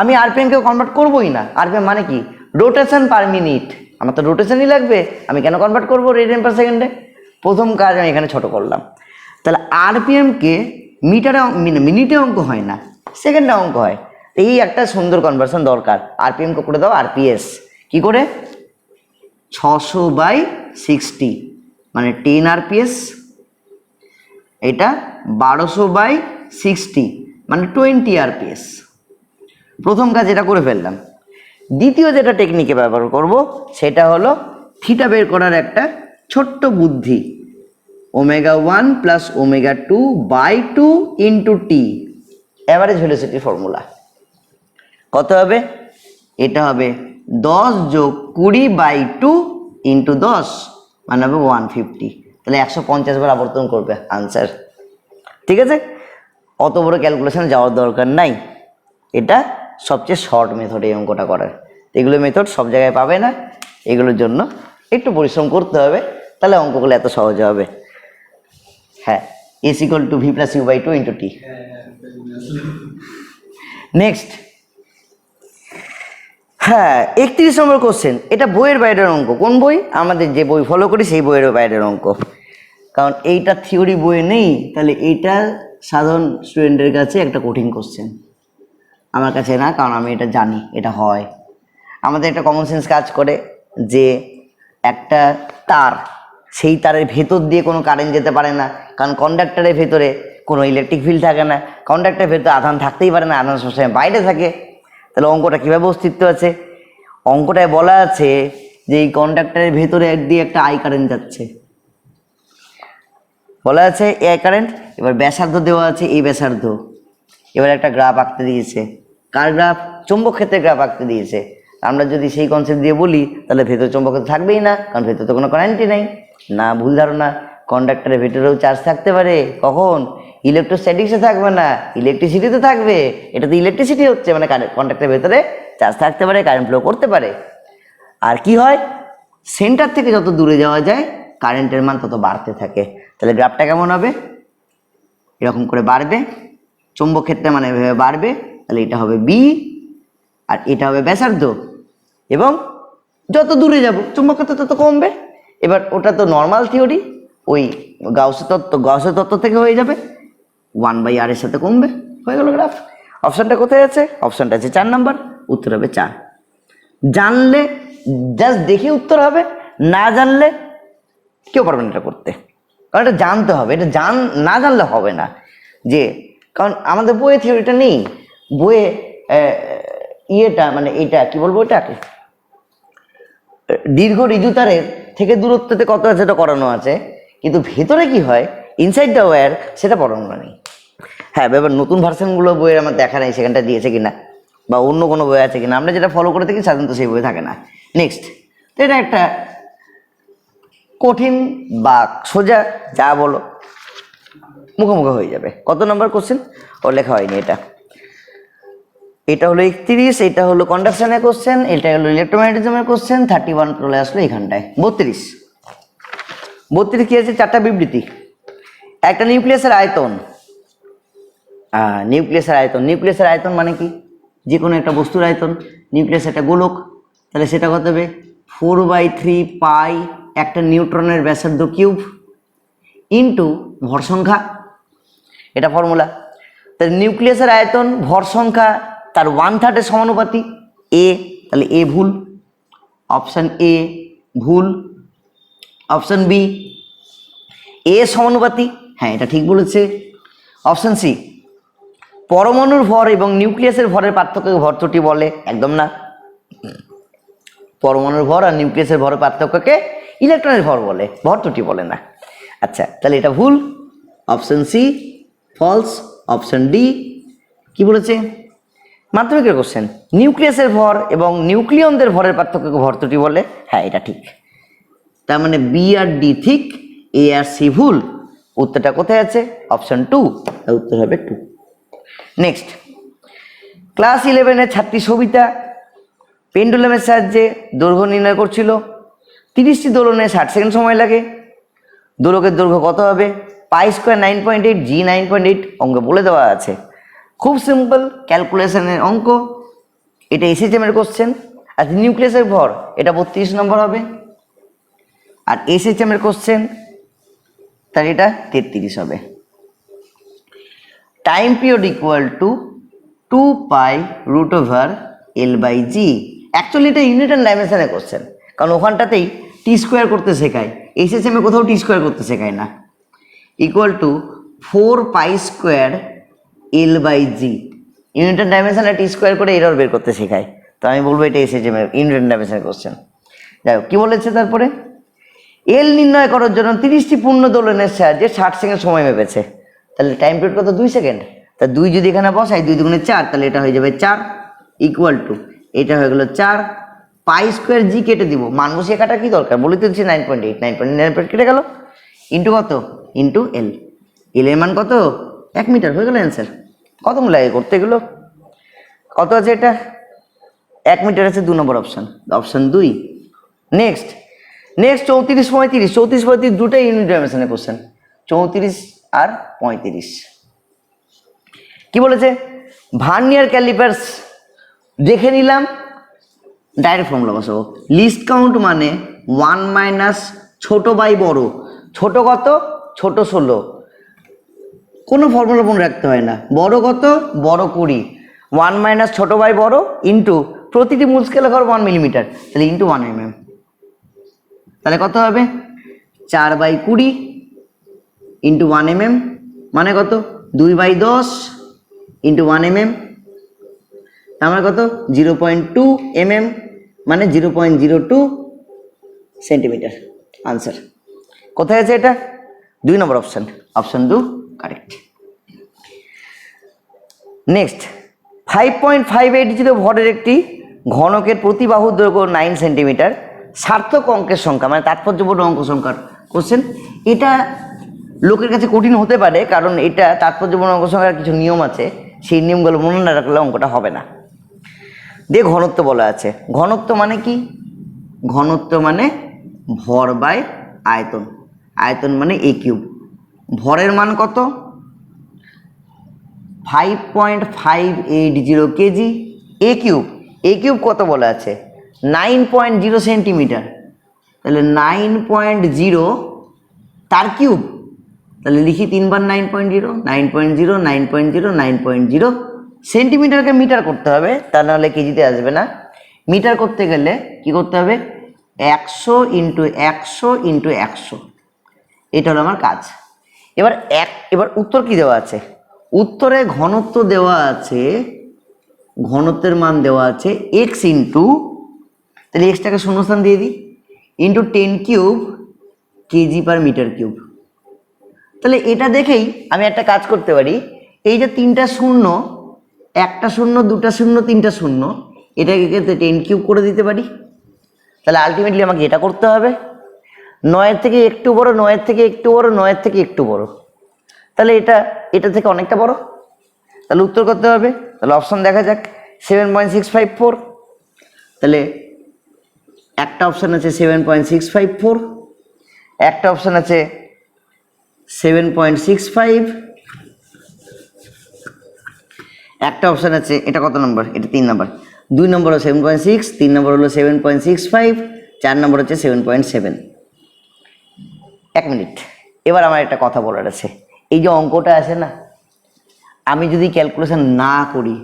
আমি আরপিএমকেও কনভার্ট করবোই না। আরপিএম মানে কি? Rotation per minute. আমার তো রোটেশনই লাগবে, আমি কেন কনভার্ট করবো রেডিয়ান পার সেকেন্ডে? প্রথম কাজ আমি এখানে ছোট করলাম। তাহলে আরপিএমকে মিটারে, মিনিটে অঙ্ক হয় না, সেকেন্ডে অঙ্ক হয়। এই একটা সুন্দর কনভার্সন দরকার। আরপিএমকে করে দাও আরপিএস। কি করে? 600/60, মানে 10 RPS। এটা 1200/60, মানে 20 RPS। প্রথম কাজ এটা করে ফেললাম। দ্বিতীয় যেটা টেকনিকে ব্যবহার করব সেটা হলো থিটা বের করার একটা ছোট্ট বুদ্ধি। Omega 1 plus omega 2/2 into T, average velocity formula. কত হবে? এটা হবে 10 যোগ 20/2 ইন্টু 10, মানে হবে 150। তাহলে 150 বার আবর্তন করবে, আনসার। ঠিক আছে, অত বড় ক্যালকুলেশনে যাওয়ার দরকার নাই। এটা সবচেয়ে শর্ট মেথড এই অঙ্কটা করার। এগুলো মেথড সব জায়গায় পাবে না, এগুলোর জন্য একটু পরিশ্রম করতে হবে, তাহলে অঙ্কগুলো এত সহজ হবে। হ্যাঁ, S equal to V plus ইউ/2 ইন্টু টি। নেক্সট, হ্যাঁ 31 নম্বর কোশ্চেন। এটা বইয়ের বাইরের অঙ্ক। কোন বই? আমাদের যে বই ফলো করি সেই বইয়ের বাইরের অঙ্ক। কারণ এইটা থিওরি বইয়ে নেই, তাহলে এইটা সাধারণ স্টুডেন্টের কাছে একটা কঠিন কোশ্চেন, আমার কাছে না, কারণ আমি এটা জানি এটা হয়। আমাদের একটা কমন সেন্স কাজ করে যে একটা তার, সেই তারের ভেতর দিয়ে কোনো কারেন্ট যেতে পারে না, কারণ কন্ডাক্টরের ভেতরে কোনো ইলেকট্রিক ফিল্ড থাকে না। কন্ডাক্টরের ভেতরে আধান থাকতেই পারে না, আধান সবসময় বাইরে থাকে। তাহলে অঙ্কটা কীভাবে অস্তিত্ব আছে? অঙ্কটায় বলা আছে যে এই কন্ডাক্টরের ভেতরে দিয়ে একটা আই কারেন্ট যাচ্ছে, বলা আছে এ কারেন্ট। এবার ব্যাসার্ধ দেওয়া আছে, এই ব্যাসার্ধ। এবার একটা গ্রাফ আঁকতে দিয়েছে। কার গ্রাফ? চৌম্বক ক্ষেত্রের গ্রাফ আঁকতে দিয়েছে। আমরা যদি সেই কনসেপ্ট দিয়ে বলি তাহলে ভেতর চৌম্বক তো থাকবেই না, কারণ ভেতর তো কোনো কারেন্টই নেই। না, ভুল ধারণা। কন্ডাক্টরের ভেতরেও চার্জ থাকতে পারে। কখন? ইলেকট্রোস্ট্যাটিক্সে থাকবে না, ইলেকট্রিসিটিতে থাকবে। এটা তো ইলেকট্রিসিটি হচ্ছে, মানে কন্ডাক্টরের ভেতরে চার্জ থাকতে পারে, কারেন্ট ফ্লো করতে পারে। আর কি হয়, সেন্টার থেকে যত দূরে যাওয়া যায় কারেন্টের মান তত বাড়তে থাকে। তাহলে গ্রাফটা কেমন হবে? এরকম করে বাড়বে, চৌম্বক ক্ষেত্রে মানে এভাবে বাড়বে। তাহলে এটা হবে বি, আর এটা হবে ব্যাসার্ধ, এবং যত দূরে যাব চৌম্বক ক্ষেত্র তত কমবে। এবার ওটা তো নর্মাল থিওরি, ওই গাউসের তত্ত্ব থেকে হয়ে যাবে, 1/r এর সাথে কমবে, হয়ে গেল গ্রাফ। অপশনটা কোথায় আছে? অপশনটা আছে 4 নাম্বার, উত্তর হবে 4। জানলে জাস্ট দেখে উত্তর হবে, না জানলে কেউ পারবে না এটা করতে, কারণ এটা জানতে হবে। এটা না জানলে হবে না, যে কারণ আমাদের বইয়ে থিওরিটা নেই। বইয়ে ইয়েটা মানে এটা কি বলবো, এটাকে দীর্ঘ ঋজুতারের থেকে দূরত্বতে কত আছে এটা করানো আছে, কিন্তু ভেতরে কি হয় ইনসাইড দ্য ওয়্যার সেটা পড়ানো নেই। হ্যাঁ, এবার নতুন ভার্সনগুলো বইয়ের আমার দেখা নেই সেখানটা দিয়েছে কিনা, বা অন্য কোনো বই আছে কিনা। আমরা যেটা ফলো করে থাকি সাধারণত সেই বই থাকে না। নেক্সট, তো এটা একটা কঠিন বা সোজা যা বলো মুখোমুখি হয়ে যাবে। কত নম্বর কোশ্চেন? ও লেখা হয়নি এটা। এটা হলো 31, এটা হলো কন্ডাকশনের কোশ্চেন, এটা হলো ইলেকট্রোম্যাগনেটিজমের কোশ্চেন। 31 চলে আসলো এখানটায়। 32 কি আছে? 4টা বিবৃতি। একটা নিউক্লিয়াসের আয়তন। নিউক্লিয়াসের আয়তন মানে কি? যে কোনো একটা বস্তুর আয়তন। নিউক্লিয়াস একটা গোলক, তাহলে সেটা কত হবে? 4/3 পাই একটা নিউট্রনের ব্যাসার্ধ কিউব ইন্টু ভর সংখ্যা। এটা ফর্মুলা। তাহলে নিউক্লিয়াসের আয়তন ভর সংখ্যা তার 1/3 সমানুপাতি। এ, তাহলে এ ভুল, অপশন এ ভুল। অপশন বি এ সমানুপাতি, হ্যাঁ এটা ঠিক বলেছে। অপশন সি পরমাণুর ভর এবং নিউক্লিয়াসের ভরের পার্থক্যকে ভর ত্রুটি বলে, একদম না। পরমাণুর ভর আর নিউক্লিয়াসের ভরের পার্থক্যকে ইলেকট্রনের ভর বলে, ভর ত্রুটি বলে না। আচ্ছা, তাহলে এটা ভুল। Option C false. Option D কি বলেছে? মাধ্যমিকের কোশ্চেন, নিউক্লিয়াসের ভর এবং নিউক্লিয়নদের ভরের পার্থক্যকে ভর ত্রুটি বলে, হ্যাঁ এটা ঠিক। তার মানে বি আর ডি ঠিক, এ আর সি ভুল। উত্তরটা কোথায় আছে? অপশন 2, উত্তর হবে 2। নেক্সট, ক্লাস 11-এর ছাত্রী সবিতা পেন্ডুলামের সাহায্যে দৈর্ঘ্য নির্ণয় করছিল। 30টি দোলনে 60 সেকেন্ড সময় লাগে। দোলকের দৈর্ঘ্য কত হবে? পাই স্কোয়ার 9.8, জি 9.8 অঙ্ক বলে দেওয়া আছে। খুব সিম্পল ক্যালকুলেশনের অঙ্ক। এটা এসএইচএম এর কোশ্চেন। আর নিউক্লিয়াসের ভর এটা 32 নম্বর হবে, আর এসএইচএম এর কোশ্চেন তার এটা 33 হবে। Time period equal to 2 pi root over L/G। Actually এটা ইউনিট অ্যান্ড ডাইমেনশনের কোশ্চেন, কারণ ওখানটাতেই টি স্কোয়ার করতে শেখায়, এসএইচএম এ কোথাও টি স্কোয়ার করতে শেখায় না। Equal to 4 pi square L/G। Unit and ডাইমেনশনে টি স্কোয়ার করে এরর বের করতে শেখায়, তো আমি বলবো এটা এসএইচএম এর ইউনিট অ্যান্ড ডাইমেনশনের কোশ্চেন। যাই হোক, কি বলেছে তারপরে? এল নির্ণয় করার জন্য 30টি পূর্ণ দোলনের সাহায্যে 60 সেকেন্ড সময় মেপেছে। তাহলে টাইম পিরিয়ড কত? 2 সেকেন্ড। তা 2 যদি এখানে বসাই, 2 দুগুণে 4, তাহলে এটা হয়ে যাবে 4 ইকুয়াল টু, এটা হয়ে গেল 4 পাই স্কোয়ার জি কেটে দিব, মান বসিয়ে কাটা কি দরকার, বলে দিচ্ছি 9.8 কেটে গেল, ইন্টু কত? Into L. এল এর মান কত? 1 মিটার। হয়ে গেল অ্যান্সার। কত লাগে করতে এগুলো? কত আছে এটা? 1 মিটার আছে 2 নম্বর অপশন, অপশন 2। নেক্সট 34-35 দুটাই ইউনিট ডাইমেনশনের কোশ্চেন। 34 আর 35 কি বলেছে? ভার্নিয়ার ক্যালিপার্স দেখে নিলাম, ডাইরেক্ট ফর্মুলা বসাবো। লিস্ট কাউন্ট মানে 1 মাইনাস ছোট বাই বড়। ছোট কত? ছোট 16, কোনো ফর্মুলা মনে রাখতে হয় না। বড় কত? বড় 20। 1 মাইনাস ছোট বাই বড় ইন্টু প্রতিটি মূল স্কেলে ঘর 1 মিলিমিটার, তাহলে ইন্টু 1 mm। তাহলে কত হবে? 4/20 ইন্টু 1 mm মানে কত? 2/10 ইন্টু 1 mm, আমার কত? 0.2 mm মানে 0.02 সেন্টিমিটার। আনসার কোথায় আছে এটা? 2 নম্বর অপশন, অপশন 2 কারেক্ট। নেক্সট 5.580 ভরের একটি ঘনকের প্রতি বাহুর দৈর্ঘ্য 9 সেন্টিমিটার, সার্থক অঙ্কের সংখ্যা মানে তাৎপর্যপূর্ণ অঙ্ক সংখ্যার কোশ্চেন। এটা লোকের কাছে কঠিন হতে পারে, কারণ এটা তাৎপর্যপূর্ণ অঙ্ক সংখ্যার কিছু নিয়ম আছে, সেই নিয়মগুলো মনে না রাখলে অঙ্কটা হবে না। দিয়ে ঘনত্ব বলা আছে। ঘনত্ব মানে কি? ঘনত্ব মানে ভর বাই আয়তন, আয়তন মানে a কিউব। ভরের মান কত? 5.580 KG. a cube, a cube কত বলা আছে? 9.0 সেন্টিমিটার। তাহলে 9.0 তার কিউব, তাহলে লিখি 3 বার 9.0, 9.0, 9.0, 9.0। সেন্টিমিটারকে মিটার করতে হবে, তা নাহলে কেজিতে আসবে না। মিটার করতে গেলে কি করতে হবে? 100 ইন্টু 100 ইন্টু 100, এটা হলো আমার কাজ। এবার উত্তর কি দেওয়া আছে? উত্তরে ঘনত্ব দেওয়া আছে, ঘনত্বের মান দেওয়া আছে x ইন্টু, তাহলে এক্সটাকে শূন্যস্থান দিয়ে দিই, into 10 cube KG per metre cube. তাহলে এটা দেখেই আমি একটা কাজ করতে পারি, এই যে 3টা শূন্য, 1টা শূন্য, 2টা শূন্য, 3টা শূন্য, এটাকে 10 কিউব করে দিতে পারি। তাহলে আলটিমেটলি আমাকে এটা করতে হবে, 9-এর থেকে একটু বড়, 9-এর থেকে একটু বড়, 9-এর থেকে একটু বড়, তাহলে এটা থেকে অনেকটা বড়, তাহলে উত্তর করতে হবে। তাহলে অপশন দেখা যাক, 7.654। তাহলে একটা অপশন আছে 7.654, একটা অপশন আছে 7.65, একটা অপশন আছে, এটা কত নম্বর? এটা 3 নম্বর। 2 নম্বর হলো 7.6, 3 নম্বর হলো 7.65, 4 নম্বর হচ্ছে 7.7। 1 মিনিট, এবার আমার একটা কথা বলার আছে। এই যে অঙ্কটা আছে না, আমি যদি ক্যালকুলেশন না করি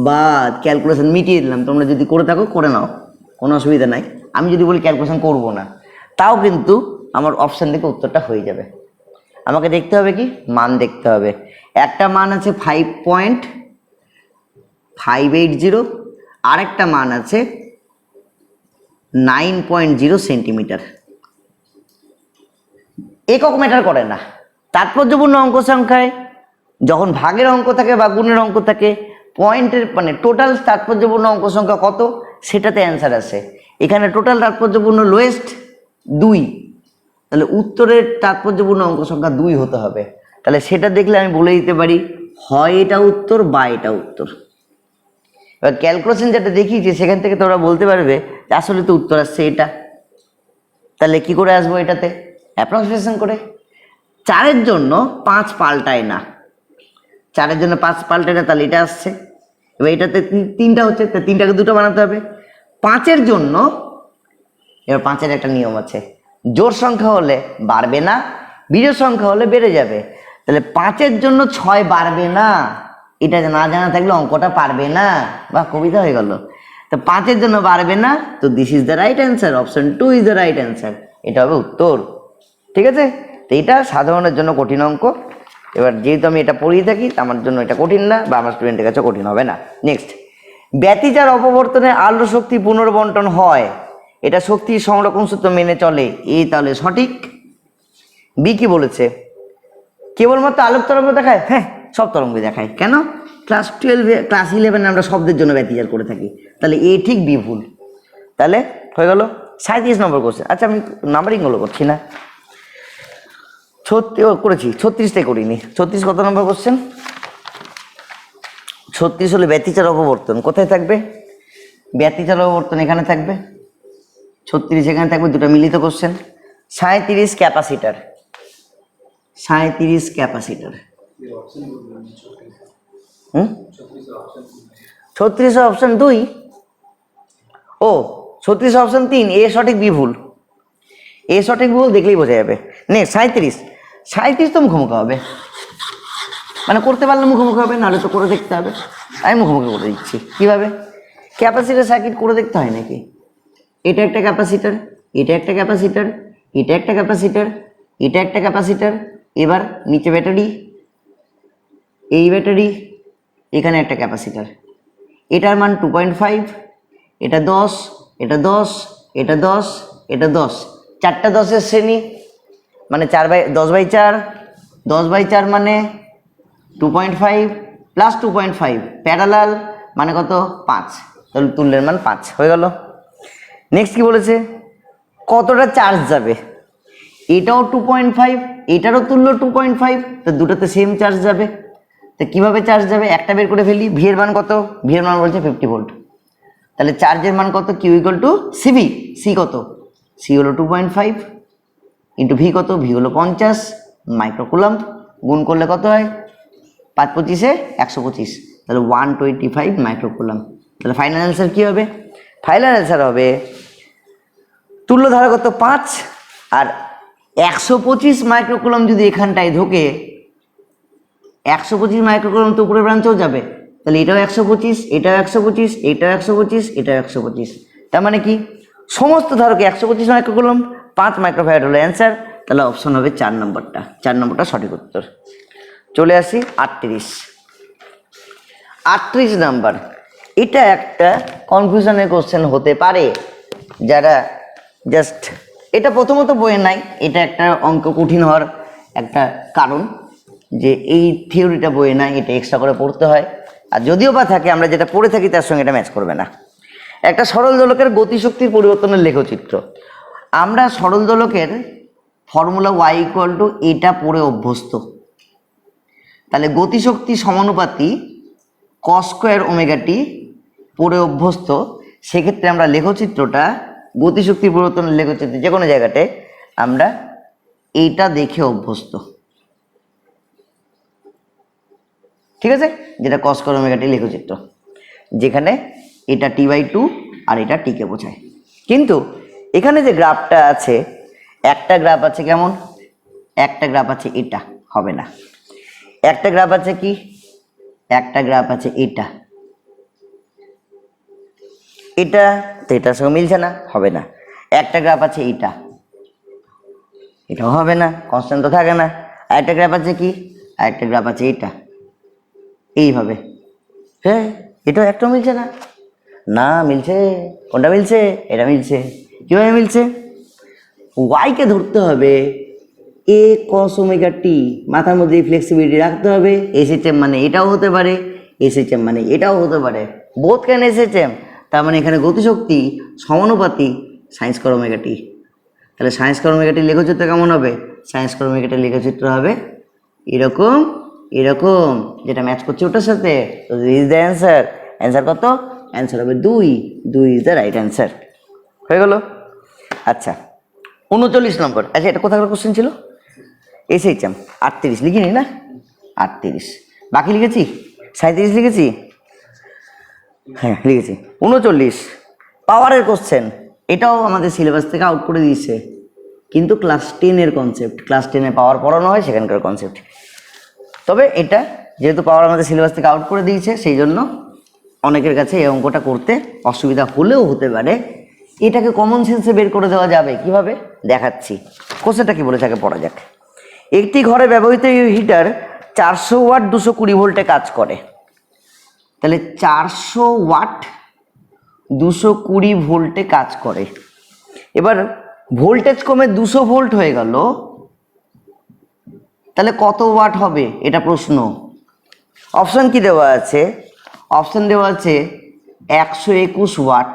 বা ক্যালকুলেশন মিটিয়ে দিলাম, তোমরা যদি করে থাকো করে নাও, কোনো অসুবিধা নাই। আমি যদি বলি ক্যালকুলেশন করবো না, তাও কিন্তু আমার অপশান থেকে উত্তরটা হয়ে যাবে। আমাকে দেখতে হবে কি? মান দেখতে হবে। একটা মান আছে 5.580, আরেকটা মান আছে 9.0 সেন্টিমিটার। একক ম্যাটার করে না। তাৎপর্যপূর্ণ অঙ্ক সংখ্যায় যখন ভাগের অঙ্ক থাকে বা গুণের অঙ্ক থাকে, পয়েন্টের মানে টোটাল তাৎপর্যপূর্ণ অঙ্ক সংখ্যা কত সেটাতে অ্যান্সার আসে। এখানে টোটাল তাৎপর্যপূর্ণ লোয়েস্ট 2, তাহলে উত্তরের তাৎপর্যপূর্ণ অঙ্ক সংখ্যা 2 হতে হবে। তাহলে সেটা দেখলে আমি বলে দিতে পারি হয় এটা উত্তর বা এটা উত্তর। এবার ক্যালকুলেশন যেটা দেখিয়েছি সেখান থেকে তোমরা বলতে পারবে যে আসলে তো উত্তর আসছে এটা। তাহলে কি করে আসবো এটাতে? অ্যাপ্রক্সিমেশন করে। 4-এর জন্য 5 পাল্টায় না, 4-এর জন্য 5 পাল্টায় না, তাহলে এটা আসছে। এবার এটাতে 3টা হচ্ছে, তো 3টাকে 2টো বানাতে হবে। 5-এর জন্য, এবার 5-এর একটা নিয়ম আছে, জোড় সংখ্যা হলে বাড়বে না, বিজোড় সংখ্যা হলে বেড়ে যাবে। তাহলে 5-এর জন্য 6 বাড়বে না, এটা না জানা থাকলে অঙ্কটা পারবে না, বা কবিতা হয়ে গেল। তো 5-এর জন্য বাড়বে না, তো this is the right answer, option 2 is the right answer, এটা হবে উত্তর। ঠিক আছে, তো এটা সাধারণের জন্য কঠিন অঙ্ক। এবার যেহেতু আমি এটা পড়িয়ে থাকি, আমার জন্য এটা কঠিন না, বা আমার স্টুডেন্টের কাছে কঠিন হবে না। নেক্সট, ব্যতিচার অপবর্তনে আলো শক্তি পুনর্বন্টন হয়, এটা শক্তি সংরক্ষণ সূত্র মেনে চলে। এই তাহলে সঠিক। বি কি বলেছে? কেবলমাত্র আলোক তরঙ্গ দেখায়? হ্যাঁ, সব তরঙ্গ দেখায়। কেন? ক্লাস 12, ক্লাস 11 আমরা শব্দের জন্য ব্যতিচার করে থাকি। তাহলে এ ঠিক, বি ভুল। তাহলে হয়ে গেল 37 নম্বর কোশ্চেন। আচ্ছা, আমি নাম্বারিংগুলো করছি না, 36 করেছি, 36টাই করিনি। 36 কত নম্বর কোশ্চেন? 36 হলে ব্যতিচার অপবর্তন কোথায় থাকবে? ব্যতিচার অপবর্তন এখানে থাকবে, 36 এখানে থাকবে, দুটো মিলিত কোশ্চেন। 37 capacitor, 37 capacitor. 36 অপশন 2, ও 36 অপশন 3, এ সঠিক বি ভুল। এ সঠিক ভুল দেখলেই বোঝা যাবে। নেক্সট 37 তো মুখোমুখি হবে, মানে করতে পারলে মুখোমুখি হবে, নাহলে তো করে দেখতে হবে। আমি মুখোমুখি করে দিচ্ছি। কিভাবে? ক্যাপাসিটার সার্কিট করে দেখতে হয় নাকি? এটা একটা ক্যাপাসিটার, এটা একটা ক্যাপাসিটার, এটা একটা ক্যাপাসিটার, এটা একটা ক্যাপাসিটার। এবার নিচে ব্যাটারি, এই ব্যাটারি, এখানে একটা ক্যাপাসিটার। এটার মান 2.5, এটা 10, এটা 10, এটা 10, এটা 10, 4টা 10-এর শ্রেণী, মানে 10/4, 10/4 মানে 2.5 প্লাস 2.5 প্যারালাল, মানে কত? 5। তাহলে তুল্যের মান 5 হয়ে গেল। নেক্সট কি বলেছে, কতটা চার্জ যাবে, এটাও 2.5, এটারও তুল্য 2.5, তো দুটোতে সেম চার্জ যাবে। তো কিভাবে চার্জ যাবে, একটা বের করে ফেলি। ভি এর মান কত, ভি এর মান বলছে 50 ভোল্ট, তাহলে চার্জের মান কত, Q equal to CV. C কত, সি হলো 2.5 ইন্টু ভি কত, ভি হলো 50 মাইক্রোকুলাম্ব, গুণ করলে কত হয়, 5 25 125, তাহলে 125 মাইক্রোকুলাম্ব। তাহলে ফাইনাল অ্যান্সার কি হবে, ফাইনাল অ্যান্সার হবে তুল্য ধারা কত 5 আর 125 মাইক্রোকুলাম্ব যদি এখানটায় ঢোকে, 125 মাইক্রোকুলাম্ব তো উপরের ব্রাঞ্চেও যাবে, তাহলে এটাও 125, এটাও 125, এটাও 125, এটাও 125, তার মানে কি সমস্ত ধারকে 125 মাইক্রোকুলাম্ব, 5 মাইক্রোফ্যারাড হলো অ্যান্সার। তাহলে অপশন হবে 4 নম্বরটা, 4 নম্বরটা সঠিক উত্তর। চলে আসি 38 নাম্বার। এটা একটা কনফিউশনের কোশ্চেন হতে পারে, যারা জাস্ট এটা প্রথমত বইয়ে নাই, এটা একটা অঙ্ক কঠিন হওয়ার একটা কারণ যে এই থিওরিটা বইয়ে নাই, এটা এক্সট্রা করে পড়তে হয়। আর যদিও বা থাকে, আমরা যেটা পড়ে থাকি তার সঙ্গে এটা ম্যাচ করবে না। একটা সরল দোলকের গতিশক্তির পরিবর্তনের লেখচিত্র। আমরা সরল দোলকের ফর্মুলা ওয়াই ইকুয়াল টু এটা পড়ে অভ্যস্ত, তাহলে গতিশক্তি সমানুপাতি কস স্কোয়ার ওমেগা টি পড়ে অভ্যস্ত। সেক্ষেত্রে আমরা লেখচিত্রটা, গতিশক্তির পরিবর্তনের লেখচিত্র যে কোনো জায়গাতে আমরা এইটা দেখে অভ্যস্ত, ঠিক আছে, যেটা কস স্কোয়ার ওমেগা টি লেখচিত্র, যেখানে এটা t/2 আর এটা টিকে বোঝায়। কিন্তু এখানে যে গ্রাফটা আছে, একটা গ্রাফ আছে কেমন, একটা গ্রাফ আছে এটা, হবে না। একটা গ্রাফ আছে কি, একটা গ্রাফ আছে এটা, এটা তো এটার সঙ্গে মিলছে না, হবে না। একটা গ্রাফ আছে এটা, এটাও হবে না, কনস্ট্যান্ট তো থাকে না। আর একটা গ্রাফ আছে কি, আর একটা গ্রাফ আছে এটা, এইভাবে, হ্যাঁ এটাও একটা মিলছে না, না মিলছে, কোনটা মিলছে, এটা মিলছে। কিভাবে মিলছে, ওয়াইকে ধরতে হবে এ কস ওমেগা টি, মাথার মধ্যে ফ্লেক্সিবিলিটি রাখতে হবে। এসএইচএম মানে এটাও হতে পারে, এসএইচএম মানে এটাও হতে পারে, বোথ ক্যান এসএইচএম। তার মানে এখানে গতিশক্তি সমানুপাতি সাইন স্কয়ার ওমেগা টি। তাহলে সাইন স্কয়ার ওমেগা টি লেখচিত্র কেমন হবে, সাইন স্কয়ার ওমেগা টি লেখচিত্র হবে এরকম, এরকম, যেটা ম্যাচ করছে ওটার সাথে। তো this is the answer. Answer কত, অ্যান্সার হবে 2, 2 ইজ দ্য রাইট অ্যান্সার। হয়ে গেল। আচ্ছা 39 নম্বর। আচ্ছা এটা কোথাকার কোশ্চেন ছিল, এসএইচএম 38 লিখিনি না, 38 বাকি লিখেছি, 37 লিখেছি, হ্যাঁ লিখেছি। 39 পাওয়ারের কোশ্চেন, এটাও আমাদের সিলেবাস থেকে আউট করে দিয়েছে, কিন্তু ক্লাস 10-এর কনসেপ্ট, ক্লাস 10-এ পাওয়ার পড়ানো হয় সেখানকার কনসেপ্ট। তবে এটা যেহেতু পাওয়ার আমাদের সিলেবাস থেকে আউট করে দিয়েছে, সেই জন্য অনেকের কাছে এই অঙ্কটা করতে অসুবিধা হলেও হতে পারে। এটাকে কমন সেন্সে বের করে দেওয়া যাবে কিভাবে, দেখাচ্ছি। কোশ্চেনটা কি বলেছে আগে পড়া যাক। একটি ঘরে ব্যবহৃত হিটার 400 ওয়াট 220 ভোল্টে কাজ করে। তাহলে 400 ওয়াট 220 ভোল্টে কাজ করে। এবার ভোল্টেজ কমে 200 ভোল্ট হয়ে গেল, তাহলে কত ওয়াট হবে এটা প্রশ্ন। অপশন কি দেওয়া আছে, অপশন দেওয়া আছে 121 ওয়াট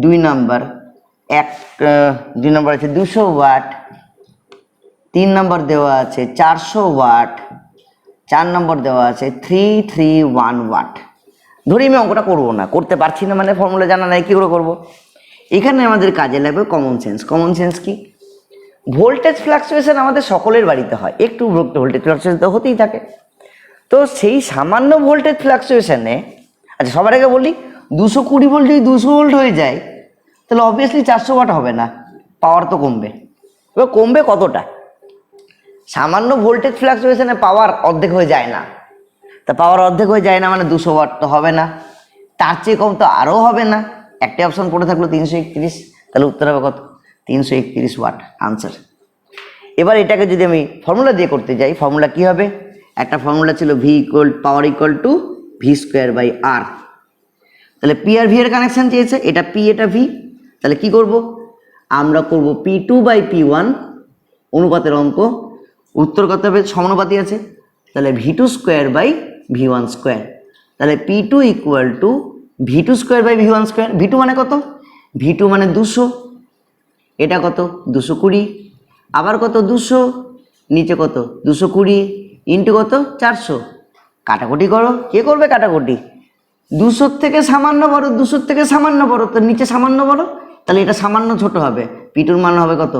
2 নাম্বার, 2 নাম্বার আছে 200 ওয়াট, 3 নাম্বার দেওয়া আছে 400 ওয়াট, 4 নম্বর দেওয়া আছে 331 ওয়াট। ধরি আমি অঙ্কটা করবো না, করতে পারছি না মানে ফর্মুলা জানা নাই, কী করে করবো। এখানে আমাদের কাজে লাগবে কমন সেন্স। কমন সেন্স কি, ভোল্টেজ ফ্লাকচুয়েশন আমাদের সকলের বাড়িতে হয়, একটু ভোল্টেজ ফ্লাকচুয়েশন তো হতেই থাকে। তো সেই সামান্য ভোল্টেজ ফ্লাকচুয়েশনে, আচ্ছা সবার আগে বলি, 220 ভোল্ট যদি 200 ভোল্ট হয়ে যায়, তাহলে অবভিয়াসলি 400 ওয়াট হবে না, পাওয়ার তো কমবে। এবার কমবে কতটা, সামান্য ভোল্টেজ ফ্লাকচুয়েশনে পাওয়ার অর্ধেক হয়ে যায় না, তা পাওয়ার অর্ধেক হয়ে যায় না মানে 200 ওয়াট তো হবে না, তার চেয়ে কম তো আরও হবে না। একটা অপশন পড়ে থাকলো 331, তাহলে উত্তর হবে কত, 331 ওয়াট আনসার। এবার এটাকে যদি আমি ফর্মুলা দিয়ে করতে যাই, ফর্মুলা কি হবে, একটা ফর্মুলা ছিল V equal power equal to V square by R. তাহলে পি আর ভি এর কানেকশন চেয়েছে, এটা পি এটা ভি, তাহলে কি করব, আমরা করব P2 বাই P1 অনুপাতের অঙ্ক। উত্তর কত হবে, সমানুপাতি আছে, তাহলে V2 square by V1 square. তাহলে P2 equal to v2 square by v1 square. v2 মানে কত? v2 মানে 200, এটা কত 220, আবার কত 200, নিচে কত 220 ইন্টু কত 400। কাটাকুটি করো, কে করবে কাটাকুটি? 200 থেকে সামান্য বড়, 200 থেকে সামান্য বড়, তো নিচে সামান্য বড়, তাহলে এটা সামান্য ছোট হবে। পিটুর মান হবে কত?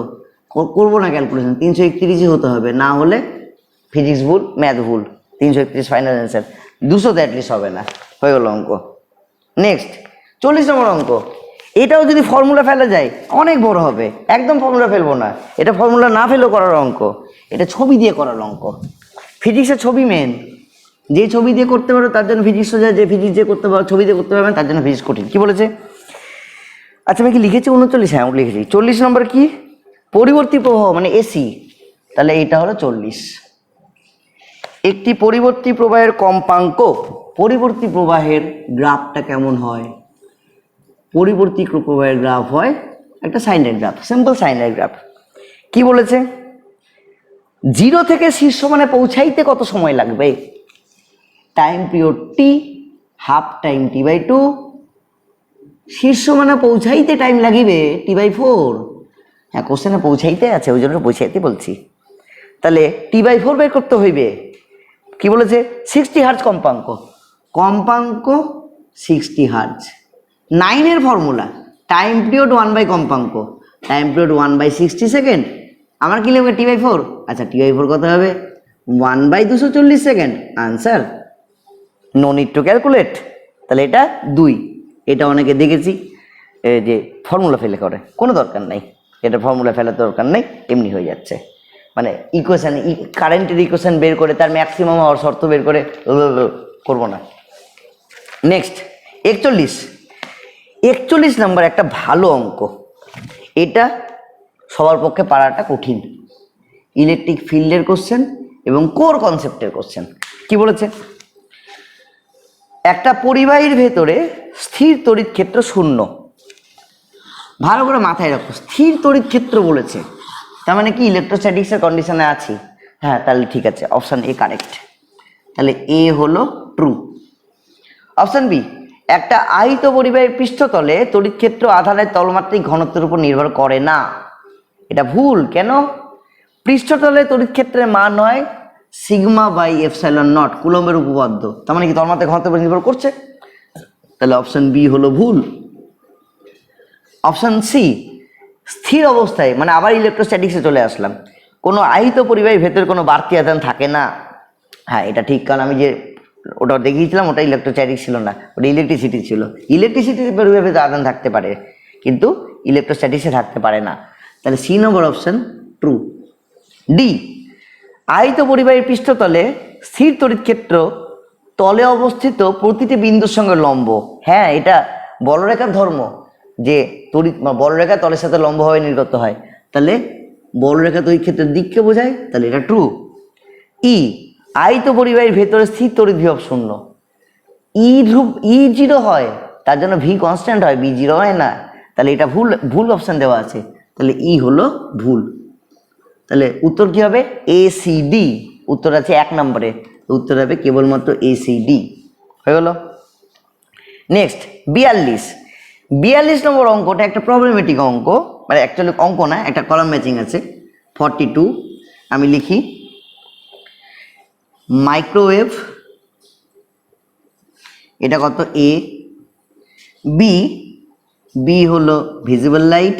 করবো না ক্যালকুলেশন, 331 হতে হবে, না হলে ফিজিক্স ভুল, ম্যাথ ভুল। 331 ফাইনাল অ্যান্সার, 200 অ্যাটলিস্ট হবে না। হয়ে গেল অঙ্ক। নেক্সট 40 নম্বর অঙ্ক। এটাও যদি ফর্মুলা ফেলা যায় অনেক বড় হবে, একদম ফর্মুলা ফেলবো না, এটা ফর্মুলা না ফেলেও করার অঙ্ক, এটা ছবি দিয়ে করার অঙ্ক। ফিজিক্সের ছবি মেন, যে ছবি দিয়ে করতে পারো তার জন্য ফিজিক্স সোজা, যে ফিজিক্স দিয়ে করতে পারো ছবি দিয়ে করতে পারবেন তার জন্য ফিজিক্স কঠিন। কি বলেছে? আচ্ছা আমি কি লিখেছি 39? হ্যাঁ লিখেছি। 40 নম্বর কি? পরিবর্তী প্রবাহ মানে এসি, তাহলে এইটা হলো 40। একটি পরিবর্তী প্রবাহের কম্পাঙ্ক, পরিবর্তী প্রবাহের গ্রাফটা কেমন হয়? পরিবর্তী প্রবাহের গ্রাফ হয় একটা সাইনের গ্রাফ, সিম্পল সাইনের গ্রাফ। কি বলেছে? 0 থেকে শীর্ষ মানে পৌঁছাইতে কত সময় লাগবে? টাইম পিরিয়ড টি, হাফ টাইম t/2, শীর্ষ মানে পৌঁছাইতে টাইম লাগিবে t/4। হ্যাঁ কোশ্চেনে পৌঁছাইতে আছে, ওই জন্য পৌঁছাইতে বলছি। তাহলে t/4 বের করতে হইবে। কি বলেছে? 60 হার্জ কম্পাঙ্ক, কম্পাঙ্ক 60 হার্জ। 9 এর ফর্মুলা টাইম পিরিয়ড 1 কম্পাঙ্ক, টাইম পিরিয়ড 1/60 সেকেন্ড। আমার কি লিখবে? t/4। আচ্ছা t/4 কত হবে? 1/240 second. Answer no need to calculate. তাহলে এটা 2। এটা অনেকে দেখেছি যে ফর্মুলা ফেলে করে, কোনো দরকার নাই, এটা ফর্মুলা ফেলার দরকার নেই, এমনি হয়ে যাচ্ছে। মানে ইকুয়েশন, কারেন্টের ইকুয়েশন বের করে তার ম্যাক্সিমাম হওয়ার শর্ত বের করে করবো না। নেক্সট 41 নম্বর একটা ভালো অঙ্ক, এটা সবার পক্ষে পারাটা কঠিন। ইলেকট্রিক ফিল্ডের কোশ্চেন এবং কোর কনসেপ্টের কোশ্চেন। কি বলেছে? একটা পরিবাহীর ভেতরে স্থির তড়িৎ ক্ষেত্র 0। ভালো করে মাথায় রাখো, স্থির তড়িৎ ক্ষেত্র বলেছে, তার মানে কি ইলেকট্রোস্ট্যাটিক্সের কন্ডিশনে আছি। হ্যাঁ তাহলে ঠিক আছে, অপশন এ কারেক্ট, তাহলে এ হলো ট্রু। অপশন বি, একটা আহিত পরিবাহীর পৃষ্ঠতলে তড়িৎ ক্ষেত্র আধানের তলমাত্রিক ঘনত্বের উপর নির্ভর করে না। এটা ভুল। কেন? পৃষ্ঠতলে তড়িৎ ক্ষেত্রের মান হয় σ/ε0, কুলম্বের উপপাদ্য, তার মানে কি তলমাত্রিক ঘনত্বের উপর নির্ভর করছে? তাহলে অপশন বি হলো ভুল। অপশন সি, স্থির অবস্থায়, মানে আবার ইলেকট্রোস্ট্যাটিক্সে চলে আসলাম, কোনো আহিত পরিবাহীর ভেতরে কোনো বাড়তি আধান থাকে না। হ্যাঁ এটা ঠিক, কারণ আমি যে ওটা দেখিয়েছিলাম ওটা ইলেকট্রোস্ট্যাটিক্স ছিল না, ওটা ইলেকট্রিসিটি ছিল। ইলেকট্রিসিটি পরিবাহীর ভেতরে আধান থাকতে পারে কিন্তু ইলেকট্রোস্ট্যাটিক্সে থাকতে পারে না। তাহলে সি নম্বর অপশন ট্রু। ডি, আহিত পরিবাহীর পৃষ্ঠতলে স্থির তড়িৎ ক্ষেত্র তলে অবস্থিত প্রতিটি বিন্দুর সঙ্গে লম্ব। হ্যাঁ এটা বলরেখার ধর্ম, যে তড়িৎ বলরেখা তলের সাথে লম্বভাবে নির্গত হয়, তাহলে বলরেখা তড়িৎ ক্ষেত্রের দিককে বোঝায়, তাহলে এটা ট্রু। ই, আহিত পরিবাহীর ভেতরে স্থির তড়িৎ বিভব 0। ই 0 হয়, তার জন্য ভি কনস্ট্যান্ট হয়, বি 0 হয় না, তাহলে এটা ভুল। ভুল অপশন দেওয়া আছে, তাহলে ই হলো ভুল। তাহলে উত্তর কি হবে? ACD। উত্তর আছে 1 নম্বরে, উত্তর হবে কেবলমাত্র ACD। হয়ে গেল। নেক্সট 42 নম্বর অঙ্কটা একটা প্রবলেমেটিক অঙ্ক, মানে অ্যাকচুয়ালি অঙ্ক না, একটা কলাম ম্যাচিং আছে। 42 আমি লিখি, মাইক্রোওয়েভ, এটা কত? এ। বি হলো ভিজিবল লাইট,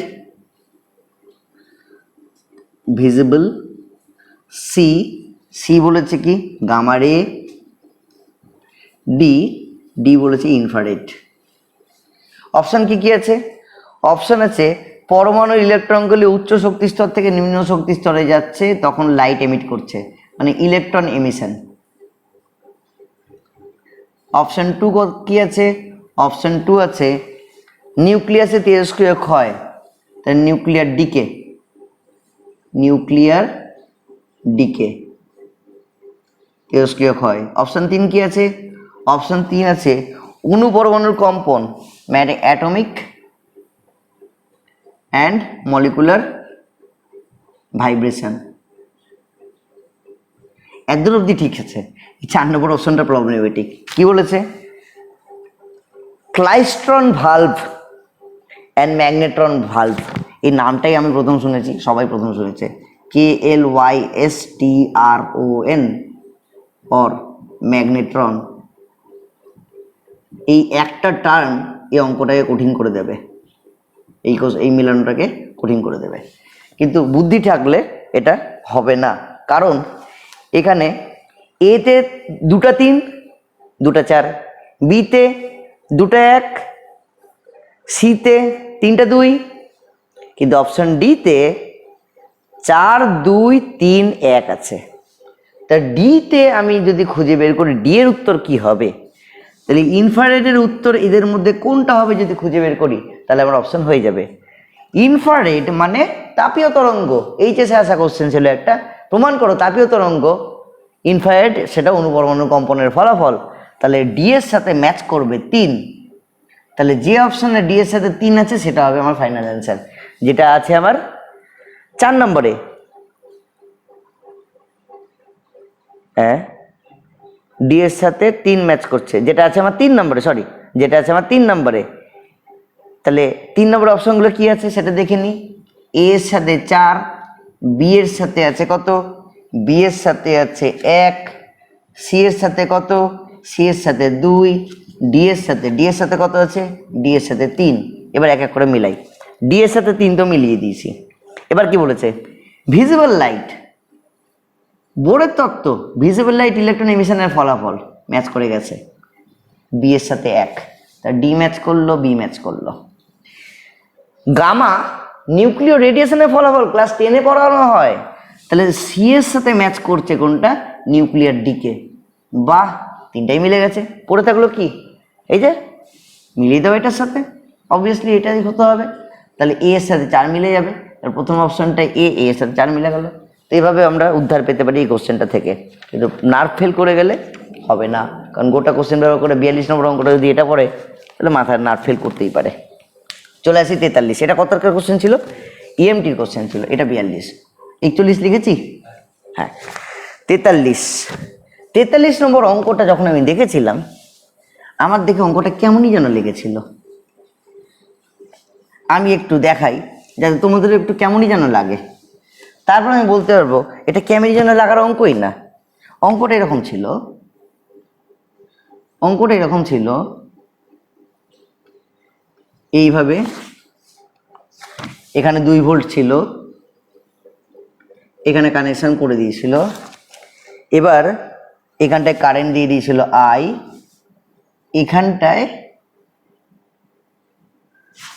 ভিজিবল। সি বলেছে কি? গামা রে। ডি বলেছে ইনফ্রারেড। অপশন কি আছে? অপশন আছে পরমাণুর ইলেকট্রনগুলি উচ্চ শক্তি স্তর থেকে নিম্ন শক্তি স্তরে যাচ্ছে, তখন লাইট এমিট করছে, মানে ইলেকট্রন এমিশন। অপশন 2 কি আছে? অপশন 2 আছে নিউক্লিয়াসে তেজস্ক্রিয় ক্ষয়, তাই নিউক্লিয়ার ডিকে, তেজস্ক্রিয় ক্ষয়। অপশন 3 কি আছে? অপশন 3 আছে অণু পরমাণুর কম্পন, অ্যাটমিক অ্যান্ড মলিকুলার ভাইব্রেশন। এত অবধি ঠিক আছে। 4 নম্বর অপশনটা প্রবলেমেটিক। কি বলেছে? ক্লাইস্ট্রন ভালভ অ্যান্ড ম্যাগনেট্রন ভালভ, এই নামটাই আমি প্রথম শুনেছি, সবাই প্রথম শুনেছে। KLYSTRON অর ম্যাগনেট্রন, এই একটা টার্ম এই অঙ্কটাকে কঠিন করে দেবে, এই মিলানোটাকে কঠিন করে দেবে। কিন্তু বুদ্ধি থাকলে এটা হবে না, কারণ এখানে এতে 2টা 3 2টা 4, বিতে 2টা 1, সিতে 3টা 2, কিন্তু অপশন ডিতে 4 2 3 1 আছে। তা ডিতে আমি যদি খুঁজে বের করি ডি এর উত্তর কি হবে, তাহলে ইনফ্রারেডের উত্তর এদের মধ্যে কোনটা হবে যদি খুঁজে বের করি, তাহলে আমার অপশন হয়ে যাবে ইনফ্রারেড মানে তাপীয় তরঙ্গ। এইচএসে আসা কোশ্চেন ছিল একটা, প্রমাণ করো তাপীয় তরঙ্গ ইনফ্রারেড, সেটা অণুপরমাণু কম্পনের ফলাফল। তাহলে ডি এর সাথে ম্যাচ করবে 3, তাহলে যে অপশনে ডি এর সাথে 3 আছে সেটা হবে আমার ফাইনাল অ্যান্সার, যেটা আছে আমার 4 নম্বরে। হ্যাঁ, ডি এর সাথে 3 ম্যাচ করছে, যেটা আছে আমার 3 নম্বরে, সরি যেটা আছে আমার 3 নম্বরে। তাহলে 3 নম্বর অপশনগুলো কি আছে সেটা দেখে নিই। এ এর সাথে 4, বি এর সাথে আছে কত, বি এর সাথে আছে 1, সি এর সাথে কত, সি এর সাথে 2, ডি এর সাথে কত আছে, ডি এর সাথে 3। এবার এক এক করে মিলাই। ডি এর সাথে 3 তো মিলিয়ে দিয়েছি। এবার কি বলেছে, ভিজিবল লাইট, বোরের তত্ত্ব, ভিজিবল লাইট ইলেকট্রন এমিশনের ফলাফল ম্যাচ করে গেছে বি এর সাথে 1, তা ডি ম্যাচ করলো, বি ম্যাচ করলো। গামা নিউক্লিয় রেডিয়েশনের ফলাফল ক্লাস 10-এ পড়ানো হয়, তাহলে সি এর সাথে ম্যাচ করছে কোনটা, নিউক্লিয়ার ডিকে। বাহ, 3টাই মিলে গেছে। পড়ে থাকলো কি, এই যে মিলিয়ে দেবো এটার সাথে, অবভিয়াসলি এটাই হতে হবে। তাহলে এ এর সাথে 4 মিলে যাবে, আর প্রথম অপশনটা এ এর সাথে 4 মিলে গেল। তো এইভাবে আমরা উদ্ধার পেতে পারি এই কোশ্চেনটা থেকে। কিন্তু নার্ভ ফেল করে গেলে হবে না, কারণ গোটা কোশ্চেন ব্যবহার করে 42 নম্বর অঙ্কটা যদি এটা পড়ে তাহলে মাথায় নার্ভ ফেল করতেই পারে। চলে আসি 43, এটা কত টাকার কোশ্চেন ছিল, ইএমটির কোশ্চেন ছিল, এটা 42। 41 লিখেছি, হ্যাঁ। 43 নম্বর অঙ্কটা যখন আমি দেখেছিলাম, আমার দেখে অঙ্কটা কেমনই যেন লেগেছিল। আমি একটু দেখাই যাতে তোমাদের একটু কেমনই যেন লাগে, তারপর আমি বলতে পারবো এটা কেমনই যেন লাগার অঙ্কই না। অঙ্কটা এরকম ছিল, এইভাবে এখানে 2 ভোল্ট ছিল, এখানে কানেকশন করে দিয়েছিল। এবার এখানটায় কারেন্ট দিয়ে দিয়েছিল আই, এখানটায়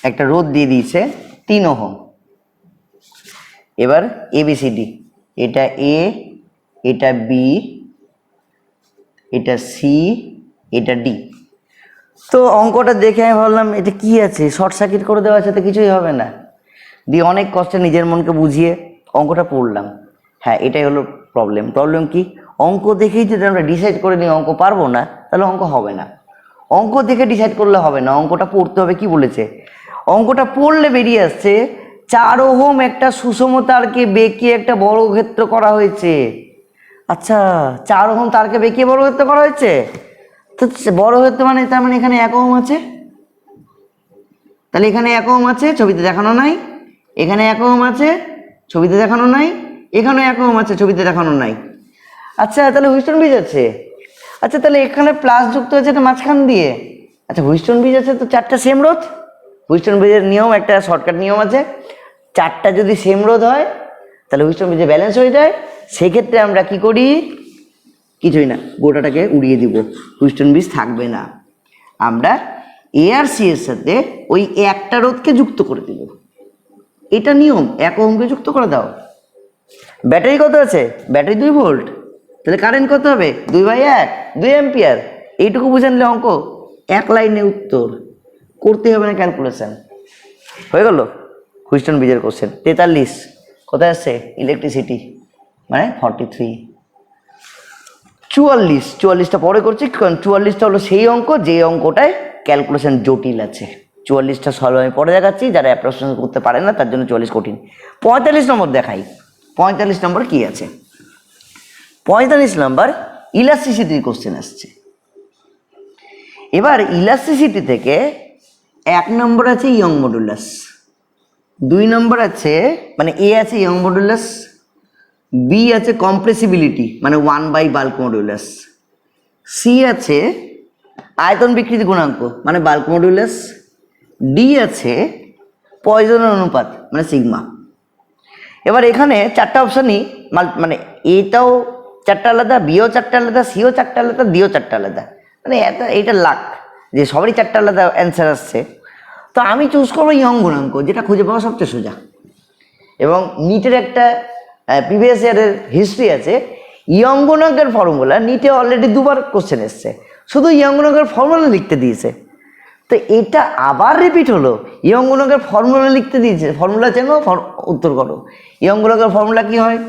একটা রোধ দিয়ে দিয়েছে 3 ওহম। এবার এবিসিডি, এটা এ, এটা বি, এটা সি, এটা ডি। তো অঙ্কটা দেখে আমি ভাবলাম এটা কি আছে, শর্ট সার্কিট করে দেওয়া আছে, তো কিছুই হবে না। দিয়ে অনেক কষ্টে নিজের মনকে বুঝিয়ে অঙ্কটা পড়লাম। হ্যাঁ, এটাই হলো প্রবলেম কি, অঙ্ক দেখেই যদি আমরা ডিসাইড করে নিই অঙ্ক পারবো না, তাহলে অঙ্ক হবে না। অঙ্ক দেখে ডিসাইড করলে হবে না, অঙ্কটা পড়তে হবে। কি বলেছে, অঙ্কটা পড়লে বেরিয়ে আসছে 4 ওহম একটা সুষম তারকে বেঁকিয়ে একটা বর্গক্ষেত্র করা হয়েছে। আচ্ছা, 4 ওহম তারকে বেঁকিয়ে বর্গক্ষেত্র করা হয়েছে, তো বর্গক্ষেত্র মানে তার মানে এখানে 1 ওহম আছে, তাহলে এখানে 1 ওহম আছে, ছবিতে দেখানো নাই। এখানে 1 ওহম আছে, ছবিতে দেখানো নাই। এখানে 1 ওহম আছে, ছবিতে দেখানো নাই। আচ্ছা, তাহলে হুইস্টন ব্রিজ আছে। আচ্ছা, তাহলে এখানে প্লাস যুক্ত আছে এটা মাঝখান দিয়ে। আচ্ছা, হুইস্টন ব্রিজ আছে তো 4টা সেম রোধ। হুইস্টন ব্রিজের নিয়ম, একটা শর্টকাট নিয়ম আছে, 4টা যদি সেম রোধ হয় তাহলে হুইস্টন ব্রিজে ব্যালেন্স হয়ে যায়। সেক্ষেত্রে আমরা কি করি, কিছুই না, গোটাটাকে উড়িয়ে দিব, হুইস্টন ব্রিজ থাকবে না। আমরা এ আর সি এর সাথে ওই একটা রোধকে যুক্ত করে দিব, এটা নিয়ম। 1 ওহমকে যুক্ত করে দাও। ব্যাটারি কত আছে, ব্যাটারি 2 ভোল্ট, তাহলে কারেন্ট কত হবে, 2/1, 2 অ্যাম্পিয়ার। এইটুকু বুঝে নিলে অঙ্ক 1 লাইনে উত্তর, করতে হবে না ক্যালকুলেশন, হয়ে গেল হুইস্টন ব্রিজের কোশ্চেন। 43 কোথায় আসছে, ইলেকট্রিসিটি মানে 43। 44টা পরে করছি, কারণ 44টা হলো সেই অঙ্ক যে অঙ্কটায় ক্যালকুলেশন জটিল আছে। 44টা সলভ আমি পরে দেখাচ্ছি, যারা অ্যাপ্রক্সিমেশন করতে পারে না তার জন্য 44 কঠিন। 45 নম্বর দেখাই, 45 নম্বর কি আছে। 45 নম্বর ইলাস্টিসিটির কোশ্চেন আসছে। এবার ইলাস্টিসিটি থেকে 1 নম্বর আছে ইয়ং মডুলাস, 2 নম্বর আছে মানে এ আছে ইয়ং মডুলাস, বি আছে কম্প্রেসিবিলিটি মানে 1/, বাল্ক মডুলাস, সি আছে আয়তন বিকৃতি গুণাঙ্ক মানে বাল্ক মডুলাস, ডি আছে পয়জন অনুপাত মানে সিগমা। এবার এখানে 4টা অপশানই মানে এটাও 4টা আলাদা, বিও 4টা আলাদা, সিও 4টা আলাদা, ডিও 4টা আলাদা, মানে এইটা লাখ যে সবারই 4টা আলাদা অ্যান্সার আসছে। তো আমি চুজ করবো ইয়ং গুণাঙ্ক, যেটা খুঁজে পাওয়া সবচেয়ে সোজা। এবং নিটের একটা প্রিভিয়াস ইয়ারের হিস্ট্রি আছে, ইয়ং গুণাঙ্কের ফর্মুলা নিটে অলরেডি 2বার কোশ্চেন এসছে, শুধু ইয়ং গুণাঙ্কের ফর্মুলা লিখতে দিয়েছে। তো এটা আবার রিপিট হলো, ইয়ং গুণকের ফর্মুলা লিখতে দিয়েছে, ফর্মুলা চেনো উত্তর করো। ইয়ং গুণকের ফর্মুলা কি হয়?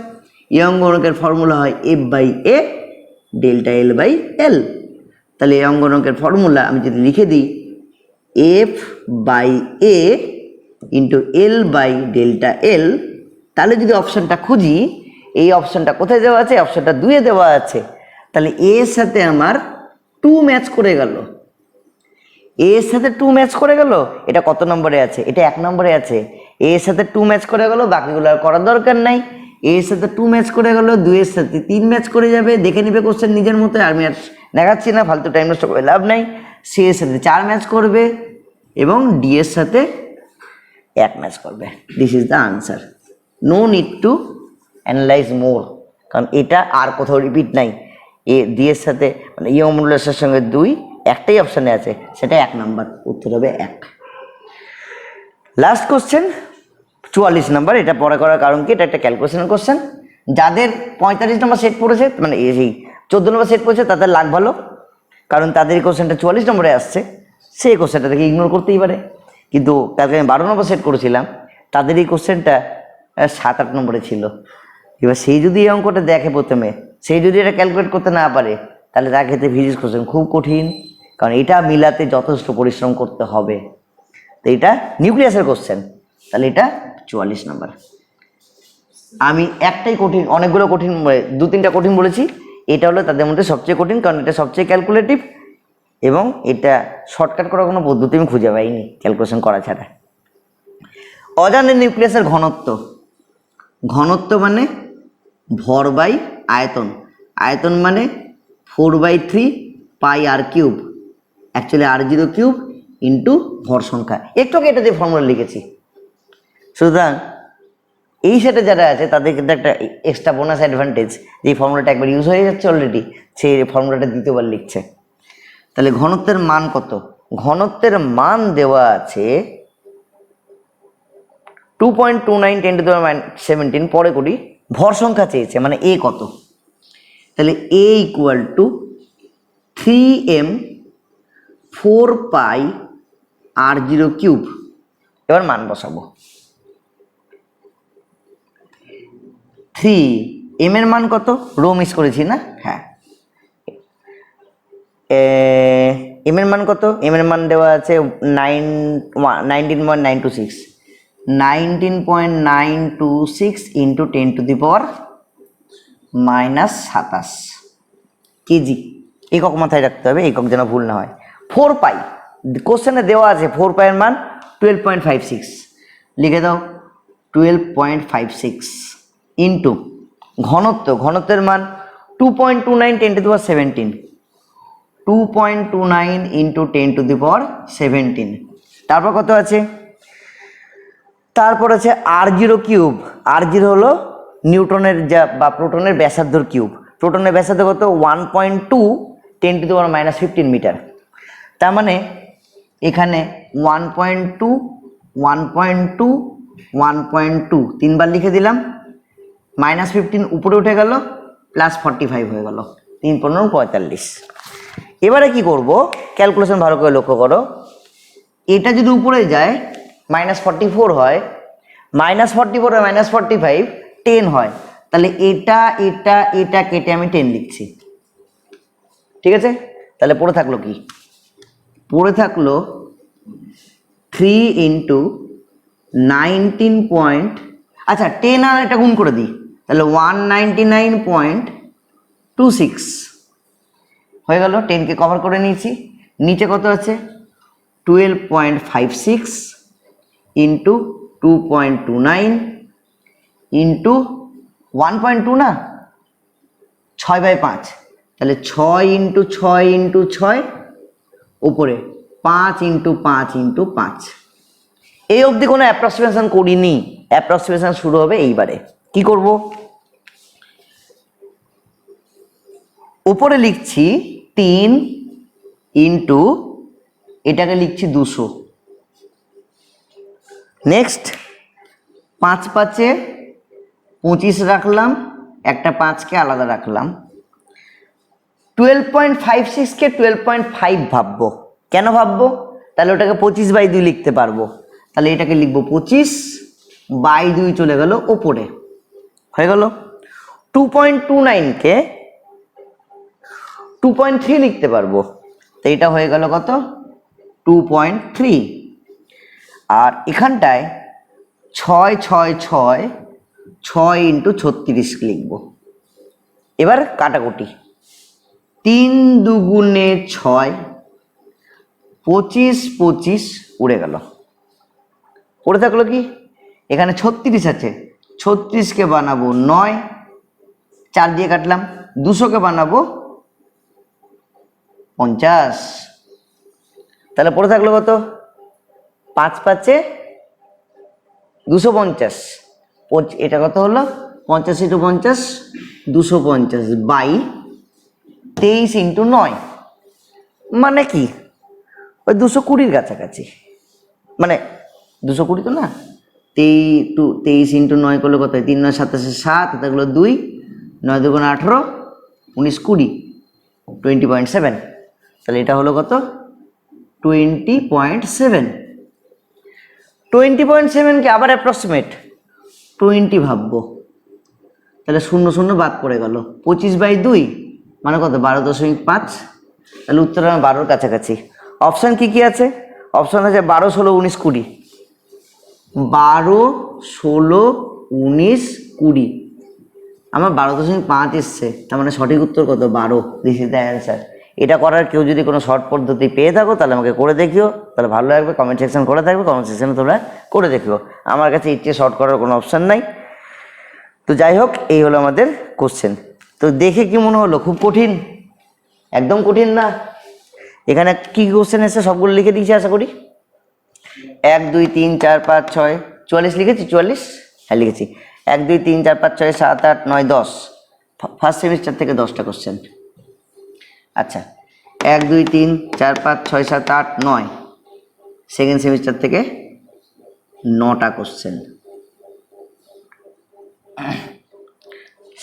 ইয়ং গুণকের ফর্মুলা হয় F/A ডেল্টা L/L। তাহলে ইয়ং গুণকের ফর্মুলা আমি যদি লিখে দিই F/A ইন্টু L/ডেল্টা L, তাহলে যদি অপশানটা খুঁজি, এই অপশানটা কোথায় দেওয়া আছে? অপশানটা 2-এ দেওয়া আছে। তাহলে এ এর সাথে আমার 2 ম্যাচ করে গেল, এর সাথে 2 ম্যাচ করে গেল। এটা কত নম্বরে আছে? এটা 1 নম্বরে আছে। এর সাথে 2 ম্যাচ করে গেল, বাকিগুলো আর করার দরকার নাই। এর সাথে 2 ম্যাচ করে গেল, 2 এর সাথে 3 ম্যাচ করে যাবে, দেখে নিবে কোশ্চেন নিজের মতো, আমি আর দেখাচ্ছি না, ফালতু টাইম নষ্ট করে লাভ নাই। সি এর সাথে 4 ম্যাচ করবে এবং ডি এর সাথে 1 ম্যাচ করবে। This is the answer. No need to analyse more, কারণ এটা আর কোথাও রিপিট নাই। এ ডি এর সাথে মানে ইয়ং মডুলাসের সঙ্গে 2 একটাই অপশানে আছে, সেটা 1 নম্বর, উত্তর হবে 1। লাস্ট কোশ্চেন 44 নম্বর। এটা পরে করার কারণ কি, এটা একটা ক্যালকুলেশনের কোশ্চেন। যাদের 45 নম্বর সেট পড়েছে মানে এই 14 নম্বর সেট পড়েছে তাদের লাগ ভালো, কারণ তাদের এই কোশ্চেনটা 44 নম্বরে আসছে, সেই কোশ্চেনটা থেকে ইগনোর করতেই পারে। কিন্তু তাকে আমি 12 নম্বর সেট করেছিলাম, তাদের এই কোশ্চেনটা 7-8 নম্বরে ছিল। এবার সেই যদি এই অঙ্কটা দেখে প্রথমে, সেই যদি এটা ক্যালকুলেট করতে না পারে, তাহলে তার ক্ষেত্রে ফিজিক্স কোশ্চেন খুব কঠিন, কারণ এটা মিলাতে যথেষ্ট পরিশ্রম করতে হবে। তো এটা নিউক্লিয়াসের কোশ্চেন, তাহলে এটা 44 নম্বর। আমি একটাই কঠিন, অনেকগুলো কঠিন 2-3টা কঠিন বলেছি, এটা হলো তাদের মধ্যে সবচেয়ে কঠিন, কারণ এটা সবচেয়ে ক্যালকুলেটিভ এবং এটা শর্টকাট করার কোনো পদ্ধতি আমি খুঁজে পাইনি ক্যালকুলেশন করা ছাড়া। অজানা নিউক্লিয়াসের ঘনত্ব, ঘনত্ব মানে ভর বাই আয়তন, আয়তন মানে 4/3 পাই r³ অ্যাকচুয়ালি r0³ ইন্টু ভর সংখ্যা। একটু আগে এটা দিয়ে ফর্মুলা লিখেছি। সুতরাং এই সেটে যারা আছে তাদের কিন্তু একটা এক্সট্রা বোনাস অ্যাডভান্টেজ, যে ফর্মুলাটা একবার ইউজ হয়ে যাচ্ছে অলরেডি, সেই ফর্মুলাটা দ্বিতীয়বার লিখছে। তাহলে ঘনত্বের মান কত? ঘনত্বের মান দেওয়া আছে 2.29 × 10⁻17। পরে করি, ভর সংখ্যা চেয়েছে মানে এ কত, তাহলে এ ইকুয়াল টু 3m 4π r0³। এবার মান বসাবো। 3m এর মান কত? রো মিস করেছি না? হ্যাঁ, এম এর মান কত? এম এর মান দেওয়া আছে 19.926 19.926 ইন্টু 10⁻⁻² কেজি। একক মাথায় রাখতে হবে, একক যেন ভুল না হয়। 4π কোশ্চেনে দেওয়া আছে, 4π এর মান 12.56, লিখে দাও 12.56 ইন্টু ঘনত্ব, ঘনত্বের মান 2.29 10⁻17 2.29 ইন্টু 10⁻17। তারপর কত আছে? তারপর আছে r0³ r0 হলো নিউটনের যা বা প্রোটনের ব্যাসার্ধর কিউব। প্রোটনের ব্যাসার্ধ কত? 1.2 10⁻15 মিটার। তার মানে এখানে 1.2 1.2 1.2 তিনবার লিখে দিলাম, -15 উপরে উঠে গেল, +45 হয়ে গেল, 3×15 = 45। এবারে কি করব? ক্যালকুলেশন ভালো করে লক্ষ্য করো। এটা যদি উপরে যায় -44 হয়, -44 আর -45 10 হয়, তাহলে এটা এটা এটা কেটে আমি 10 লিখছি, ঠিক আছে? তাহলে পড়ে থাকলো কি? পড়ে থাকলো 3 ইন্টু 19 আচ্ছা 10 আর এটা গুণ করে দিই, তাহলে 199.26 হয়ে গেল। 10কে কভার করে নিয়েছি, নিচে কত আছে 12.56 ইন্টু 2.29 ইন্টু 1.2 না 6/5, তাহলে 6 ইন্টু 6 ইন্টু 6 উপরে 5 ইন্টু 5 ইন্টু 5। এই অবধি কোনো অ্যাপ্রক্সিমেশন করিনি, অ্যাপ্রক্সিমেশন শুরু হবে এইবারে। কি করব, উপরে লিখছি 3 ইন্টু এটাকে লিখছি 200। নেক্সট 5 5-এ 25 রাখলাম, একটা 5কে আলাদা রাখলাম। 12.56কে 12.5 ভাববো। কেন ভাববো, তাহলে ওটাকে 25/2 লিখতে পারবো, তাহলে এটাকে লিখবো 25/2 চলে গেল ওপরে, হয়ে গেল। 2.29কে 2.3 লিখতে পারবো, তো এটা হয়ে গেল কত 2.3। আর এখানটায় 6 6 6 6 ইন্টু 36 লিখবো। এবার কাটাকুটি, 3 দুগুণে 6, 25 25 উড়ে গেল, পড়ে থাকলো কি, এখানে 36 আছে, 36কে বানাবো 9, 4 দিয়ে কাটলাম। 200কে বানাবো 50, তাহলে পড়ে থাকলো কত 5 5-এ 250, এটা কত হলো 50 ইন্টু 50 250 বাই 23 ইন্টু 9, মানে কি ওই 220-র কাছাকাছি, মানে 220 তো না, 23 ইন্টু 9 করলে কত হয়, 3 9 27 7, এগুলো 2, 9 2 18 19 20, 20.7, তাহলে এটা হলো কত 20.7। 20.7কে আবার অ্যাপ্রক্সিমেট 20 ভাববো, তাহলে 0 0 বাদ পড়ে গেল, 25/2 মানে কত 12.5, তাহলে উত্তর আমার 12-র কাছাকাছি। অপশান কি কি আছে, অপশান আছে 12 16 19 20, 12 16 19 20, আমার 12.5 এসছে, তার মানে সঠিক উত্তর কত 12, দিস ইজ দ্য অ্যান্সার। এটা করার কেউ যদি কোনো শর্ট পদ্ধতি পেয়ে থাকো তাহলে আমাকে করে দেখিও, তাহলে ভালো লাগবে। কমেন্ট সেকশন করে থাকবে, কমেন্ট সেকশনে তোমরা করে দেখিও, আমার কাছে ইচ্ছে শর্ট করার কোনো অপশান নাই। তো যাই হোক, এই হলো আমাদের কোশ্চেন। তো দেখে কি মনে হলো খুব কঠিন? একদম কঠিন না। এখানে কি কোশ্চেন এসেছে সবগুলো লিখে দিয়েছি আশা করি। 1 2 3 4 5 6 44 লিখেছি, 44 হ্যাঁ লিখেছি। 1 2 3 4 5 6 7 8 9 10, ফার্স্ট সেমিস্টার থেকে 10টা কোশ্চেন। আচ্ছা 1 2 3 4 5 6 7 8 9, সেকেন্ড সেমিস্টার থেকে 9টা কোশ্চেন।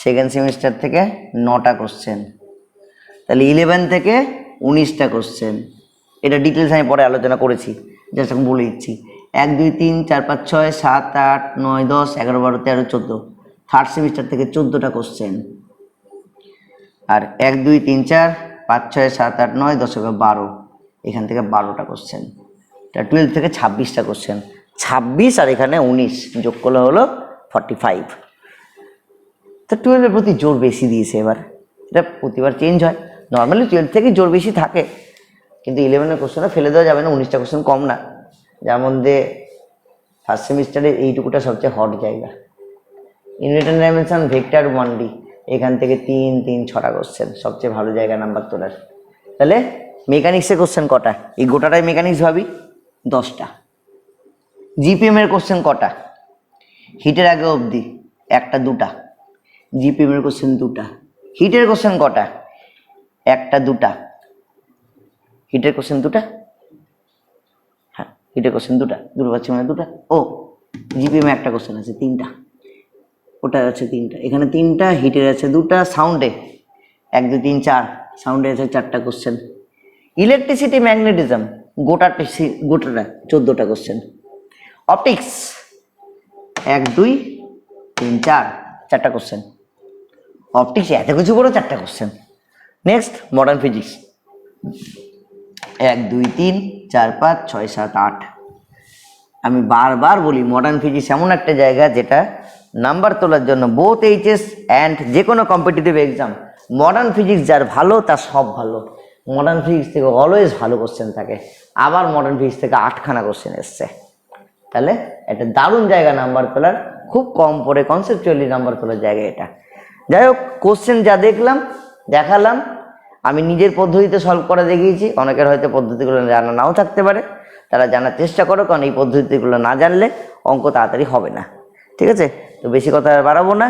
সেকেন্ড সেমিস্টার থেকে 9টা কোশ্চেন, তাহলে 11 থেকে 19টা কোশ্চেন। এটা ডিটেলস আমি পরে আলোচনা করেছি, জাস্ট এখন বলে দিচ্ছি। 1 2 3 4 5 6 7 8 9 10 11 12 13 14, থার্ড সেমিস্টার থেকে 14টা কোশ্চেন। আর 1 2 3 4 5 6 7 8 9 10 11 12, এখান থেকে 12টা কোশ্চেন। এটা 12 থেকে 26টা কোশ্চেন, 26 আর এখানে 19 যোগ করলে হলো 45। তো 12-এর প্রতি জোর বেশি দিয়েছে এবার, এটা প্রতিবার চেঞ্জ হয়। নর্মালি 12 থেকে জোর বেশি থাকে, কিন্তু 11-এর কোশ্চেনটা ফেলে দেওয়া যাবে না, 19টা কোশ্চেন কম না, যার মধ্যে ফার্স্ট সেমিস্টারের এইটুকুটা সবচেয়ে হট জায়গা। ইউনিট ডাইমেনশন ভেক্টর 1D, এখান থেকে 3 3 6টা কোশ্চেন, সবচেয়ে ভালো জায়গা নাম্বার তোলার। তাহলে মেকানিক্সের কোশ্চেন কটা, এই গোটাটাই মেকানিক্স ভাবি 10টা। জিপিএম-এর কোশ্চেন কটা, হিটের আগে অবধি 1টা 2টা, জিপিএম-এর কোশ্চেন 2টা। হিটের কোশ্চেন কটা, 1টা 2টা, হিটের কোশ্চেন 2টা, হ্যাঁ হিটের কোশ্চেন 2টা, দুটো পাচ্ছি মানে 2টা। ও জিপিএম-এ 1টা কোশ্চেন আছে 3টা, ওটা আছে 3টা, এখানে 3টা, হিটের আছে 2টা, সাউন্ডে 1 2 3 4, সাউন্ডে আছে 4টা কোশ্চেন। ইলেকট্রিসিটি ম্যাগনেটিজম গোটাটা 14টা কোশ্চেন। অপটিক্স 1 2 3 4, 4টা কোশ্চেন। অপটিক্স এত কিছু বড় 4টা কোশ্চেন। Next modern physics 1 2 3 4 5 6 7 8। আমি বারবার বলি মডার্ন ফিজিক্স এমন একটা জায়গা যেটা নাম্বার তোলার জন্য বোথ এইচএস অ্যান্ড যে কোনো কম্পিটিটিভ এক্সাম, মডার্ন ফিজিক্স যার ভালো তার সব ভালো। মডার্ন ফিজিক্স থেকে অলওয়েজ ভালো কোশ্চেন থাকে, আবার মডার্ন ফিজিক্স থেকে 8খানা কোশ্চেন এসছে। তাহলে একটা দারুণ জায়গা নাম্বার তোলার, খুব কম পড়ে কনসেপচুয়ালি নাম্বার তোলার জায়গা এটা। যাই হোক, কোশ্চেন যা দেখালাম আমি নিজের পদ্ধতিতে সলভ করে দেখিয়েছি। অনেকের হয়তো পদ্ধতিগুলো জানা নাও থাকতে পারে, তারা জানার চেষ্টা করো, কারণ এই পদ্ধতিগুলো না জানলে অঙ্ক তাড়াতাড়ি হবে না। ঠিক আছে, তো বেশি কথা আর বাড়াবো না।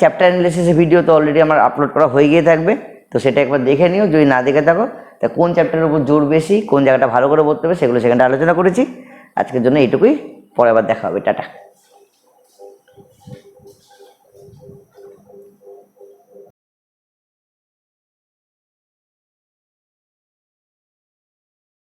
চ্যাপ্টার অ্যানালিসিসের ভিডিও তো অলরেডি আমার আপলোড করা হয়ে গিয়ে থাকবে, তো সেটা একবার দেখে নিও যদি না দেখে থাকো। তা কোন চ্যাপ্টারের উপর জোর বেশি, কোন জায়গাটা ভালো করে পড়তে হবে, সেগুলো সেখানটা আলোচনা করেছি। আজকের জন্য এইটুকুই, পরে আবার দেখা হবে, টাটা।